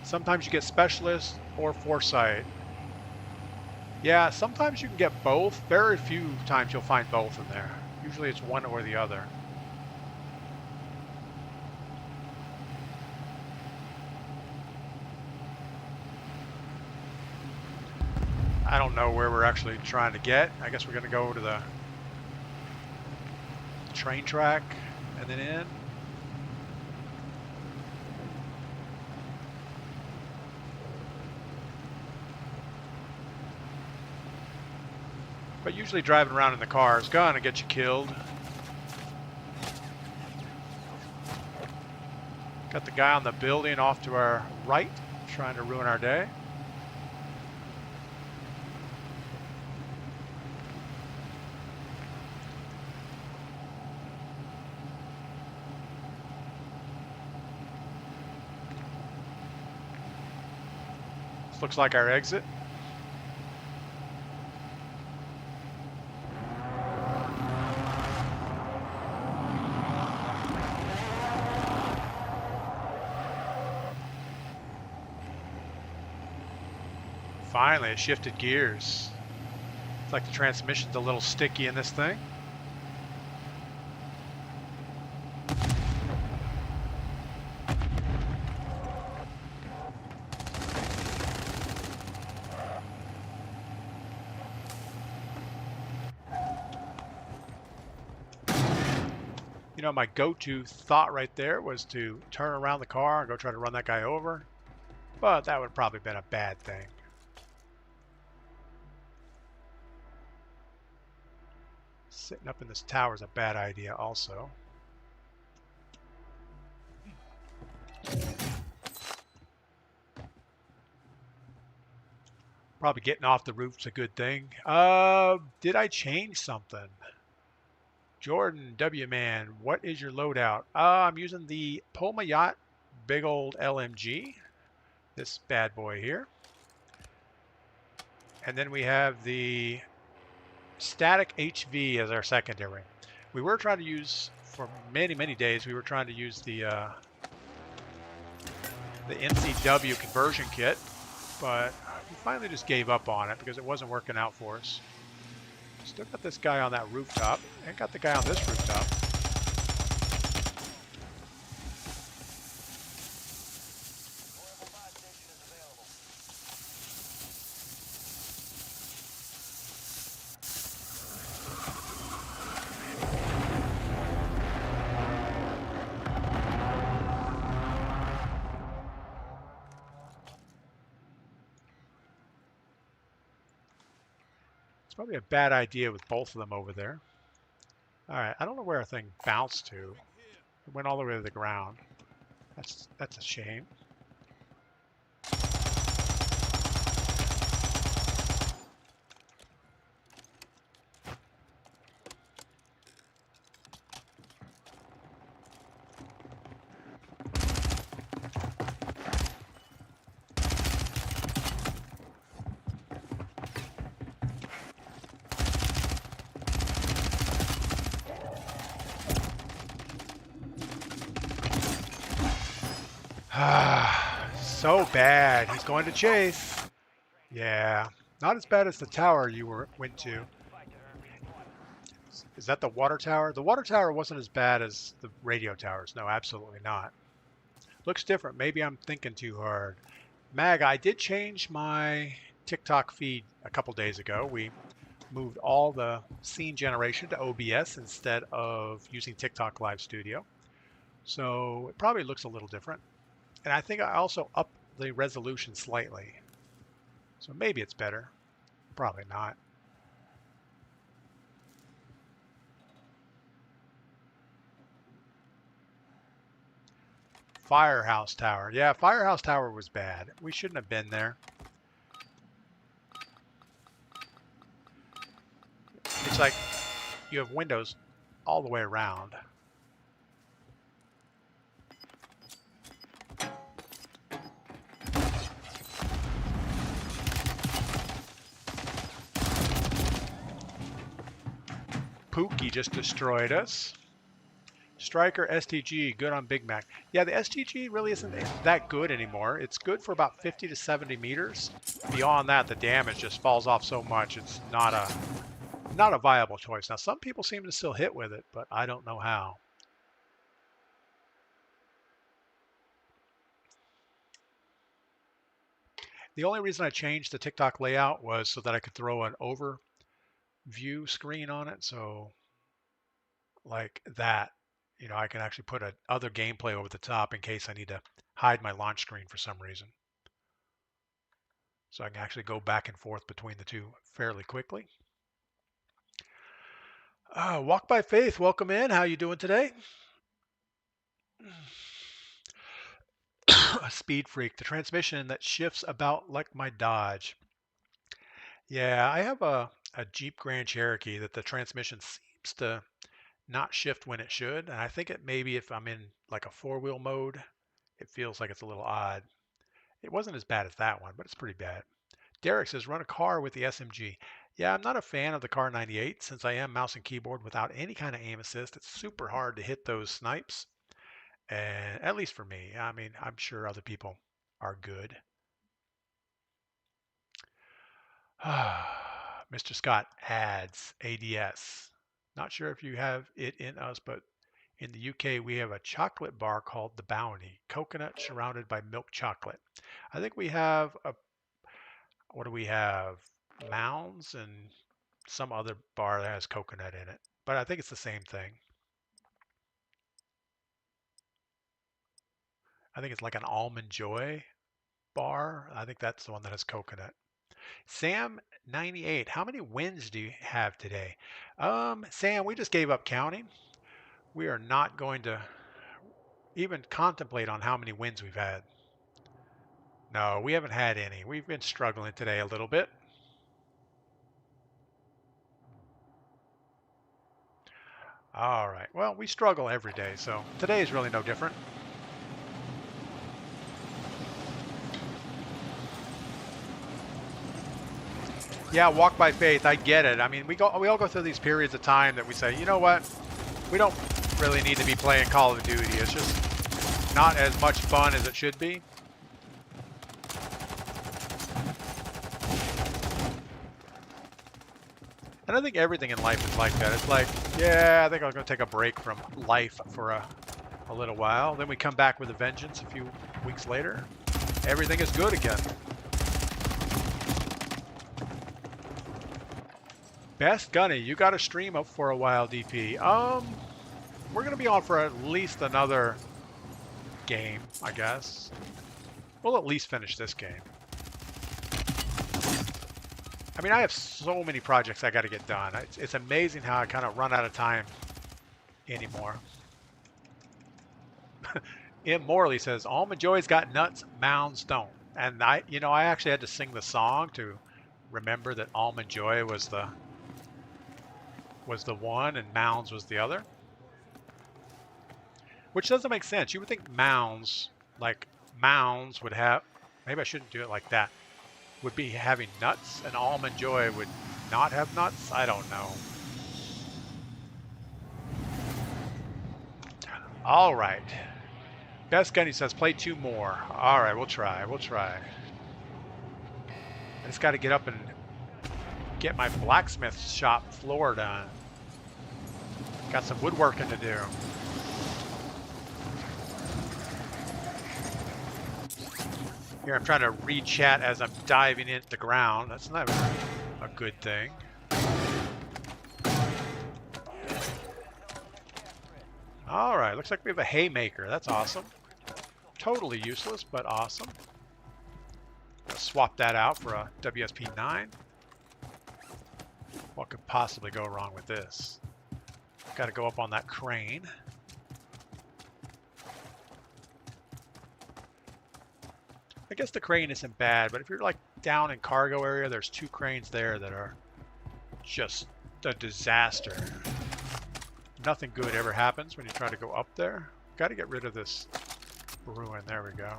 Sometimes you get specialist or foresight. Yeah, sometimes you can get both. Very few times you'll find both in there. Usually it's one or the other. I don't know where we're actually trying to get. I guess we're going to go to the train track and then in. But usually driving around in the car is going to get you killed. Got the guy on the building off to our right, trying to ruin our day. This looks like our exit. Finally, it shifted gears. It's like the transmission's a little sticky in this thing. You know, my go-to thought right there was to turn around the car and go try to run that guy over, but that would have probably been a bad thing. Sitting up in this tower is a bad idea also. Probably getting off the roof's a good thing. Did I change something? Jordan W Man, what is your loadout? I'm using the Poma Yacht big old LMG, this bad boy here. And then we have the static HV as our secondary. We were trying to use, for many days, we were trying to use the NCW conversion kit, but we finally just gave up on it because it wasn't working out for us. Still got this guy on that rooftop, and got the guy on this rooftop. It's probably a bad idea with both of them over there. All right, I don't know where our thing bounced to. It went all the way to the ground. That's a shame. So bad. He's going to chase. Yeah, not as bad as the tower you went to. Is that the water tower? The water tower wasn't as bad as the radio towers. No, absolutely not. Looks different. Maybe I'm thinking too hard. Mag, I did change my TikTok feed a couple days ago. We moved all the scene generation to OBS instead of using TikTok Live Studio. So it probably looks a little different. And I think I also upped the resolution slightly. So maybe it's better. Probably not. Firehouse Tower. Yeah, Firehouse Tower was bad. We shouldn't have been there. It's like you have windows all the way around. Pookie just destroyed us. Striker STG, good on Big Mac. Yeah, the STG really isn't that good anymore. It's good for about 50 to 70 meters. Beyond that, the damage just falls off so much. It's not a viable choice. Now, some people seem to still hit with it, but I don't know how. The only reason I changed the TikTok layout was so that I could throw an overview screen on it. So like that, I can actually put other gameplay over the top in case I need to hide my launch screen for some reason. So I can actually go back and forth between the two fairly quickly. Walk by Faith, welcome in. How you doing today? A speed freak, the transmission that shifts about like my Dodge. Yeah, I have a Jeep Grand Cherokee that the transmission seems to not shift when it should. And I think it maybe if I'm in like a four-wheel mode, it feels like it's a little odd. It wasn't as bad as that one, but it's pretty bad. Derek says, run a car with the SMG. Yeah, I'm not a fan of the Car 98 since I am mouse and keyboard without any kind of aim assist. It's super hard to hit those snipes, and at least for me. I mean, I'm sure other people are good. Mr. Scott adds ADS. Not sure if you have it in us, but in the UK we have a chocolate bar called the Bounty, coconut surrounded by milk chocolate. I think we have what do we have? Mounds and some other bar that has coconut in it. But I think it's the same thing. I think it's like an almond joy bar. I think that's the one that has coconut. Sam 98, how many wins do you have today? Sam, we just gave up counting. We are not going to even contemplate on how many wins we've had. No, we haven't had any. We've been struggling today a little bit. All right. Well, we struggle every day, so today is really no different. Yeah, walk by faith. I get it. I mean, we all go through these periods of time that we say, you know what? We don't really need to be playing Call of Duty. It's just not as much fun as it should be. And I think everything in life is like that. It's like, yeah, I think I'm going to take a break from life for a little while. Then we come back with a vengeance a few weeks later. Everything is good again. Best Gunny, you got to stream up for a while, DP. We're going to be on for at least another game, I guess. We'll at least finish this game. I mean, I have so many projects I got to get done. It's amazing how I kind of run out of time anymore. M. Morley says, Almond Joy's got nuts, Mounds don't. And I actually had to sing the song to remember that Almond Joy was the one and Mounds was the other. Which doesn't make sense. You would think Mounds would have, maybe I shouldn't do it like that, would be having nuts and Almond Joy would not have nuts? I don't know. All right. Best Gunny says, play 2 more. All right, we'll try. I just got to get up and get my blacksmith shop floor done. Got some woodworking to do. Here, I'm trying to read chat as I'm diving into the ground. That's not a good thing. All right, looks like we have a haymaker. That's awesome. Totally useless, but awesome. Let's swap that out for a WSP-9. What could possibly go wrong with this? Got to go up on that crane. I guess the crane isn't bad, but if you're like down in cargo area, there's 2 cranes there that are just a disaster. Nothing good ever happens when you try to go up there. Got to get rid of this ruin. There we go.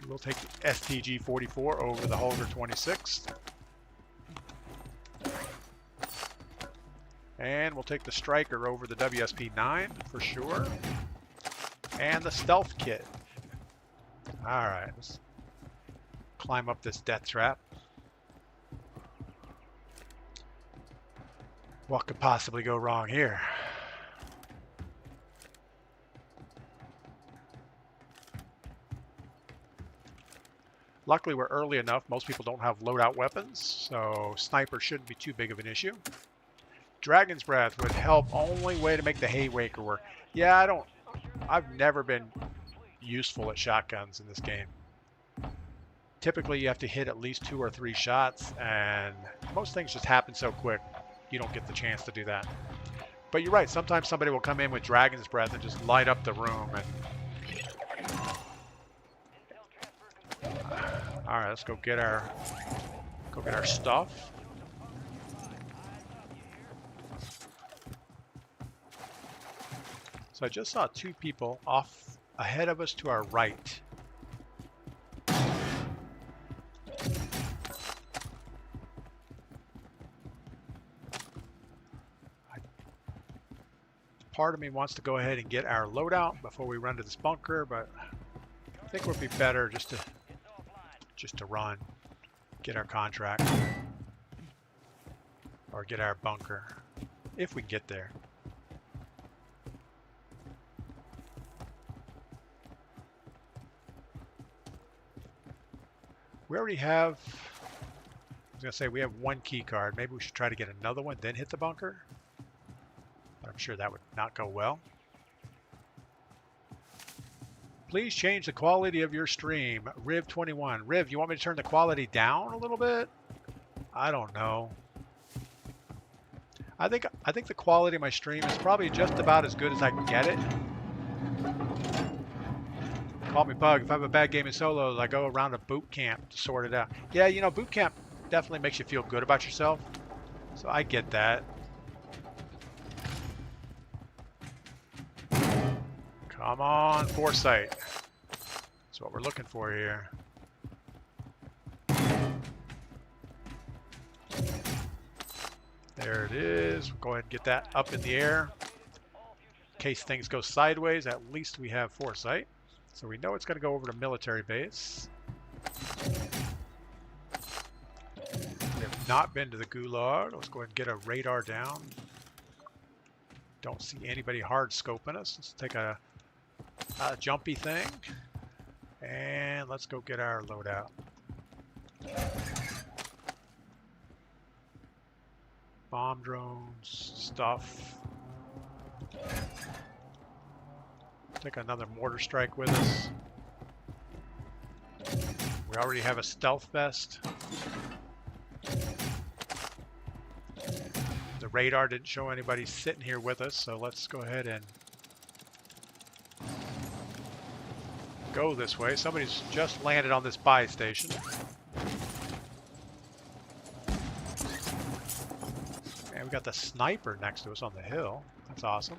We'll take the STG-44 over the Holger 26. And we'll take the Striker over the WSP-9 for sure. And the Stealth Kit. Alright, let's climb up this death trap. What could possibly go wrong here? Luckily, we're early enough. Most people don't have loadout weapons, so sniper shouldn't be too big of an issue. Dragon's Breath would help. Only way to make the Haymaker work. Yeah, I've never been useful at shotguns in this game. Typically, you have to hit at least 2 or 3 shots, and most things just happen so quick, you don't get the chance to do that. But you're right. Sometimes somebody will come in with Dragon's Breath and just light up the room. And all right, let's go get our stuff. So I just saw 2 people off ahead of us to our right. Part of me wants to go ahead and get our loadout before we run to this bunker, but I think it would be better just to run, get our contract, or get our bunker, if we can get there. We already have, I was going to say we have 1 key card. Maybe we should try to get another one, then hit the bunker. But I'm sure that would not go well. Please change the quality of your stream. Riv21. Riv, you want me to turn the quality down a little bit? I don't know. I think the quality of my stream is probably just about as good as I can get it. Call me Bug. If I have a bad game in solos, I go around a boot camp to sort it out. Yeah, you know, boot camp definitely makes you feel good about yourself. So I get that. Come on, foresight. That's what we're looking for here. There it is. We'll go ahead and get that up in the air. In case things go sideways, at least we have foresight. So we know it's going to go over to military base. We have not been to the Gulag. Let's go ahead and get a radar down. Don't see anybody hard scoping us. Let's take a jumpy thing. And let's go get our loadout. Bomb drones, stuff. Take another mortar strike with us. We already have a stealth vest. The radar didn't show anybody sitting here with us, so let's go ahead and go this way. Somebody's just landed on this buy station. And we got the sniper next to us on the hill. That's awesome.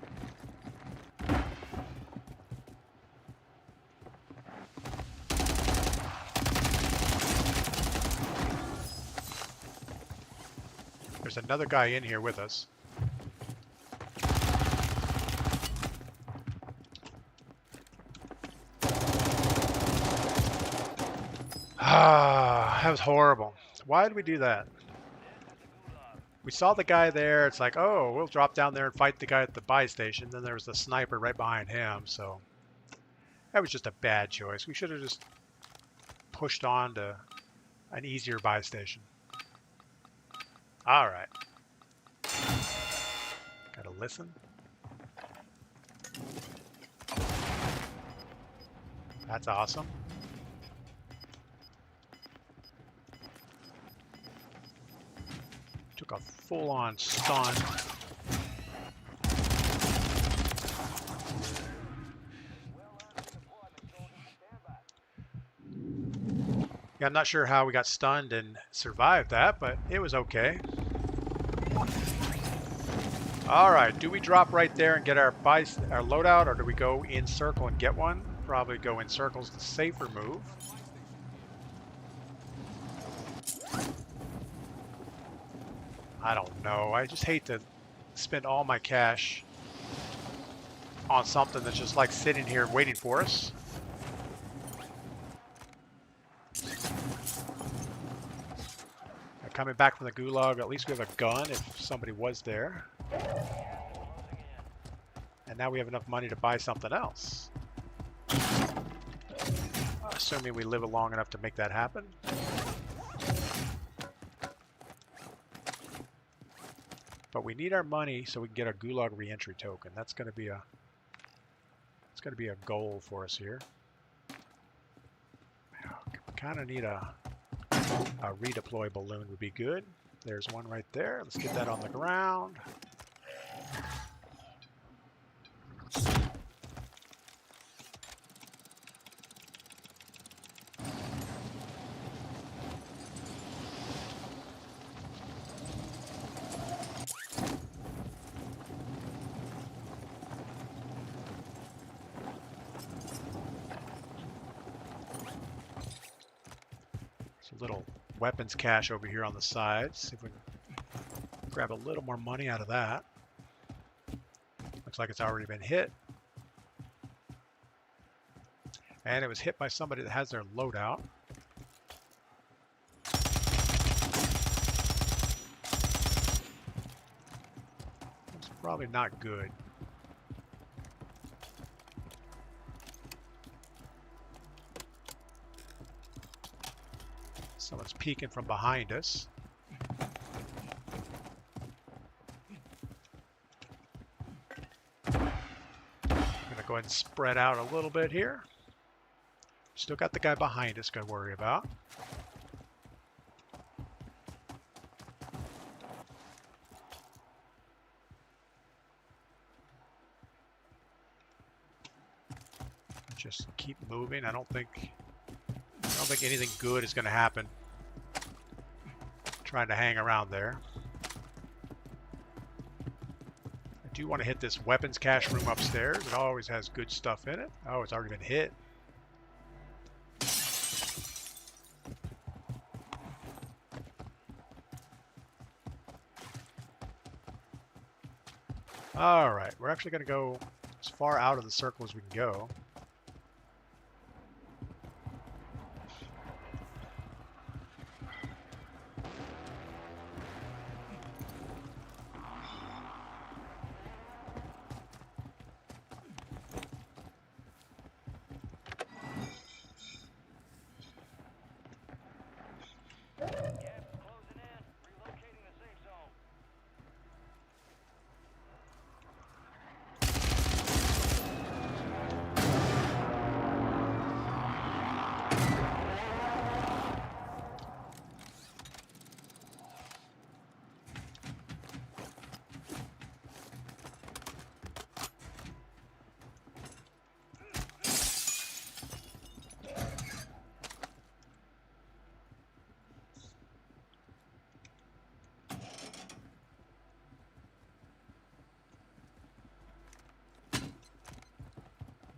There's another guy in here with us. Ah, that was horrible. Why did we do that? We saw the guy there. It's like, oh, we'll drop down there and fight the guy at the buy station. Then there was the sniper right behind him. So that was just a bad choice. We should have just pushed on to an easier buy station. All right. Gotta listen. That's awesome. Took a full-on stun. Yeah, I'm not sure how we got stunned and survived that, but it was okay. All right, do we drop right there and get our loadout, or do we go in circle and get one? Probably go in circles, the safer move. I don't know. I just hate to spend all my cash on something that's just like sitting here waiting for us. Coming back from the Gulag, at least we have a gun if somebody was there. And now we have enough money to buy something else. assuming we live long enough to make that happen. But we need our money so we can get our Gulag reentry token. That's going to be a goal for us here. Kind of need a redeploy balloon would be good. There's one right there. Let's get that on the ground. There's a little weapons cache over here on the side. See if we can grab a little more money out of that. Looks like it's already been hit. And it was hit by somebody that has their loadout. It's probably not good. Someone's peeking from behind us. I'm going to go ahead and spread out a little bit here. Still got the guy behind us to worry about. Just keep moving. I don't think anything good is going to happen. Trying to hang around there. I do want to hit this weapons cache room upstairs. It always has good stuff in it. Oh, it's already been hit. All right, we're actually going to go as far out of the circle as we can go.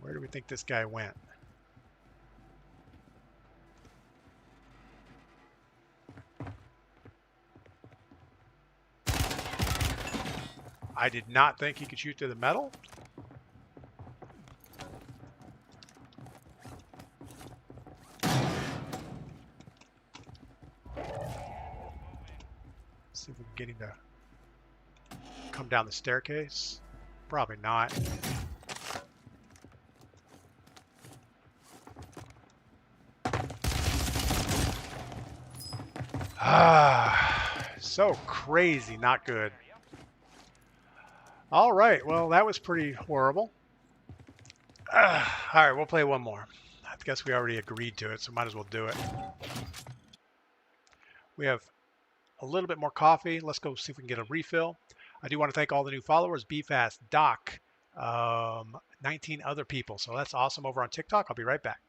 Where do we think this guy went? I did not think he could shoot through the metal. See if we can get him to come down the staircase. Probably not. So crazy, not good. All right, well, that was pretty horrible. All right, we'll play one more. I guess we already agreed to it, so might as well do it. We have a little bit more coffee. Let's go see if we can get a refill. I do want to thank all the new followers, BFast, Doc, 19 other people. So that's awesome over on TikTok. I'll be right back.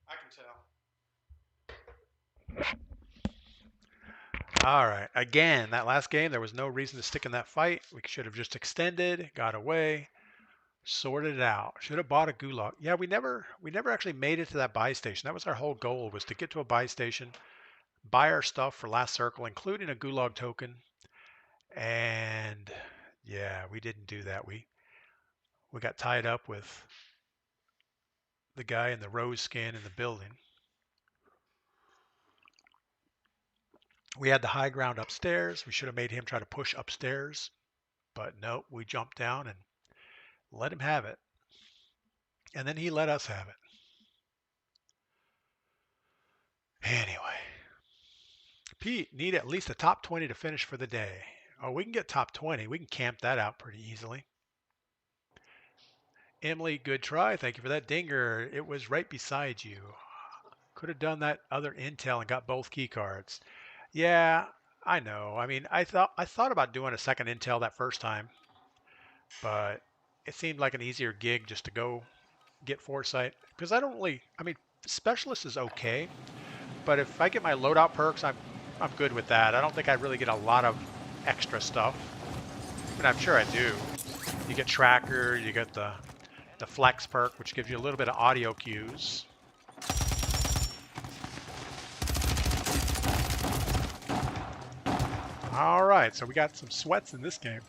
I can tell. All right. Again, that last game, there was no reason to stick in that fight. We should have just extended, got away, sorted it out. Should have bought a gulag. Yeah, we never actually made it to that buy station. That was our whole goal, was to get to a buy station, buy our stuff for last circle, including a gulag token. And yeah, we didn't do that. We got tied up with the guy in the rose skin in the building. We had the high ground upstairs. We should have made him try to push upstairs, but nope, we jumped down and let him have it. And then he let us have it. Anyway, Pete, need at least a top 20 to finish for the day. Oh, we can get top 20. We can camp that out pretty easily. Emily, good try. Thank you for that dinger. It was right beside you. Could have done that other intel and got both key cards. Yeah, I know. I mean, I thought about doing a second intel that first time, but it seemed like an easier gig just to go get foresight because I don't really. I mean, specialist is okay, but if I get my loadout perks, I'm good with that. I don't think I really get a lot of extra stuff. I mean, I'm sure I do. You get tracker, you get the flex perk, which gives you a little bit of audio cues. All right, so we got some sweats in this game.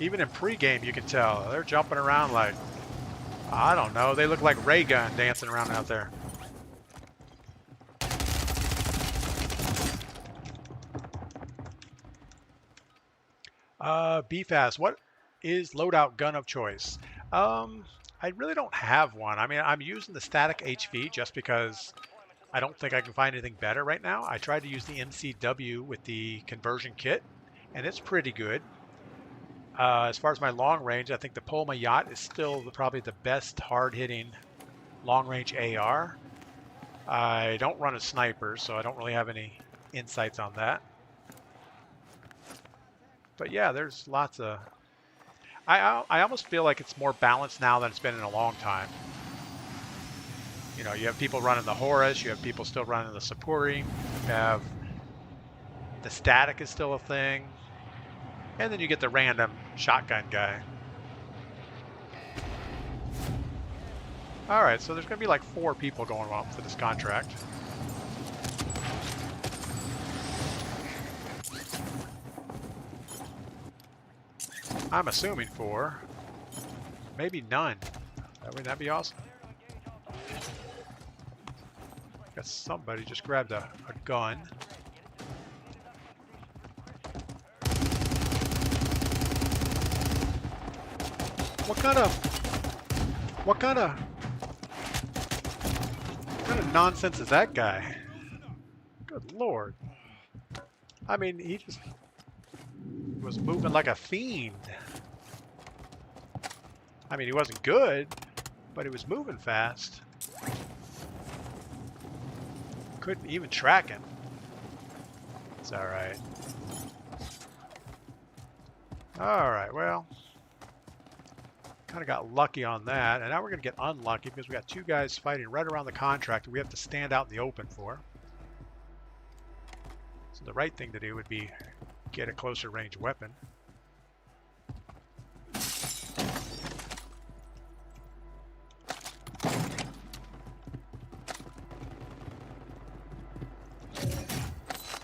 Even in pregame, you can tell they're jumping around like, I don't know, they look like ray gun dancing around out there. BFAS, what is loadout gun of choice? I really don't have one. I mean, I'm using the static HV just because I don't think I can find anything better right now. I tried to use the MCW with the conversion kit, and it's pretty good. As far as my long range, I think the Pullman Yacht is still probably the best hard-hitting long-range AR. I don't run a sniper, so I don't really have any insights on that. But yeah, there's lots of... I almost feel like it's more balanced now than it's been in a long time. You know, you have people running the Horus, you have people still running the Sapuri, you have the static is still a thing, and then you get the random shotgun guy. All right, so there's going to be like 4 people going up for this contract. I'm assuming 4, maybe none. Wouldn't that be awesome? Guess somebody just grabbed a gun. What kind of nonsense is that guy? Good Lord. I mean, he just was moving like a fiend. I mean, he wasn't good, but he was moving fast. Couldn't even track him. It's all right. All right, well, kind of got lucky on that, and now we're going to get unlucky because we got 2 guys fighting right around the contract that we have to stand out in the open for. So the right thing to do would be get a closer range weapon.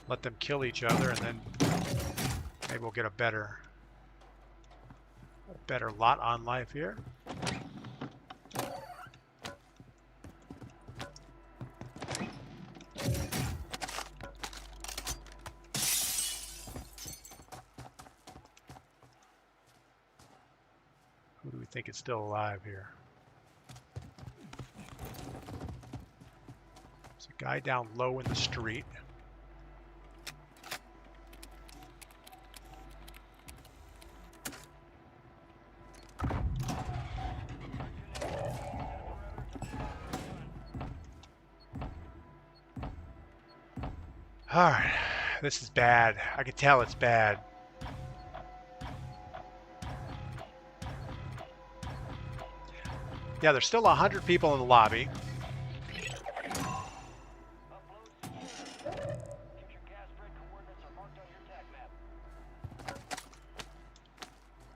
Let them kill each other, and then maybe we'll get a better lot on life here. Who do we think is still alive here? There's a guy down low in the street. All right, this is bad. I can tell it's bad. Yeah, there's still 100 people in the lobby.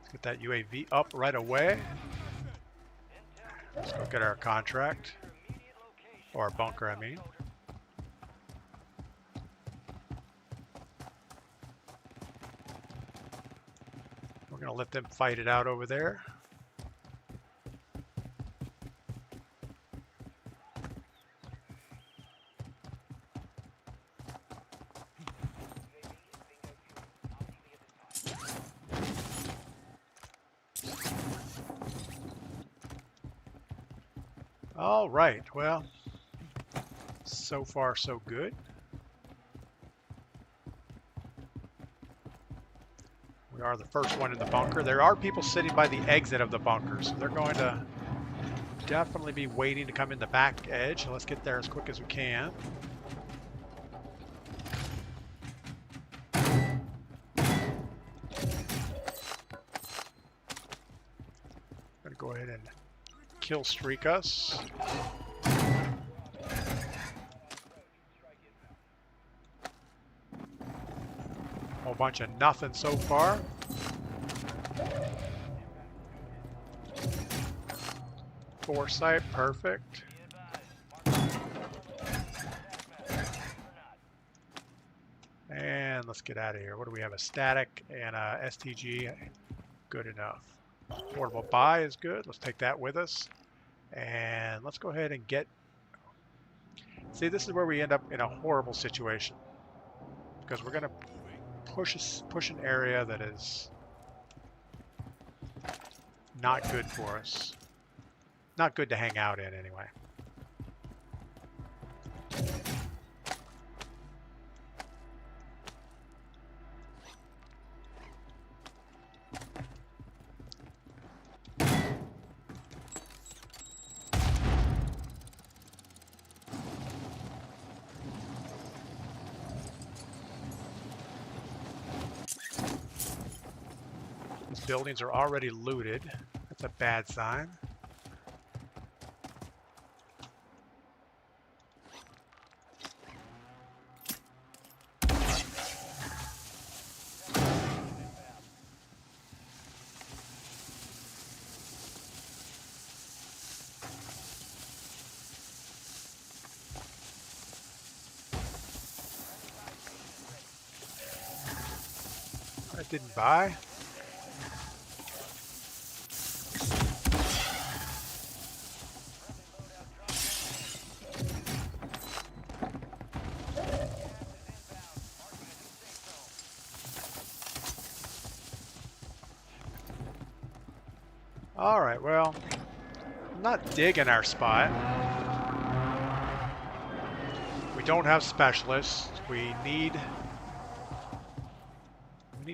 Let's get that UAV up right away. Let's go get our contract. Or our bunker, I mean. We're going to let them fight it out over there. All right, well, so far so good. We are the first one in the bunker. There are people sitting by the exit of the bunker, so they're going to definitely be waiting to come in the back edge. So let's get there as quick as we can. Gonna go ahead and kill streak us. Whole bunch of nothing so far. Foresight, perfect. And let's get out of here. What do we have? A static and a STG. Good enough. Portable buy is good. Let's take that with us. And let's go ahead and get... See, this is where we end up in a horrible situation. Because we're going to push an area that is not good for us. Not good to hang out in, anyway. These buildings are already looted. That's a bad sign. That didn't buy. All right, well, I'm not digging our spot. We don't have specialists. We need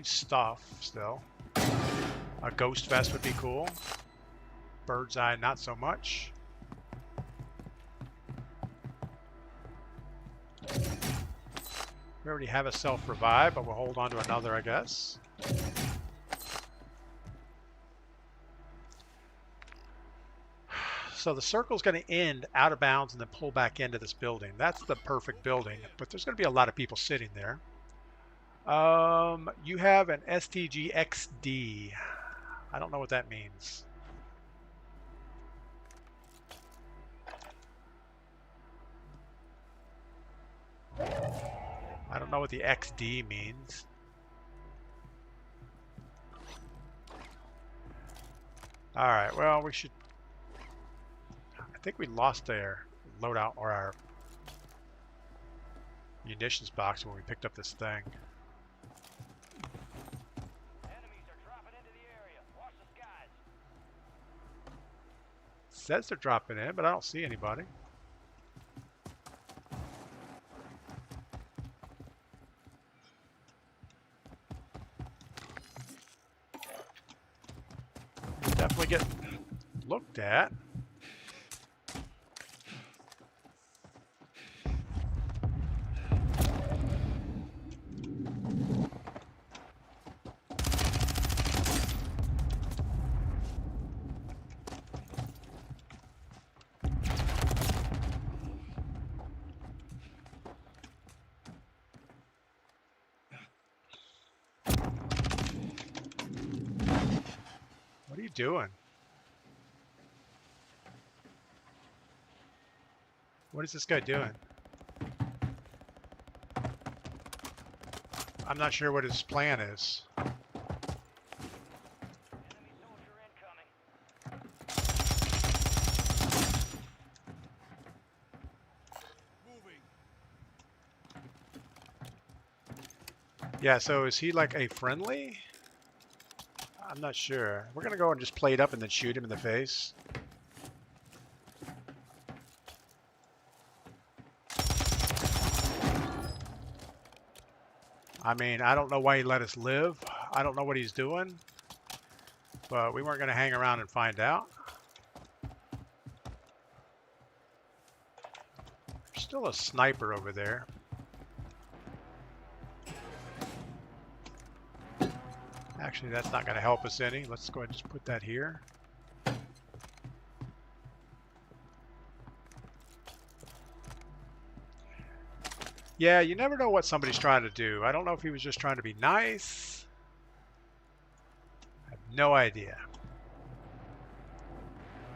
stuff still. A ghost vest would be cool. Bird's eye, not so much. We already have a self-revive, but we'll hold on to another, I guess. So the circle's going to end out of bounds and then pull back into this building. That's the perfect building, but there's going to be a lot of people sitting there. You have an STG XD. I don't know what that means. I don't know what the XD means. All right, well, we should... I think we lost our loadout or our munitions box when we picked up this thing. Enemies are dropping into the area. Watch the skies. Says they're dropping in, but I don't see anybody. Definitely get looked at. What are you doing? What is this guy doing? I'm not sure what his plan is. Enemy soldier incoming. Yeah, so is he like a friendly? I'm not sure. We're gonna go and just play it up and then shoot him in the face. I mean, I don't know why he let us live. I don't know what he's doing. But we weren't going to hang around and find out. There's still a sniper over there. Actually, that's not going to help us any. Let's go ahead and just put that here. Yeah, you never know what somebody's trying to do. I don't know if he was just trying to be nice. I have no idea.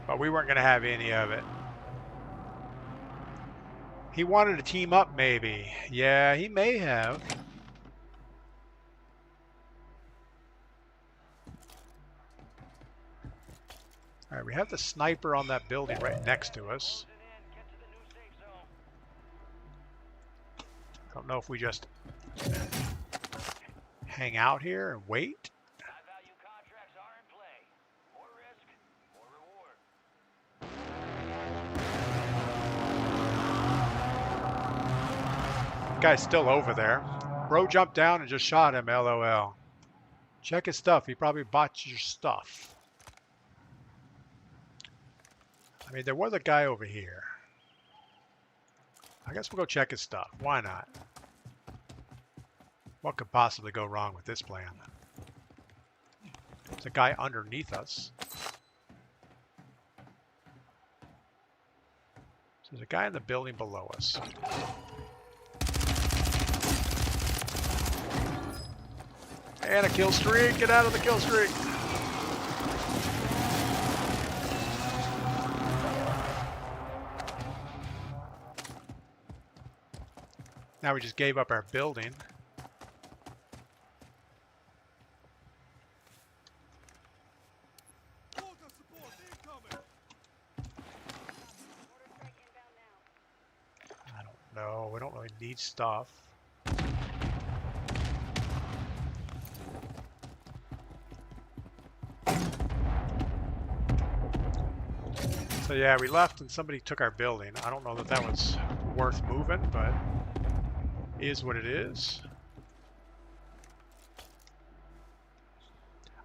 But we weren't going to have any of it. He wanted to team up, maybe. Yeah, he may have. All right, we have the sniper on that building right next to us. I don't know if we just hang out here and wait. High-value contracts are in play. More risk, more reward. Guy's still over there. Bro jumped down and just shot him, LOL. Check his stuff. He probably bought your stuff. I mean, there was a guy over here. I guess we'll go check his stuff. Why not? What could possibly go wrong with this plan? There's a guy underneath us. So there's a guy in the building below us. And a kill streak. Get out of the kill streak. Now we just gave up our building. I don't know. We don't really need stuff. So yeah, we left and somebody took our building. I don't know that that was worth moving, but it is what it is.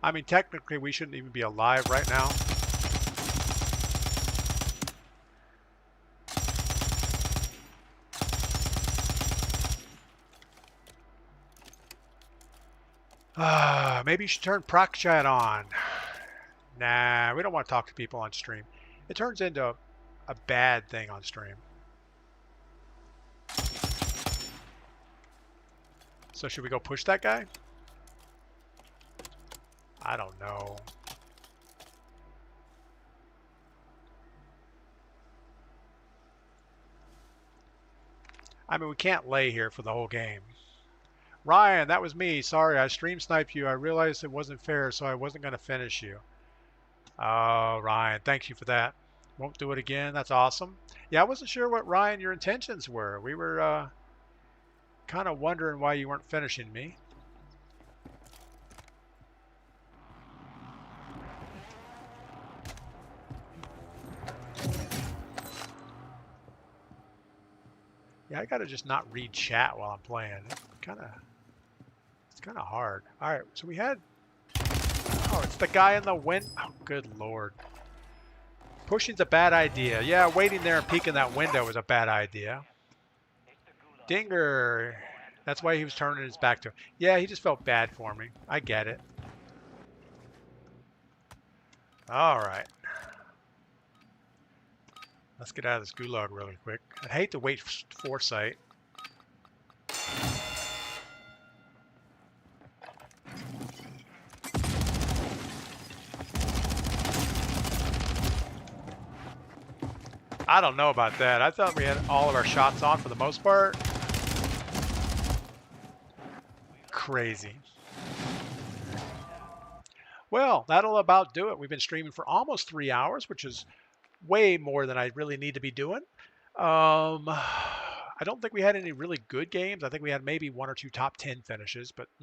I mean, technically we shouldn't even be alive right now. Maybe you should turn proc chat on. Nah, we don't want to talk to people on stream. It turns into a bad thing on stream. So should we go push that guy? I don't know. I mean, we can't lay here for the whole game. Ryan, that was me. Sorry, I stream sniped you. I realized it wasn't fair, so I wasn't going to finish you. Oh, Ryan, thank you for that. Won't do it again. That's awesome. Yeah, I wasn't sure what, Ryan, your intentions were. We were kind of wondering why you weren't finishing me. Yeah, I got to just not read chat while I'm playing. It's kind of hard. All right, so we had... Oh, it's the guy in the wind. Oh, good Lord. Pushing's a bad idea. Yeah, waiting there and peeking that window was a bad idea. Dinger. That's why he was turning his back to him. Yeah, he just felt bad for me. I get it. All right. Let's get out of this gulag really quick. I'd hate to wait for foresight. I don't know about that. I thought we had all of our shots on for the most part. Crazy. Well, that'll about do it. We've been streaming for almost 3 hours, which is way more than I really need to be doing. I don't think we had any really good games. I think we had maybe 1 or 2 top 10 finishes, but